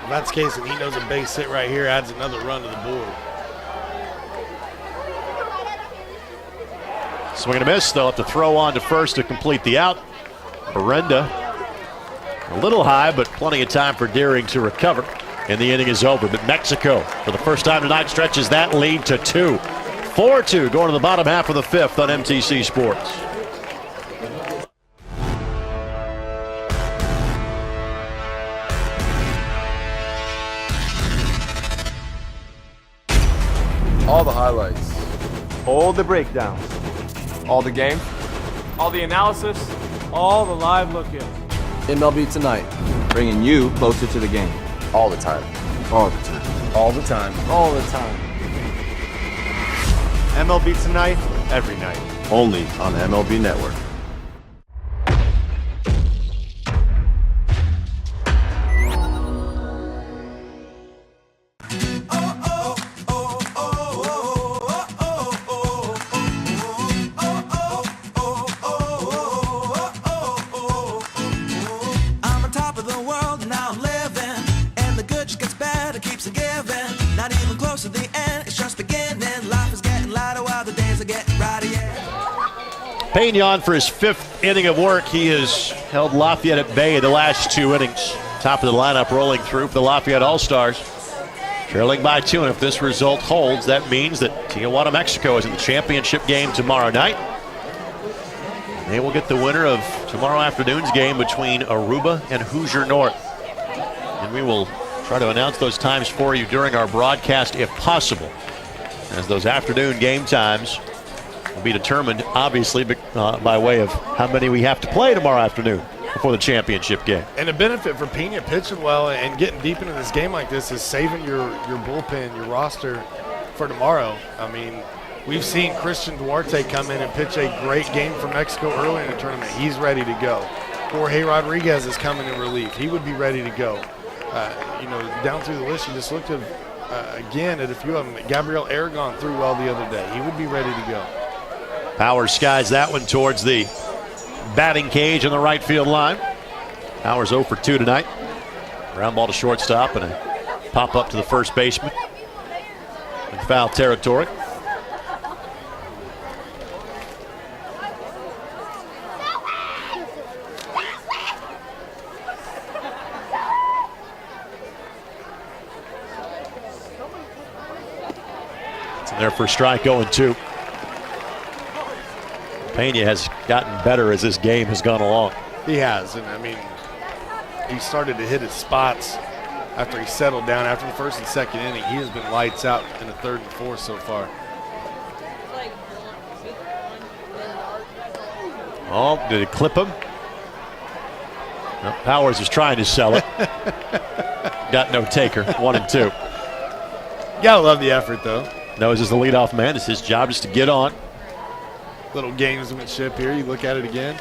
If that's the case, and he knows a base hit right here adds another run to the board. Swing and a miss. They'll have to throw on to first to complete the out. Miranda a little high, but plenty of time for Deering to recover. And the inning is over. But Mexico, for the first time tonight, stretches that lead to 2. 4-2 going to the bottom half of the fifth on MTC Sports. All the highlights. All the breakdowns. All the game. All the analysis. All the live look-in. MLB Tonight. Bringing you closer to the game. All the time. All the time. All the time. All the time. MLB Tonight, every night. Only on MLB Network. Peñon for his 5th inning of work. He has held Lafayette at bay in the last 2 innings. Top of the lineup rolling through for the Lafayette All-Stars. Trailing by 2, and if this result holds, that means that Tijuana, Mexico is in the championship game tomorrow night. They will get the winner of tomorrow afternoon's game between Aruba and Hoosier North. And we will try to announce those times for you during our broadcast if possible, as those afternoon game times will be determined, obviously, by way of how many we have to play tomorrow afternoon before the championship game. And a benefit for Pena pitching well and getting deep into this game like this is saving your bullpen, your roster for tomorrow. I mean, we've seen Christian Duarte come in and pitch a great game for Mexico early in the tournament. He's ready to go. Jorge Rodriguez is coming in relief. He would be ready to go. Down through the list, you just looked at, again, at a few of them. Gabriel Aragon threw well the other day. He would be ready to go. Powers skies that one towards the batting cage on the right field line. Powers 0 for 2 tonight. Ground ball to shortstop and a pop up to the first baseman in foul territory. It's in there for a strike, 0-2. Pena has gotten better as this game has gone along. He has, and I mean, he started to hit his spots after he settled down. After the first and second inning, he has been lights out in the third and fourth so far. Oh, did it clip him? No, Powers is trying to sell it. Got no taker, 1-2. You gotta love the effort, though. Knows as the leadoff man, it's his job just to get on. Little gamesmanship here. You look at it again.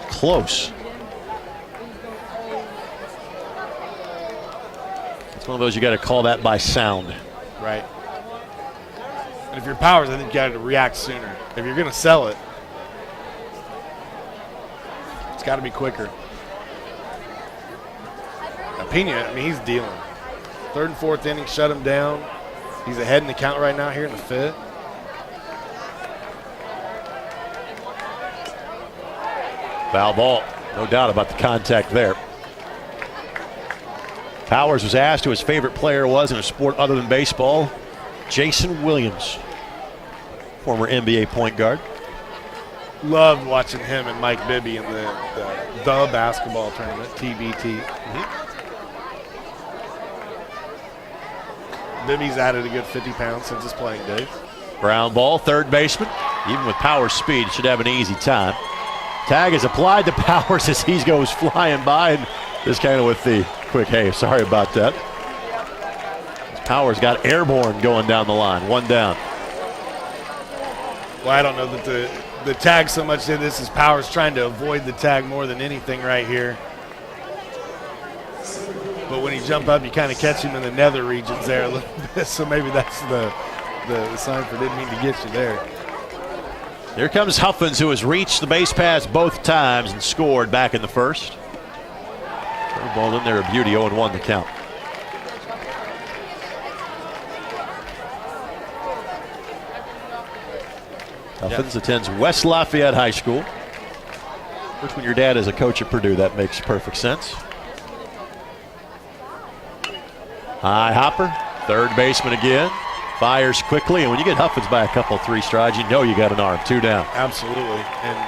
Close. It's one of those you got to call that by sound. Right. And if you're Powers, I think you got to react sooner. If you're going to sell it, it's got to be quicker. Now, Pena, I mean, he's dealing. Third and fourth inning, shut him down. He's ahead in the count right now here in the fifth. Foul ball. No doubt about the contact there. Powers was asked who his favorite player was in a sport other than baseball. Jason Williams, former NBA point guard. Loved watching him and Mike Bibby in the basketball tournament, TBT. Bibby's added a good 50 pounds since his playing days. Ground ball, third baseman. Even with Powers' speed, should have an easy time. Tag is applied to Powers as he goes flying by, and just kind of with the quick, hey, sorry about that. Powers got airborne going down the line, 1 down. Well, I don't know that the tag so much did this as Powers trying to avoid the tag more than anything right here. But when he jump up, you kind of catch him in the nether regions there a little bit, so maybe that's the sign for didn't mean to get you there. Here comes Huffins, who has reached the base paths both times and scored back in the first. Ball in there, a beauty, 0-1 the count. Huffins attends West Lafayette High School, which when your dad is a coach at Purdue, that makes perfect sense. High hopper, third baseman again. Fires quickly, and when you get Huffins by a couple, 3 strides, you know you got an arm. 2 down. Absolutely, and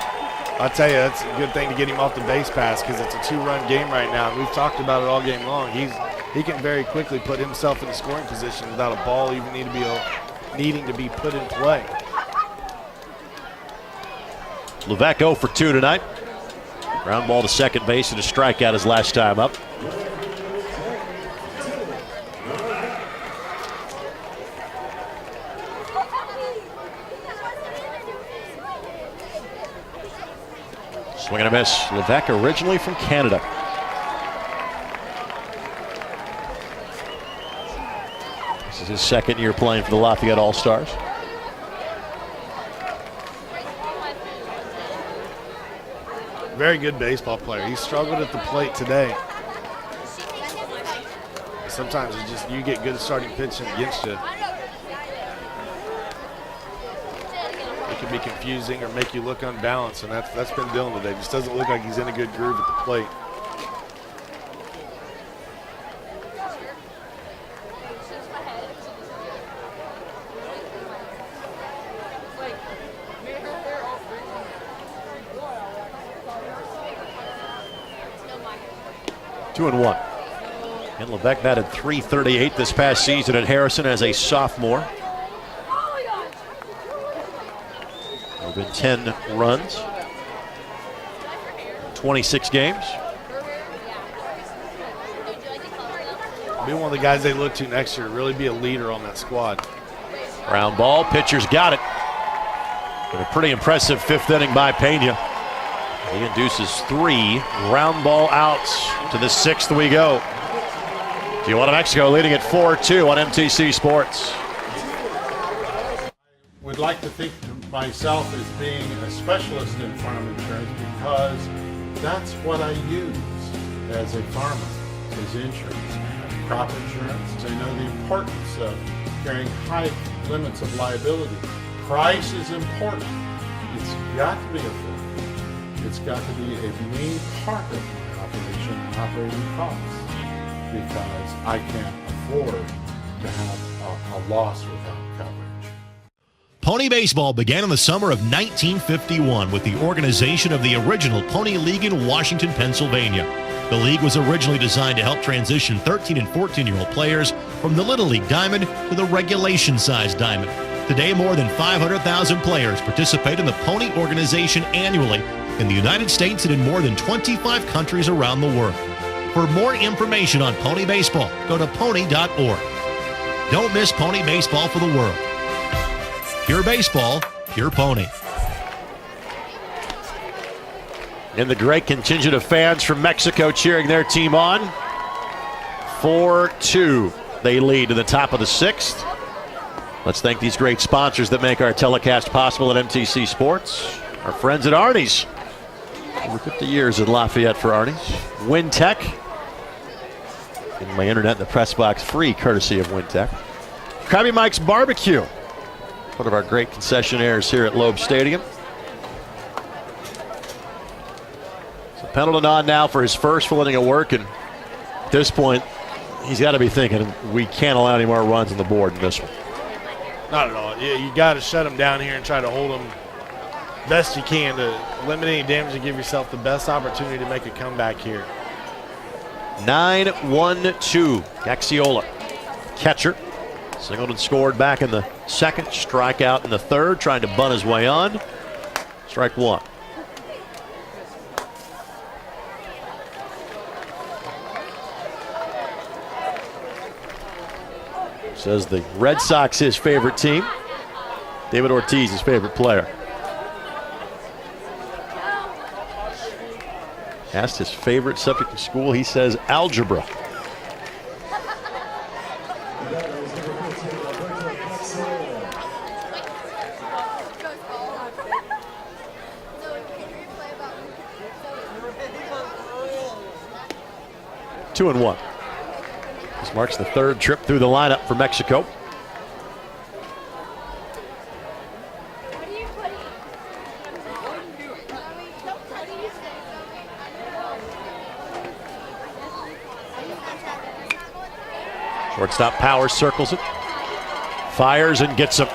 I'll tell you, that's a good thing to get him off the base pass because it's a 2-run game right now. We've talked about it all game long. He can very quickly put himself in a scoring position without a ball even needing to be put in play. Levesque 0 for 2 tonight. Ground ball to second base and a strikeout his last time up. Swing and a miss. Levesque originally from Canada. This is his second year playing for the Lafayette All-Stars. Very good baseball player. He struggled at the plate today. Sometimes it's just you get good starting pitching against you. You can be confusing or make you look unbalanced, and that's been Dylan today. Just doesn't look like he's in a good groove at the plate. Two and one. And Levesque batted .338 this past season at Harrison as a sophomore. There have been 10 runs, 26 games. Be one of the guys they look to next year, really be a leader on that squad. Ground ball, pitcher's got it. But a pretty impressive fifth inning by Pena. He induces 3 ground ball outs. To the 6th we go. Tijuana, Mexico leading at 4-2 on MTC Sports. Would like to think of myself as being a specialist in farm insurance because that's what I use as a farmer, is insurance. Crop insurance. I know the importance of carrying high limits of liability. Price is important. It's got to be affordable. It's got to be a main part of my operation and operating costs because I can't afford to have a loss without coverage. Pony baseball began in the summer of 1951 with the organization of the original Pony League in Washington, Pennsylvania. The league was originally designed to help transition 13 and 14-year-old players from the Little League Diamond to the regulation-sized Diamond. Today, more than 500,000 players participate in the Pony organization annually in the United States and in more than 25 countries around the world. For more information on Pony baseball, go to pony.org. Don't miss Pony baseball for the world. Pure baseball, pure Pony. And the great contingent of fans from Mexico cheering their team on. 4-2. They lead to the top of the 6th. Let's thank these great sponsors that make our telecast possible at MTC Sports. Our friends at Arnie's. Over 50 years in Lafayette for Arnie's. WinTech. Getting my internet in the press box free courtesy of WinTech. Krabby Mike's Barbecue. One of our great concessionaires here at Loeb Stadium. So Pendleton on now for his first full inning of work, and at this point, he's got to be thinking we can't allow any more runs on the board in this one. Not at all. You got to shut him down here and try to hold him best you can to limit any damage and give yourself the best opportunity to make a comeback here. 9-1-2. Gaxiola, catcher. Singleton scored back in the 2nd, strikeout in the 3rd, trying to bunt his way on. Strike 1. Says the Red Sox his favorite team. David Ortiz his favorite player. Asked his favorite subject in school, he says algebra. Two and one. This marks the 3rd trip through the lineup for Mexico. Shortstop Powers circles it, fires and gets him.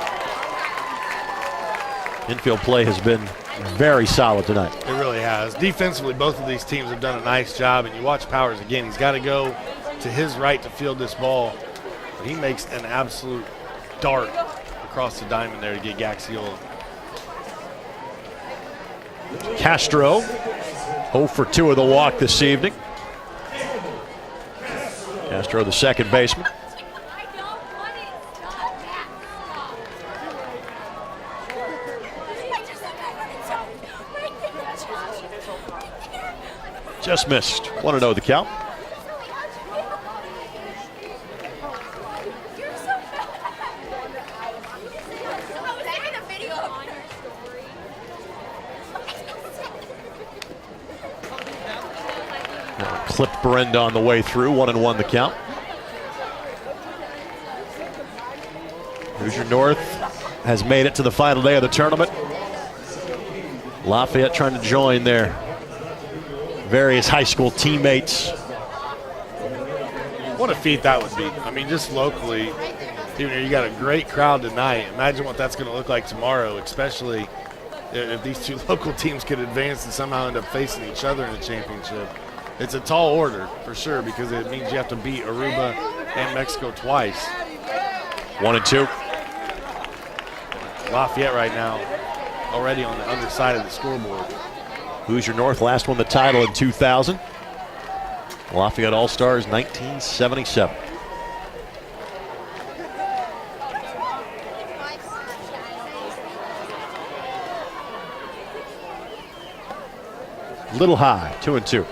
Infield play has been very solid tonight. It really has. Defensively, both of these teams have done a nice job, and you watch Powers again. He's got to go to his right to field this ball. But he makes an absolute dart across the diamond there to get Gaxiola. Castro, 0 for 2 of the walk this evening. Castro, the second baseman. Just missed. 1-0 the count. Clipped Berenda on the way through. 1-1 the count. Hoosier North has made it to the final day of the tournament. Lafayette trying to join their various high school teammates. What a feat that would be. I mean, just locally, you got a great crowd tonight. Imagine what that's going to look like tomorrow, especially if these two local teams could advance and somehow end up facing each other in the championship. It's a tall order for sure because it means you have to beat Aruba and Mexico twice. 1 and 2. Lafayette right now already on the underside of the scoreboard. Hoosier North last won the title in 2000. Lafayette All-Stars 1977. Little high, 2 and 2.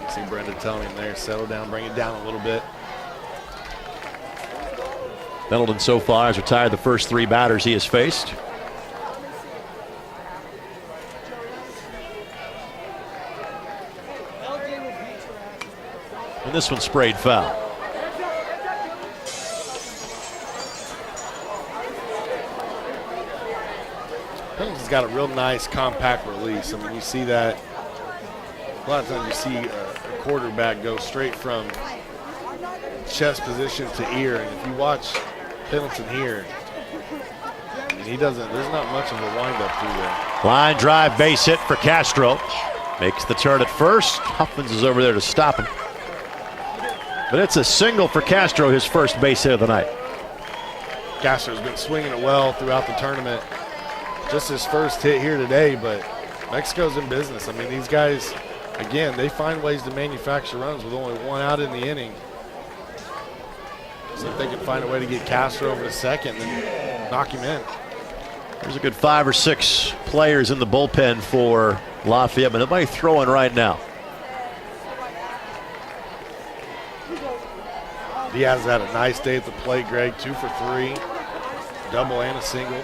See Brendan telling him there, settle down, bring it down a little bit. Pendleton so far has retired the first 3 batters he has faced. And this one sprayed foul. Pendleton's got a real nice compact release. I mean, you see that a lot of times you see a quarterback go straight from chest position to ear, and if you watch Pendleton here, I mean, he doesn't, there's not much of a windup through there. Line drive base hit for Castro. Makes the turn at first. Huffmans is over there to stop him. But it's a single for Castro, his first base hit of the night. Castro's been swinging it well throughout the tournament. Just his first hit here today, but Mexico's in business. I mean, these guys, again, they find ways to manufacture runs with only 1 out in the inning. So if they can find a way to get Castro over to second and knock him in. There's a good 5 or 6 players in the bullpen for Lafayette, but nobody throwing right now. Diaz had a nice day at the plate, Greg. 2 for 3, double and a single.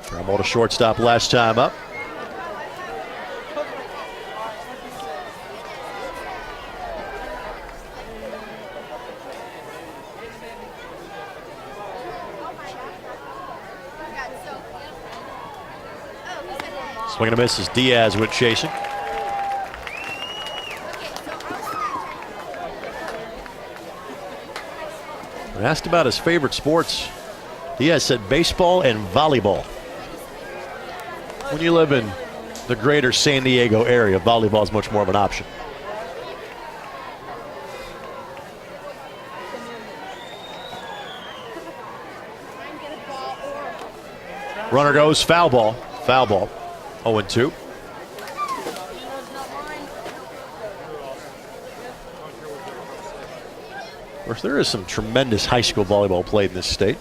Trammell to shortstop last time up. Swing and a miss as Diaz went chasing. When asked about his favorite sports, Diaz said baseball and volleyball. When you live in the greater San Diego area, volleyball is much more of an option. Runner goes, foul ball. Foul ball. 0-2. Of course, there is some tremendous high school volleyball played in this state.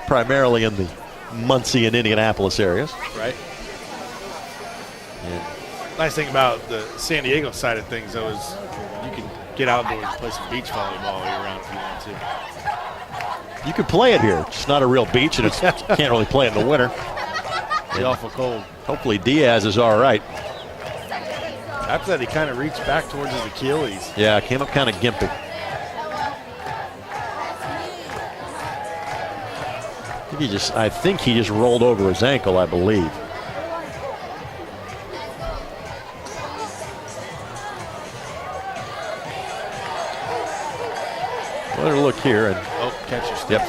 Primarily in the Muncie and Indianapolis areas. Right. Nice thing about the San Diego side of things, though, is you can get outdoors and play some beach volleyball year round if you want to. You could play it here. It's not a real beach, and you can't really play it in the winter. It's awful cold. Hopefully Diaz is all right. After that, he kind of reached back towards his Achilles. Yeah, came up kind of gimpy. I think he just rolled over his ankle, I believe. Let her look here and catch your step.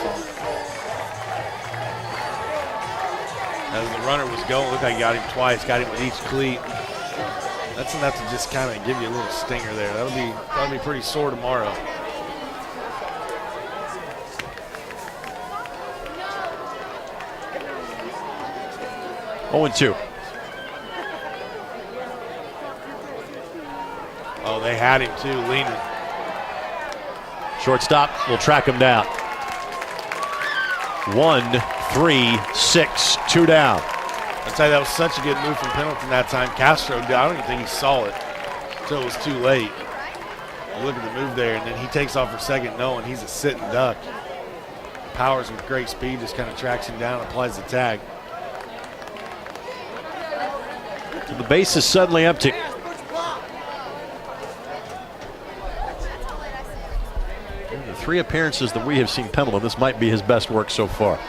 As the runner was going, looked like he got him twice, got him with each cleat. That's enough to just kind of give you a little stinger there. That'll be pretty sore tomorrow. Oh, 2. Oh, they had him too, leaning. Shortstop will track him down. 1, 3, 6, 2 down. I'll tell you, that was such a good move from Pendleton that time. Castro, I don't even think he saw it until it was too late. Look at the move there, and then he takes off for second knowing he's a sitting duck. Powers with great speed just kind of tracks him down, applies the tag. So the base is suddenly empty. In the 3 appearances that we have seen Pendleton, this might be his best work so far.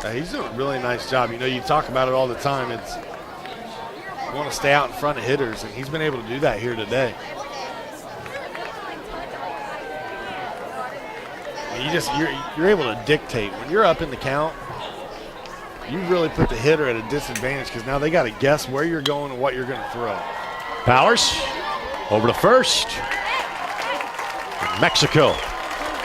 He's doing a really nice job. You know, you talk about it all the time. It's you want to stay out in front of hitters, and he's been able to do that here today. You're able to dictate. When you're up in the count, you really put the hitter at a disadvantage because now they got to guess where you're going and what you're going to throw. Powers over to first. Mexico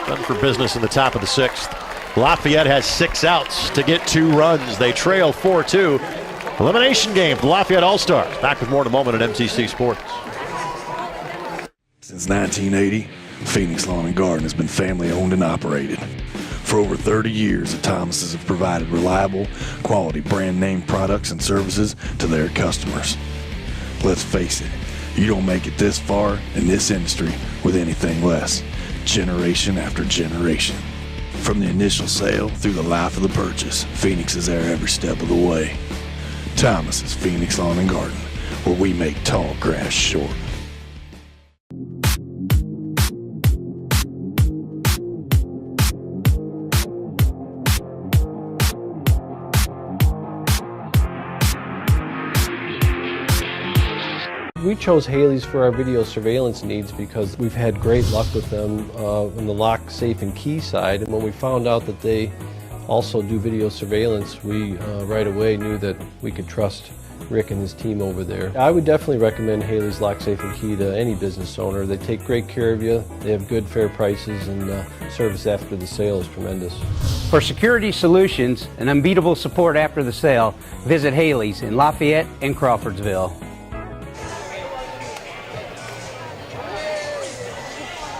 done for business in the top of the 6th. Lafayette has 6 outs to get 2 runs. They trail 4-2. Elimination game for the Lafayette All-Stars. Back with more in a moment at MTC Sports. Since 1980, Phoenix Lawn and Garden has been family owned and operated. For over 30 years, the Thomases have provided reliable, quality brand name products and services to their customers. Let's face it, you don't make it this far in this industry with anything less. Generation after generation. From the initial sale through the life of the purchase, Phoenix is there every step of the way. Thomas's Phoenix Lawn and Garden, where we make tall grass short. We chose Haley's for our video surveillance needs because we've had great luck with them on the lock, safe, and key side. And when we found out that they also do video surveillance, we right away knew that we could trust Rick and his team over there. I would definitely recommend Haley's Lock, Safe, and Key to any business owner. They take great care of you, they have good, fair prices, and service after the sale is tremendous. For security solutions and unbeatable support after the sale, visit Haley's in Lafayette and Crawfordsville.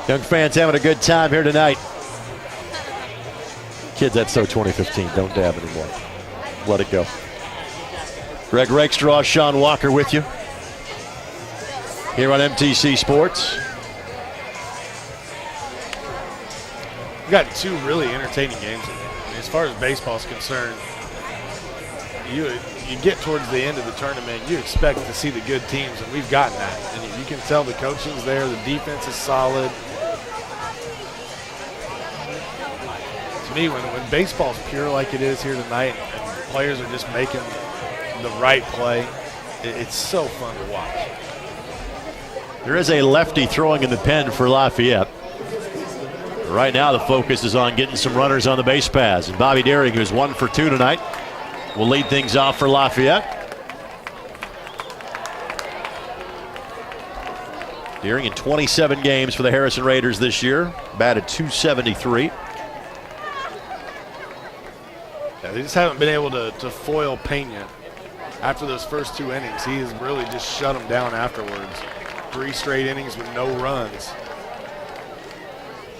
Young fans having a good time here tonight. Kids, that's so 2015. Don't dab anymore. Let it go. Greg Rakestraw, Sean Walker with you here on MTC Sports. We've got 2 really entertaining games. I mean, as far as baseball is concerned, you get towards the end of the tournament, you expect to see the good teams, and we've gotten that. And you can tell the coaching's there, the defense is solid. To me, when baseball's pure like it is here tonight, and players are just making the right play, it's so fun to watch. There is a lefty throwing in the pen for Lafayette. Right now the focus is on getting some runners on the base paths. And Bobby Deering, who's 1 for 2 tonight, will lead things off for Lafayette. Deering in 27 games for the Harrison Raiders this year, batted .273. Yeah, they just haven't been able to foil Pena. After those first 2 innings, he has really just shut them down afterwards. 3 straight innings with no runs.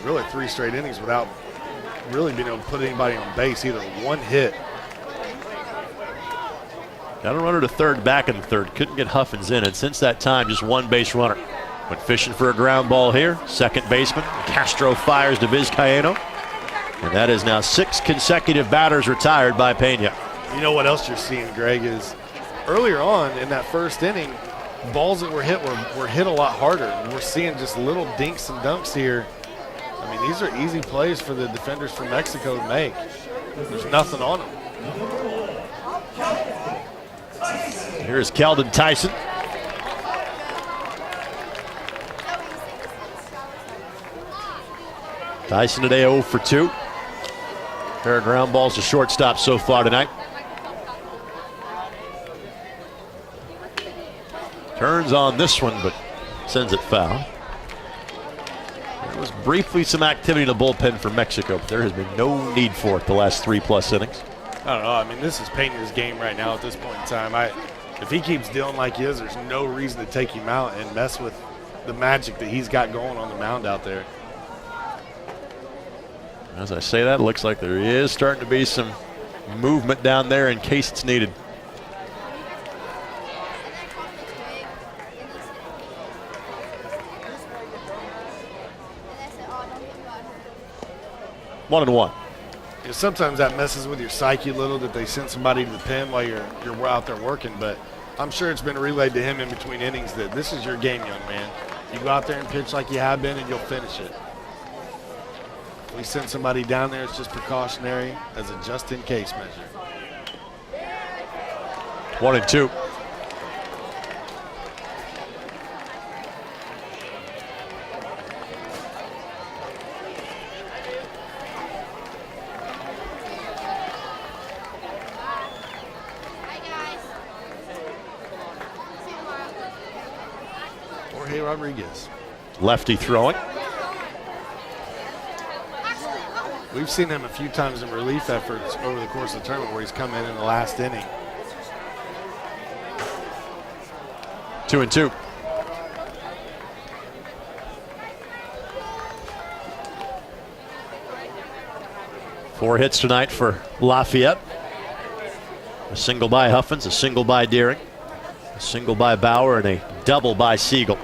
Really 3 straight innings without really being able to put anybody on base, either 1 hit. Got a runner to third, back in the third. Couldn't get Huffins in, and since that time, just 1 base runner. Went fishing for a ground ball here. Second baseman, Castro fires to Vizcaíno. And that is now 6 consecutive batters retired by Pena. You know what else you're seeing, Greg, is earlier on in that first inning, balls that were hit were hit a lot harder. We're seeing just little dinks and dunks here. I mean, these are easy plays for the defenders from Mexico to make. There's nothing on them. Here's Keldon Tyson. Tyson today 0 for 2. Pair of ground balls to shortstop so far tonight. Turns on this one, but sends it foul. There was briefly some activity in the bullpen for Mexico, but there has been no need for it the last 3+ innings. I don't know. I mean, this is Pena's game right now at this point in time. If he keeps dealing like he is, there's no reason to take him out and mess with the magic that he's got going on the mound out there. As I say that, it looks like there is starting to be some movement down there in case it's needed. One and one. You know, sometimes that messes with your psyche a little that they send somebody to the pen while you're out there working, but I'm sure it's been relayed to him in between innings that this is your game, young man. You go out there and pitch like you have been and you'll finish it. we send somebody down there, it's just precautionary as a just-in-case measure. 1-2. Jorge Rodriguez. Lefty throwing. We've seen him a few times in relief efforts over the course of the tournament where he's come in the last inning. 2-2. Four hits tonight for Lafayette. A single by Huffins, a single by Deering, a single by Bauer, and a double by Siegel.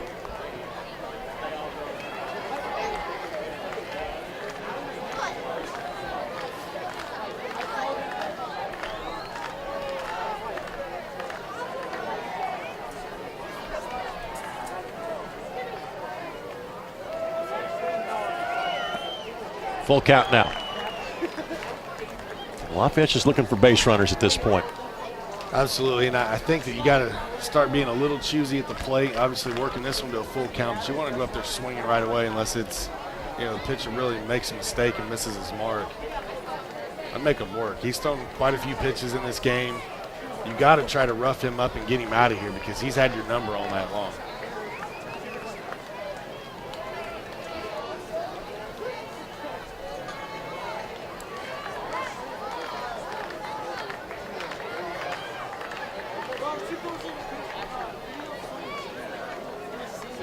Full count now. Lafayette's just looking for base runners at this point. Absolutely, and I think that you got to start being a little choosy at the plate. Obviously, working this one to a full count, but you want to go up there swinging right away unless it's, the pitcher really makes a mistake and misses his mark. I'd make him work. He's thrown quite a few pitches in this game. You got to try to rough him up and get him out of here because he's had your number all night long.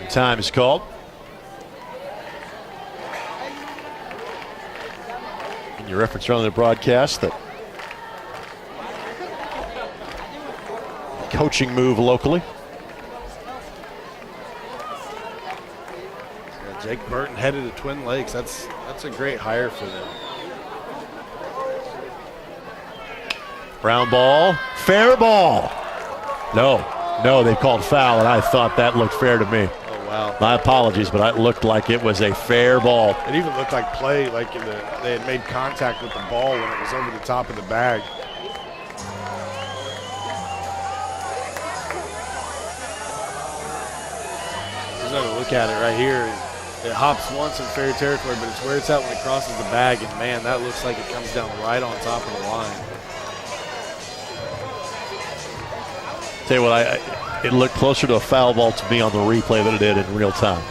Time is called. And you referenced earlier in the broadcast that coaching move locally. Yeah, Jake Burton headed to Twin Lakes. That's a great hire for them. Ground ball, fair ball. No, they called foul, and I thought that looked fair to me. Wow. My apologies, but it looked like it was a fair ball. It even looked like play, like they had made contact with the ball when it was over the top of the bag. There's another look at it right here. It hops once in fair territory, but it's where it's at when it crosses the bag, and man, that looks like it comes down right on top of the line. Tell you what, it looked closer to a foul ball to me on the replay than it did in real time.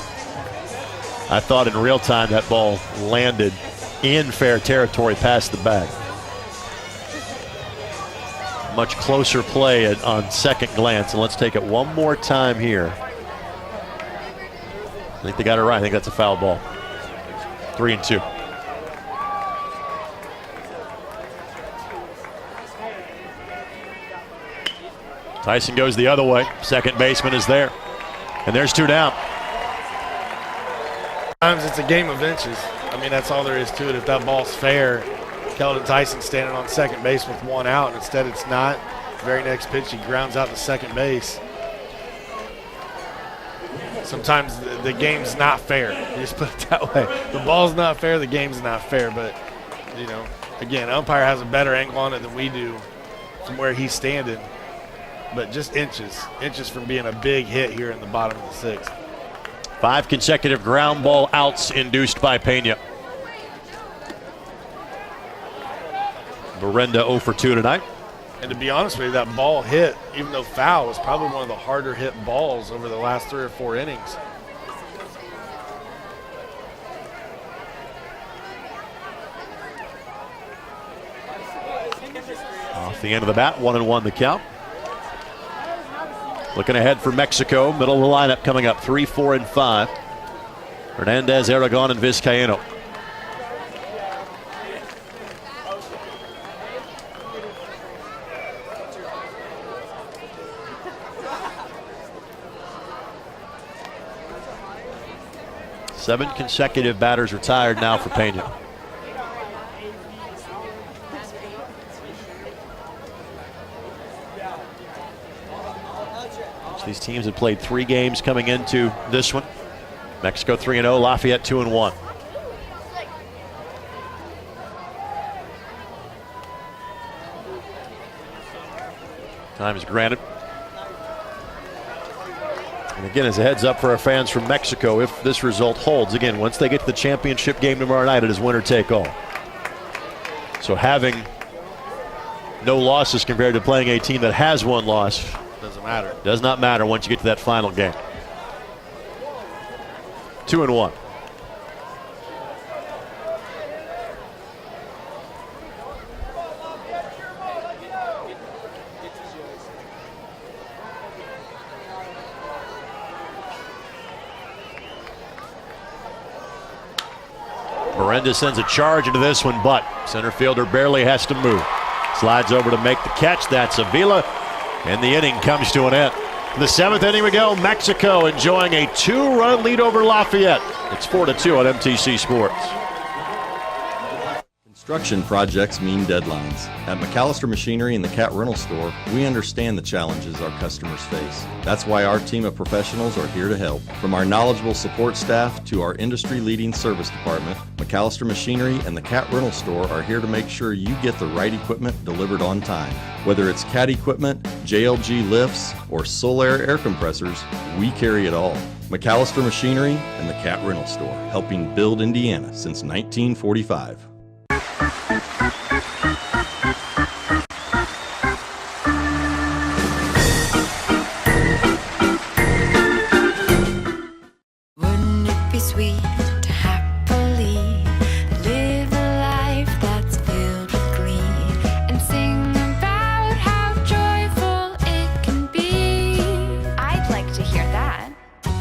I thought in real time that ball landed in fair territory past the bag. Much closer play on second glance, and let's take it one more time here. I think they got it right. I think that's a foul ball. 3-2. Tyson goes the other way. Second baseman is there. And there's two down. Sometimes it's a game of inches. I mean, that's all there is to it. If that ball's fair, Keldon Tyson standing on second base with one out, and instead it's not. Very next pitch, he grounds out to second base. Sometimes the game's not fair. You just put it that way. The ball's not fair, the game's not fair. But, again, umpire has a better angle on it than we do from where he's standing. But just inches from being a big hit here in the bottom of the sixth. 5 consecutive ground ball outs induced by Pena. Berenda 0 for 2 tonight. And to be honest with you, that ball hit, even though foul, was probably one of the harder hit balls over the last 3 or 4 innings. Off the end of the bat, 1-1 the count. Looking ahead for Mexico, middle of the lineup coming up, 3, 4, and 5. Hernandez, Aragon, and Vizcaino. Seven consecutive batters retired now for Pena. These teams had played 3 games coming into this one. Mexico 3-0, Lafayette 2-1. Time is granted. And again, as a heads up for our fans from Mexico, if this result holds, again, once they get to the championship game tomorrow night, it is winner take all. So having no losses compared to playing a team that has one loss Doesn't matter. does not matter once you get to that final game. 2-1. Miranda sends a charge into this one, but center fielder barely has to move. Slides over to make the catch. That's Avila, and the inning comes to an end. In the 7th inning we go. Mexico enjoying a 2-run lead over Lafayette. It's 4-2 on MTC Sports. Construction projects mean deadlines. At McAllister Machinery and the Cat Rental Store, we understand the challenges our customers face. That's why our team of professionals are here to help. From our knowledgeable support staff to our industry-leading service department, McAllister Machinery and the Cat Rental Store are here to make sure you get the right equipment delivered on time. Whether it's cat equipment, JLG lifts, or Solaire air compressors, we carry it all. McAllister Machinery and the Cat Rental Store, helping build Indiana since 1945. Wouldn't it be sweet to happily live a life that's filled with glee and sing about how joyful it can be? I'd like to hear that.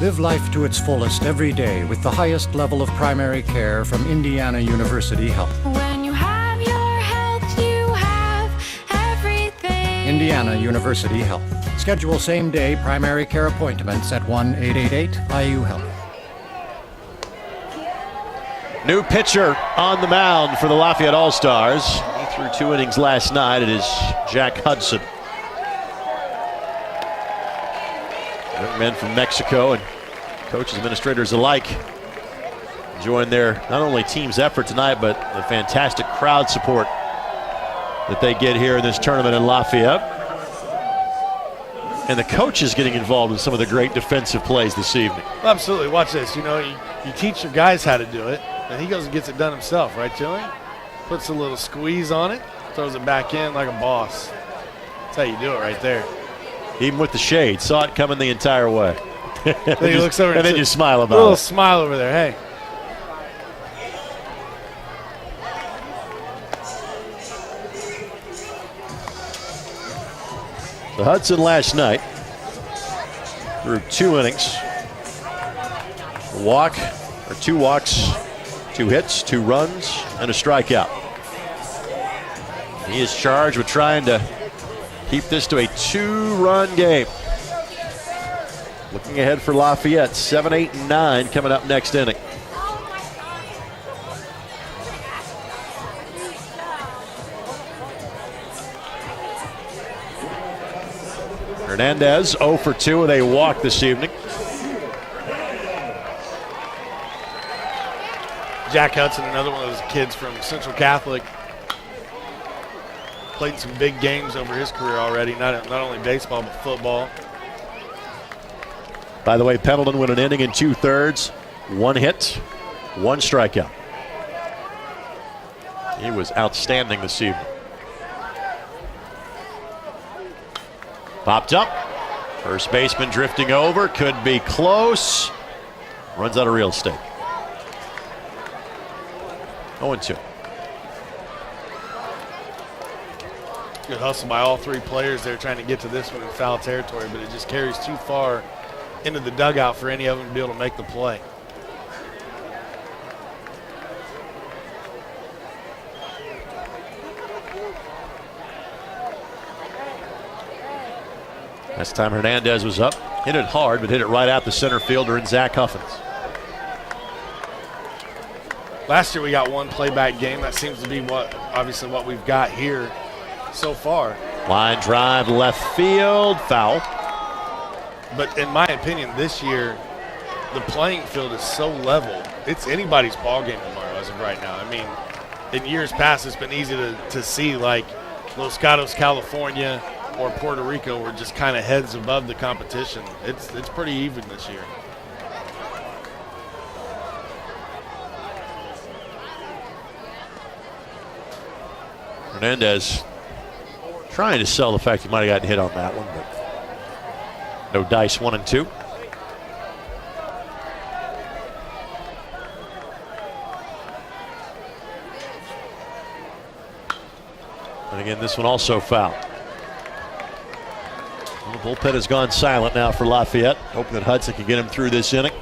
Live life to its fullest every day with the highest level of primary care from Indiana University Health. When you have your health, you have everything. Indiana University Health. Schedule same-day primary care appointments at 1-888-IU-HELP. New pitcher on the mound for the Lafayette All-Stars. He threw 2 innings last night. It is Jack Hudson. Young men from Mexico and coaches, administrators alike enjoying their not only team's effort tonight, but the fantastic crowd support that they get here in this tournament in Lafayette. And the coaches getting involved in some of the great defensive plays this evening. Absolutely. Watch this. You know, you teach your guys how to do it, and he goes and gets it done himself, right, Tilly? Puts a little squeeze on it, throws it back in like a boss. That's how you do it right there. Even with the shade, saw it coming the entire way. Then he looks over and then says, you smile a about little it. smile over there. Hey. So Hudson last night threw 2 innings, a walk, or 2 walks, 2 hits, 2 runs, and a strikeout. He is charged with trying to keep this to a 2-run game. Looking ahead for Lafayette, 7, 8, and 9 coming up next inning. Hernandez 0 for 2 with a walk this evening. Jack Hudson, another one of those kids from Central Catholic. Played some big games over his career already, not only baseball, but football. By the way, Pendleton went an inning in 2/3, 1 hit, 1 strikeout. He was outstanding this evening. Popped up. First baseman drifting over. Could be close. Runs out of real estate. 0-2. Good hustle by all 3 players there trying to get to this one in foul territory, but it just carries too far into the dugout for any of them to be able to make the play. Last time Hernandez was up, hit it hard, but hit it right out the center fielder in Zach Huffins. Last year we got 1 playback game. That seems to be obviously what we've got here so far. Line drive, left field, foul. But in my opinion, this year, the playing field is so level. It's anybody's ball game tomorrow as of right now. I mean, in years past, it's been easy to see, like Los Gatos, California, or Puerto Rico were just kind of heads above the competition. It's pretty even this year. Hernandez trying to sell the fact he might have gotten hit on that one, but no dice. 1 and 2. And again, this one also foul. Well, the bullpen has gone silent now for Lafayette, hoping that Hudson can get him through this inning.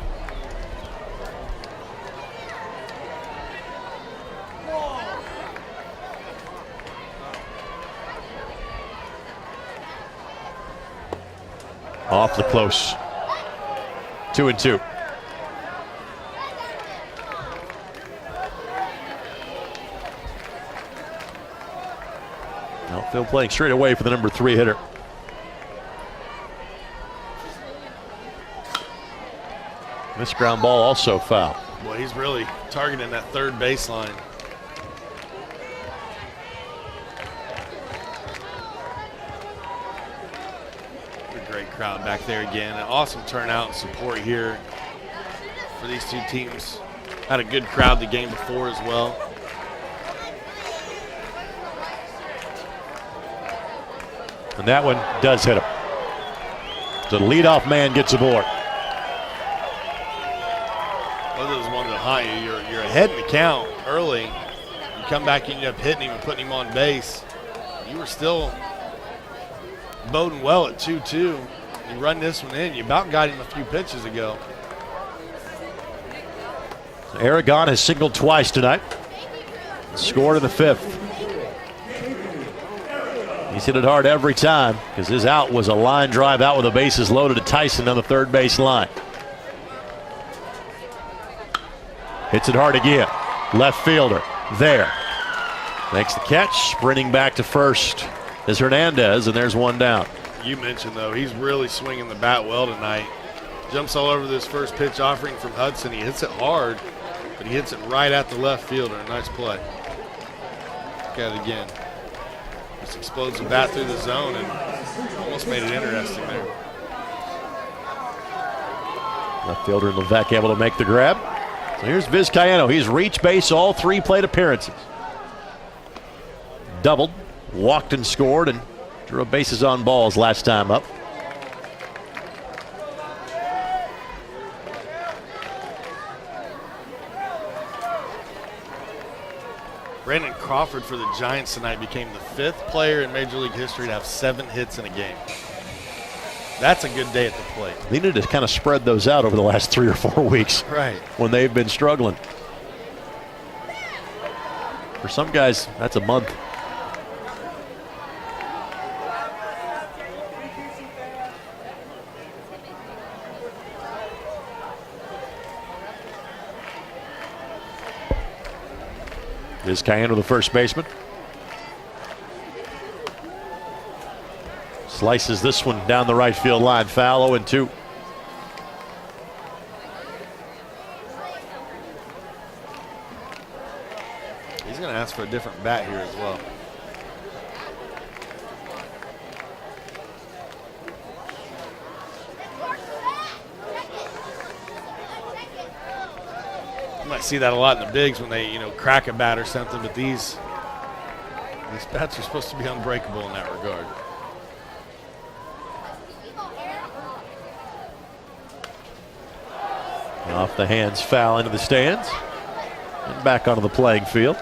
Off the close. 2 and 2. Outfield playing straight away for the number 3 hitter. This ground ball also foul. Boy, he's really targeting that third baseline. A great crowd back there again. An awesome turnout and support here for these two teams. Had a good crowd the game before as well. And that one does hit him. The leadoff man gets aboard. Well, those ones that high, you're ahead in the count early. You come back, you end up hitting him and putting him on base. You were still boding well at 2-2. You run this one in. You about got him a few pitches ago. Aragon has singled twice tonight. Scored in the 5th. He's hit it hard every time because his out was a line drive out with the bases loaded to Tyson on the third base line. Hits it hard again. Left fielder there. Makes the catch. Sprinting back to first is Hernandez, and there's one down. You mentioned, though, he's really swinging the bat well tonight. Jumps all over this first pitch offering from Hudson. He hits it hard, but he hits it right at the left fielder. Nice play. Look at it again. Just explodes the bat through the zone and almost made it interesting there. Left fielder Levesque able to make the grab. So here's Vizcaino. He's reached base all 3 plate appearances. Doubled, walked and scored, and drew a bases on balls last time up. Brandon Crawford for the Giants tonight became the 5th player in Major League history to have 7 hits in a game. That's a good day at the plate. They needed to kind of spread those out over the last 3 or 4 weeks. Right. When they've been struggling. For some guys, that's a month. Vizcaino, the first baseman. Slices this one down the right field line. Foul, 0-2. He's going to ask for a different bat here as well. You might see that a lot in the bigs when they, crack a bat or something, but these bats are supposed to be unbreakable in that regard. Off the hands, foul into the stands. And back onto the playing field.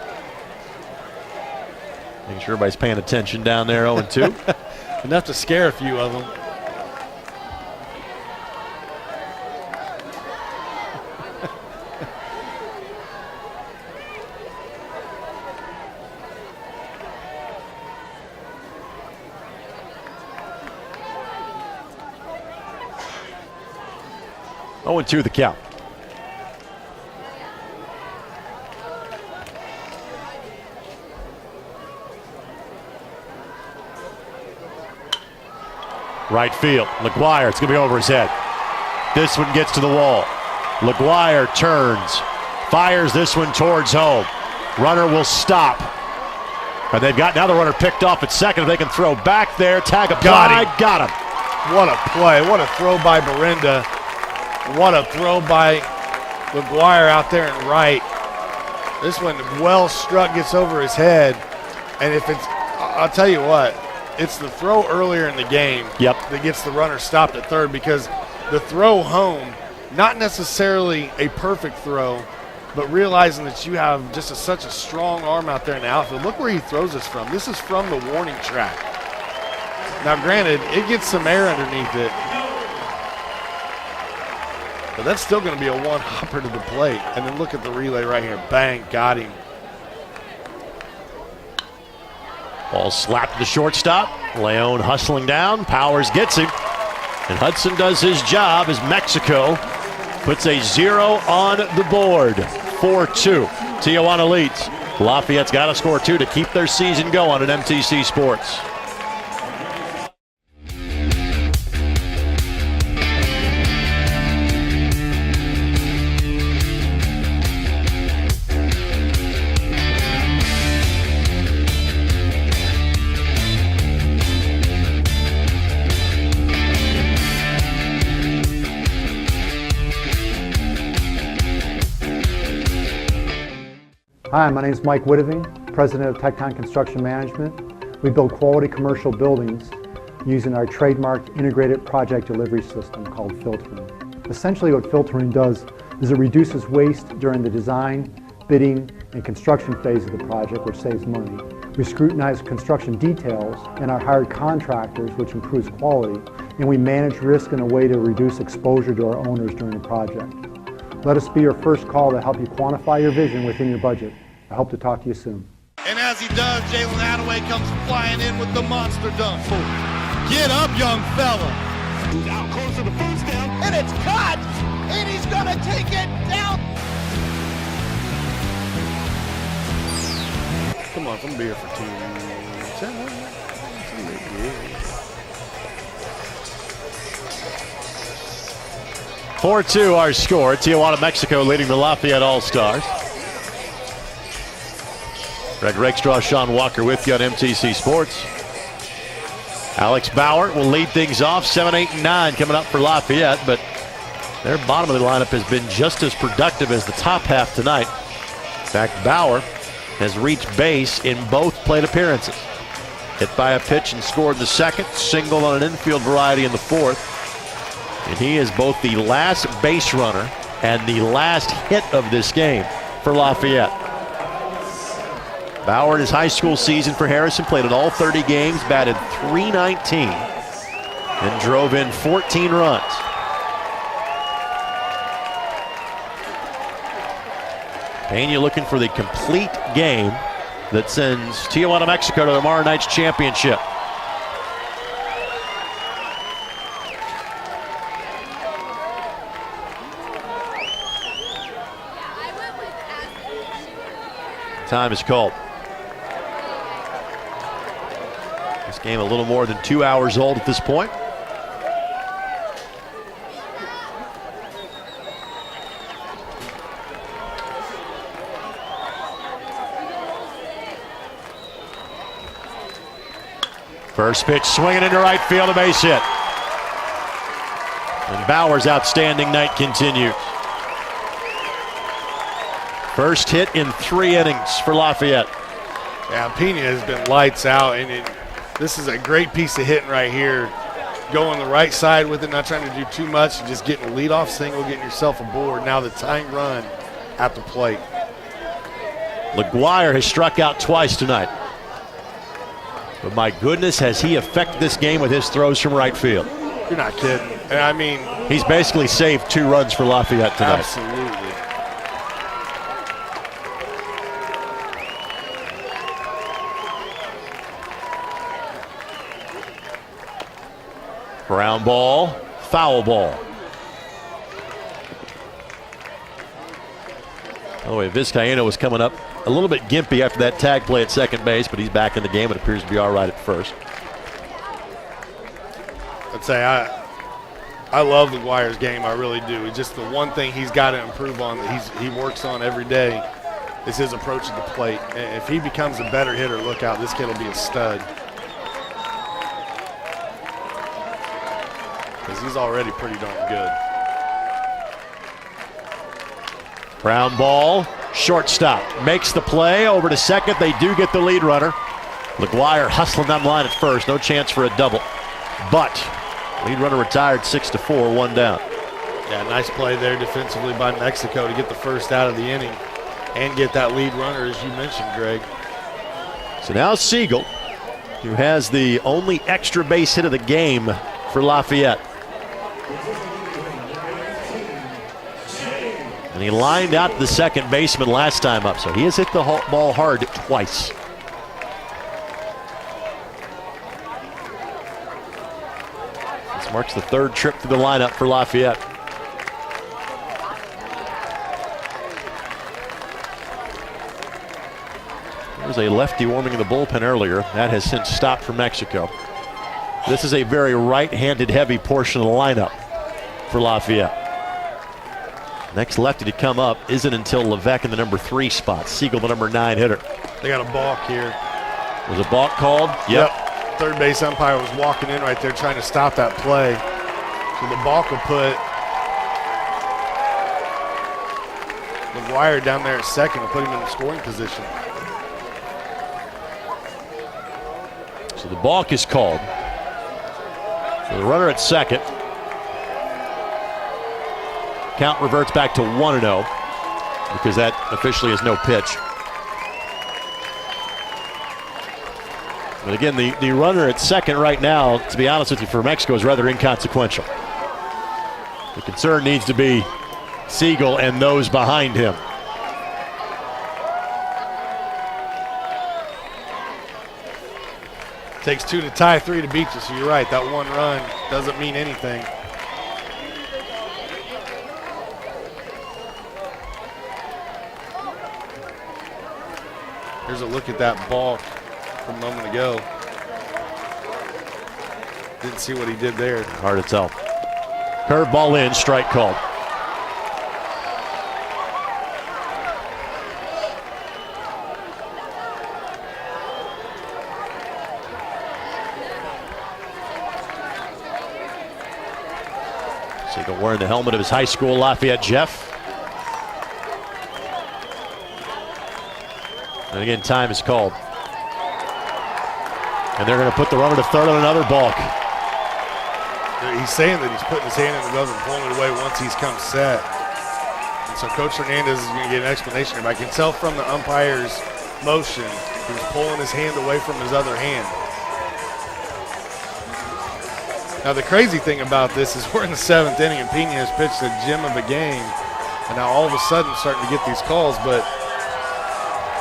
Making sure everybody's paying attention down there, 0-2. Enough to scare a few of them. Oh, 0-2 the count. Right field, LaGuire, it's gonna be over his head. This one gets to the wall. LaGuire turns, fires this one towards home. Runner will stop. And they've got now the runner picked off at second. If they can throw back there, tag applied, got him. What a play. What a throw by Berenda. What a throw by LaGuire out there in right. This one well struck, gets over his head. And if it's, I'll tell you what, it's the throw earlier in the game that gets the runner stopped at third, because the throw home, not necessarily a perfect throw, but realizing that you have just such a strong arm out there in the outfield. Look where he throws this from. This is from the warning track. Now, granted, it gets some air underneath it, but that's still going to be a one-hopper to the plate. And then look at the relay right here. Bang, got him. Ball slapped to the shortstop. Leon hustling down. Powers gets him. And Hudson does his job as Mexico puts a 0 on the board. 4-2. Tijuana leads. Lafayette's got to score 2 to keep their season going at MTC Sports. Hi, my name is Mike Whittiving, President of Tecton Construction Management. We build quality commercial buildings using our trademarked integrated project delivery system called filtering. Essentially what filtering does is it reduces waste during the design, bidding, and construction phase of the project, which saves money. We scrutinize construction details and our hired contractors, which improves quality, and we manage risk in a way to reduce exposure to our owners during the project. Let us be your first call to help you quantify your vision within your budget. I hope to talk to you soon. And as he does, Jalen Attaway comes flying in with the monster dunk. Get up, young fella. Out close to the first down. And it's caught. And he's going to take it down. Come on, I'm going to be here for 2. 4-2 our score. Tijuana, Mexico leading the Lafayette All-Stars. Greg Rakestraw, Sean Walker with you on MTC Sports. Alex Bauer will lead things off. 7, 8, and 9 coming up for Lafayette, but their bottom of the lineup has been just as productive as the top half tonight. In fact, Bauer has reached base in both plate appearances. Hit by a pitch and scored the second, singled on an infield variety in the fourth. And he is both the last base runner and the last hit of this game for Lafayette. Bauer in his high school season for Harrison played in all 30 games, batted .319, and drove in 14 runs. Pena looking for the complete game that sends Tijuana, Mexico to tomorrow night's championship. Time is called. This game a little more than 2 hours old at this point. First pitch swinging into right field, a base hit. And Bauer's outstanding night continues. First hit in 3 innings for Lafayette. Yeah, Pena has been lights out, and this is a great piece of hitting right here. Going the right side with it, not trying to do too much, just getting a leadoff single, getting yourself aboard. Now the tying run at the plate. LaGuire has struck out twice tonight. But my goodness, has he affected this game with his throws from right field. You're not kidding. And I mean, he's basically saved 2 runs for Lafayette tonight. Absolutely. Ground ball, foul ball. Oh, Vizcaíno was coming up a little bit gimpy after that tag play at second base, but he's back in the game. It appears to be all right at first. I'd say I love LaGuire's game. I really do. It's just the one thing he's got to improve on that he works on every day is his approach at the plate. And if he becomes a better hitter, look out, this kid will be a stud. Because he's already pretty darn good. Ground ball, shortstop makes the play over to second. They do get the lead runner. LaGuire hustling down the line at first, no chance for a double. But lead runner retired 6-4, one down. Yeah, nice play there defensively by Mexico to get the first out of the inning and get that lead runner, as you mentioned, Greg. So now Siegel, who has the only extra base hit of the game for Lafayette. And he lined out to the second baseman last time up, so he has hit the ball hard twice. This marks the third trip through the lineup for Lafayette. There was a lefty warming in the bullpen earlier. That has since stopped for Mexico. This is a very right-handed heavy portion of the lineup for Lafayette. Next lefty to come up isn't until Levesque in the number 3 spot. Siegel, the number 9 hitter. They got a balk here. Was a balk called? Yep. Third base umpire was walking in right there trying to stop that play. So the balk will put McGuire down there at second and put him in the scoring position. So the balk is called. So the runner at second. Count reverts back to 1-0 because that officially is no pitch. But again, the runner at second right now, to be honest with you, for Mexico is rather inconsequential. The concern needs to be Siegel and those behind him. Takes 2 to tie, 3 to beat you, so you're right. That one run doesn't mean anything. Here's a look at that ball from a moment ago. Didn't see what he did there. Hard to tell. Curveball in, strike called. Siegel wearing the helmet of his high school Lafayette Jeff. And again, time is called. And they're going to put the runner to third on another balk. He's saying that he's putting his hand in the glove and pulling it away once he's come set. And so Coach Hernandez is going to get an explanation here. But I can tell from the umpire's motion, he's pulling his hand away from his other hand. Now the crazy thing about this is we're in the 7th inning and Pena has pitched a gem of a game. And now all of a sudden starting to get these calls, but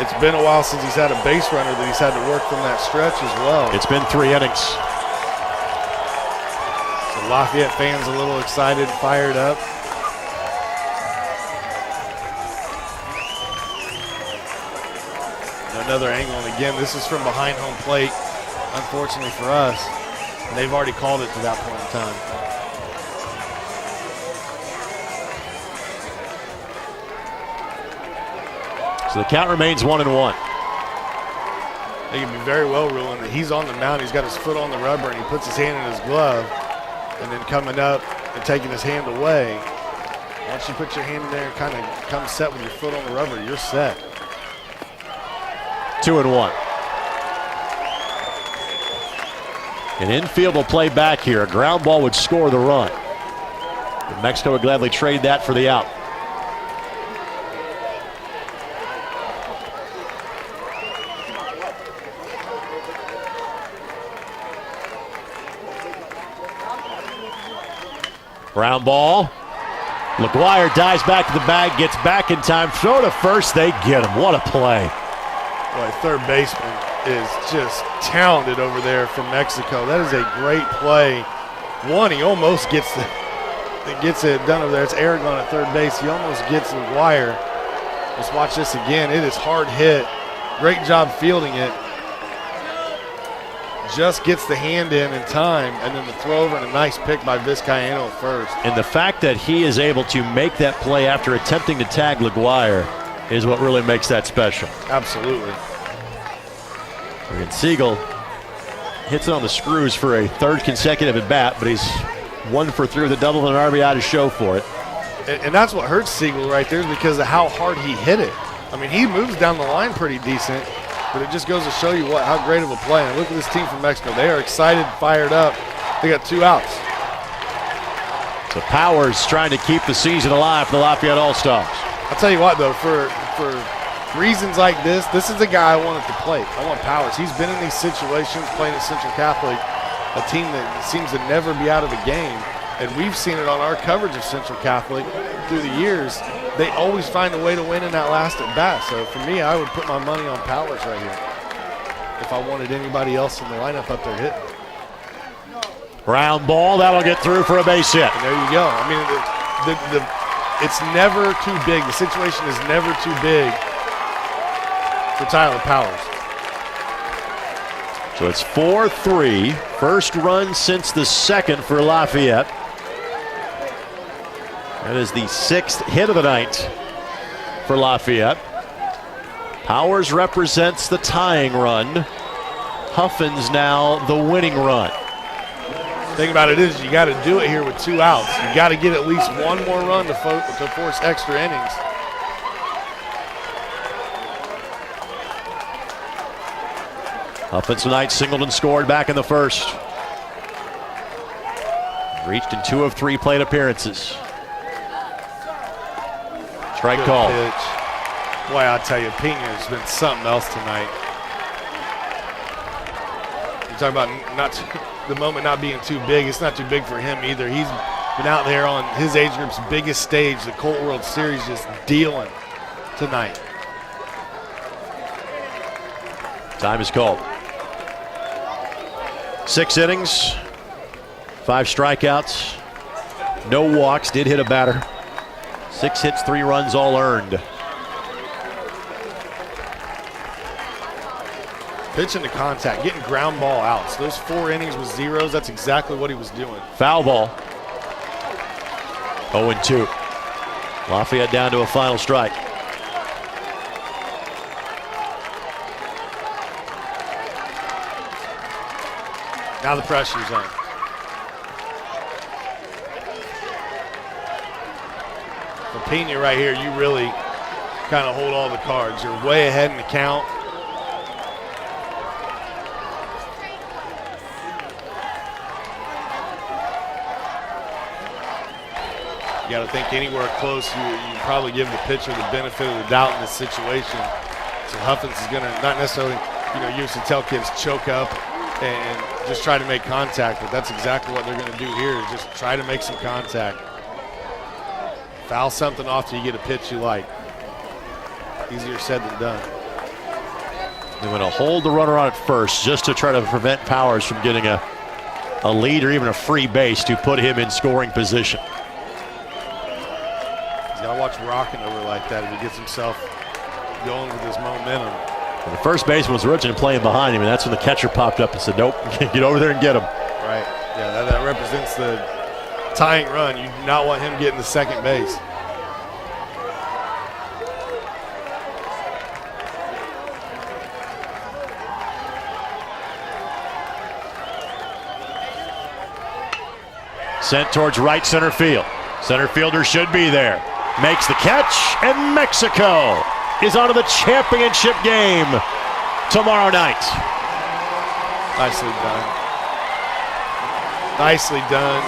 it's been a while since he's had a base runner that he's had to work from that stretch as well. It's been 3 innings. So Lafayette fans a little excited, fired up. Another angle, and again, this is from behind home plate, unfortunately for us. And they've already called it to that point in time. So the count remains 1-1. They can be very well ruling that he's on the mound, he's got his foot on the rubber, and he puts his hand in his glove, and then coming up and taking his hand away. Once you put your hand in there and kind of come set with your foot on the rubber, you're set. 2-1. An infield will play back here. A ground ball would score the run. But Mexico would gladly trade that for the out. Ground ball. LaGuire dives back to the bag, gets back in time, throw to first, they get him. What a play. Boy, third baseman is just talented over there from Mexico. That is a great play. One, he almost gets it done over there. It's Aragon at third base. He almost gets LaGuire. Let's watch this again. It is hard hit. Great job fielding it. Just gets the hand in time, and then the throw over and a nice pick by Vizcaíno at first. And the fact that he is able to make that play after attempting to tag LaGuire is what really makes that special. Absolutely. And Siegel hits it on the screws for a third consecutive at bat, but he's 1 for 3 with a double and an RBI to show for it. And that's what hurts Siegel right there, is because of how hard he hit it. I mean, he moves down the line pretty decent, but it just goes to show you how great of a play. And look at this team from Mexico. They are excited, fired up. They got 2 outs. So Powers trying to keep the season alive for the Lafayette All-Stars. I'll tell you what, though, for reasons like this is the guy I want at the plate. I want Powers. He's been in these situations playing at Central Catholic, a team that seems to never be out of a game. And we've seen it on our coverage of Central Catholic through the years. They always find a way to win in that last at bat. So for me, I would put my money on Powers right here if I wanted anybody else in the lineup up there hitting. Ground ball, that'll get through for a base hit. And there you go. I mean, it's never too big. The situation is never too big for Tyler Powers. So it's 4-3. First run since the second for Lafayette. That is the 6th hit of the night for Lafayette. Powers represents the tying run. Huffins now the winning run. Thing about it is you got to do it here with 2 outs. You got to get at least 1 more run to force extra innings. Huffins tonight singled and scored back in the first. Reached in 2 of 3 plate appearances. Strike Good call. Pitch. Boy, I'll tell you, Pena has been something else tonight. You're talking about the moment not being too big. It's not too big for him either. He's been out there on his age group's biggest stage, the Colt World Series, just dealing tonight. Time is called. 6 innings, 5 strikeouts, no walks, did hit a batter. 6 hits, 3 runs, all earned. Pitching to contact, getting ground ball outs. Those 4 innings with zeros, that's exactly what he was doing. Foul ball. 0-2. Lafayette down to a final strike. Now the pressure's on. For Pena right here, you really kind of hold all the cards. You're way ahead in the count. You got to think anywhere close, you probably give the pitcher the benefit of the doubt in this situation. So Huffins is going to not necessarily, used to tell kids choke up and just try to make contact, but that's exactly what they're going to do here, is just try to make some contact. Foul something off till you get a pitch you like. Easier said than done. They want to hold the runner on at first just to try to prevent Powers from getting a lead or even a free base to put him in scoring position. He's got to watch rocking over like that if he gets himself going with his momentum. And the first baseman was originally playing behind him, and that's when the catcher popped up and said, nope, get over there and get him. Right. Yeah, that represents the tying run. You do not want him getting to second base. Sent towards right center field. Center fielder should be there. Makes the catch, and Mexico is on to the championship game tomorrow night. Nicely done. Nicely done.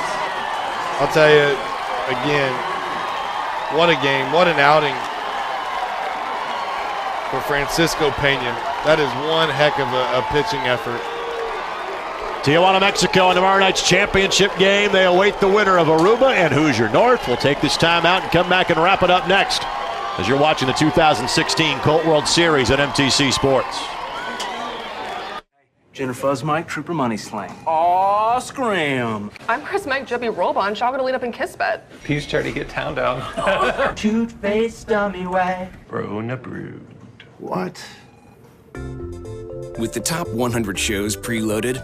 I'll tell you, again, what a game, what an outing for Francisco Pena. That is one heck of a pitching effort. Tijuana, Mexico in tomorrow night's championship game. They await the winner of Aruba and Hoosier North. We'll take this time out and come back and wrap it up next as you're watching the 2016 Colt World Series at MTC Sports. Jennifer's Mike, Trooper Money Slang. Aw, scram. I'm Chris Mike, Jubby Robon, Shall to lead up in Kiss Bet. Peace Charity, get town down. Cute face, dummy way. Bro, na brood. What? With the top 100 shows preloaded,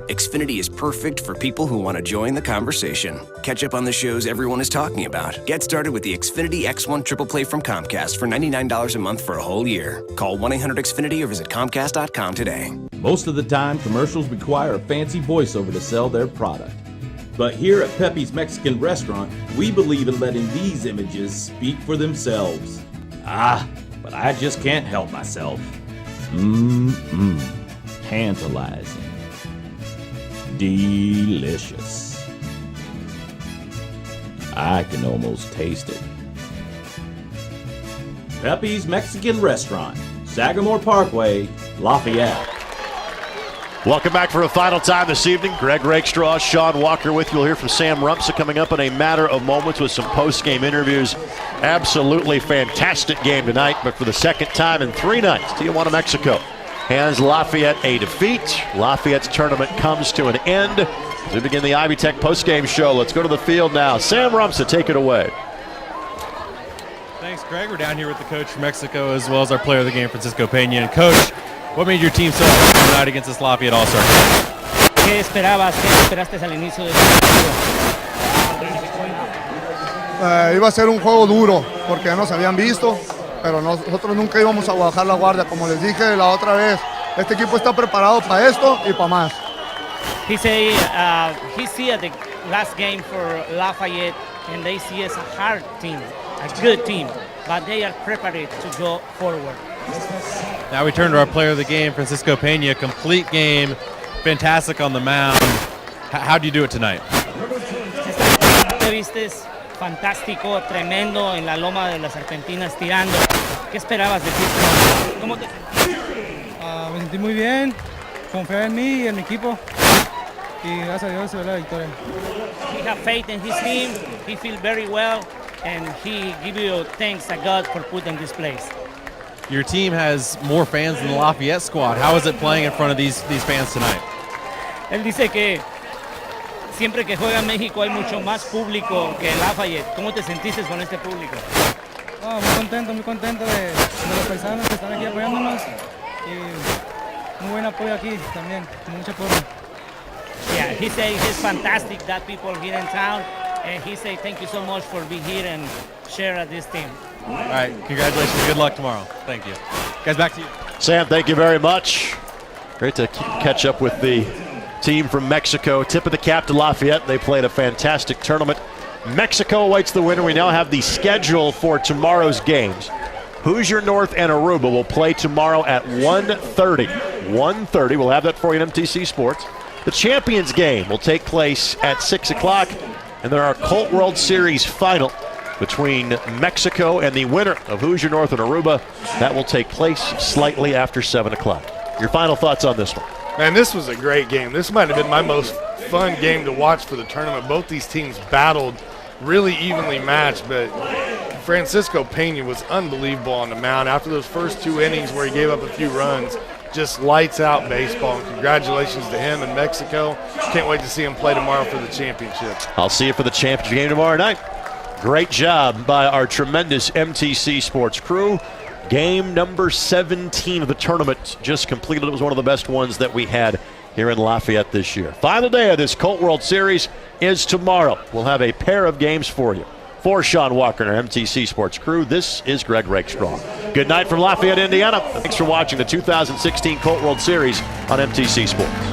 Xfinity is perfect for people who want to join the conversation. Catch up on the shows everyone is talking about. Get started with the Xfinity X1 Triple Play from Comcast for $99 a month for a whole year. Call 1-800-XFINITY or visit Comcast.com today. Most of the time, commercials require a fancy voiceover to sell their product. But here at Pepe's Mexican Restaurant, we believe in letting these images speak for themselves. But I just can't help myself. Tantalizing. Delicious. I can almost taste it. Pepe's Mexican Restaurant, Sagamore Parkway, Lafayette. Welcome back for the final time this evening. Greg Rakestraw, Sean Walker with you. We'll hear from Sam Rumsa coming up in a matter of moments with some post-game interviews. Absolutely fantastic game tonight, but for the second time in 3 nights, Tijuana, Mexico hands Lafayette a defeat. Lafayette's tournament comes to an end. As we begin the Ivy Tech post-game show, let's go to the field now. Sam Rumsa, take it away. Thanks, Greg. We're down here with the coach from Mexico as well as our player of the game, Francisco Peña. And Coach, what made your team so effective tonight against this Lafayette All-Star team? ¿Qué esperabas? ¿Qué esperaste al inicio del partido? Iba a ser un juego duro porque ya nos habían visto, pero nosotros nunca íbamos a bajar la guardia. Como les dije la otra vez, este equipo está preparado para esto y para más. He said he see the last game for Lafayette and they see us a hard team, a good team, but they are prepared to go forward. Now we turn to our player of the game, Francisco Peña. Complete game, fantastic on the mound. How do you do it tonight? Te vistes fantástico, tremendo en la loma de las Argentinas tirando. ¿Qué esperabas de ti? ¿Cómo te me sentí muy bien, confiaba en mí y en mi equipo y gracias a Dios se ve la victoria. He have faith in his team, he feel very well and he give you thanks to God for putting this place. Your team has more fans than the Lafayette squad. How is it playing in front of these fans tonight? Él dice que siempre que juega México hay mucho más público que Lafayette. ¿Cómo te sentiste con este público? Muy contento de los paisanos que están aquí apoyándonos y muy buen apoyo aquí también, mucho apoyo. Yeah, he said it's fantastic that people here in town, and he said thank you so much for being here and share at this team. All right, congratulations. Good luck tomorrow. Thank you. Guys, back to you. Sam, thank you very much. Great to catch up with the team from Mexico. Tip of the cap to Lafayette. They played a fantastic tournament. Mexico awaits the winner. We now have the schedule for tomorrow's games. Hoosier North and Aruba will play tomorrow at 1:30. 1:30. We'll have that for you on MTC Sports. The Champions game will take place at 6 o'clock. And then our Colt World Series final between Mexico and the winner of Hoosier North and Aruba. That will take place slightly after 7 o'clock. Your final thoughts on this one? Man, this was a great game. This might have been my most fun game to watch for the tournament. Both these teams battled really evenly matched, but Francisco Peña was unbelievable on the mound. After those first 2 innings where he gave up a few runs, just lights out baseball. And congratulations to him in Mexico. Can't wait to see him play tomorrow for the championship. I'll see you for the championship game tomorrow night. Great job by our tremendous MTC Sports crew. Game number 17 of the tournament just completed. It was one of the best ones that we had here in Lafayette this year. Final day of this Colt World Series is tomorrow. We'll have a pair of games for you. For Sean Walker and our MTC Sports crew, this is Greg Rakestraw. Good night from Lafayette, Indiana. Thanks for watching the 2016 Colt World Series on MTC Sports.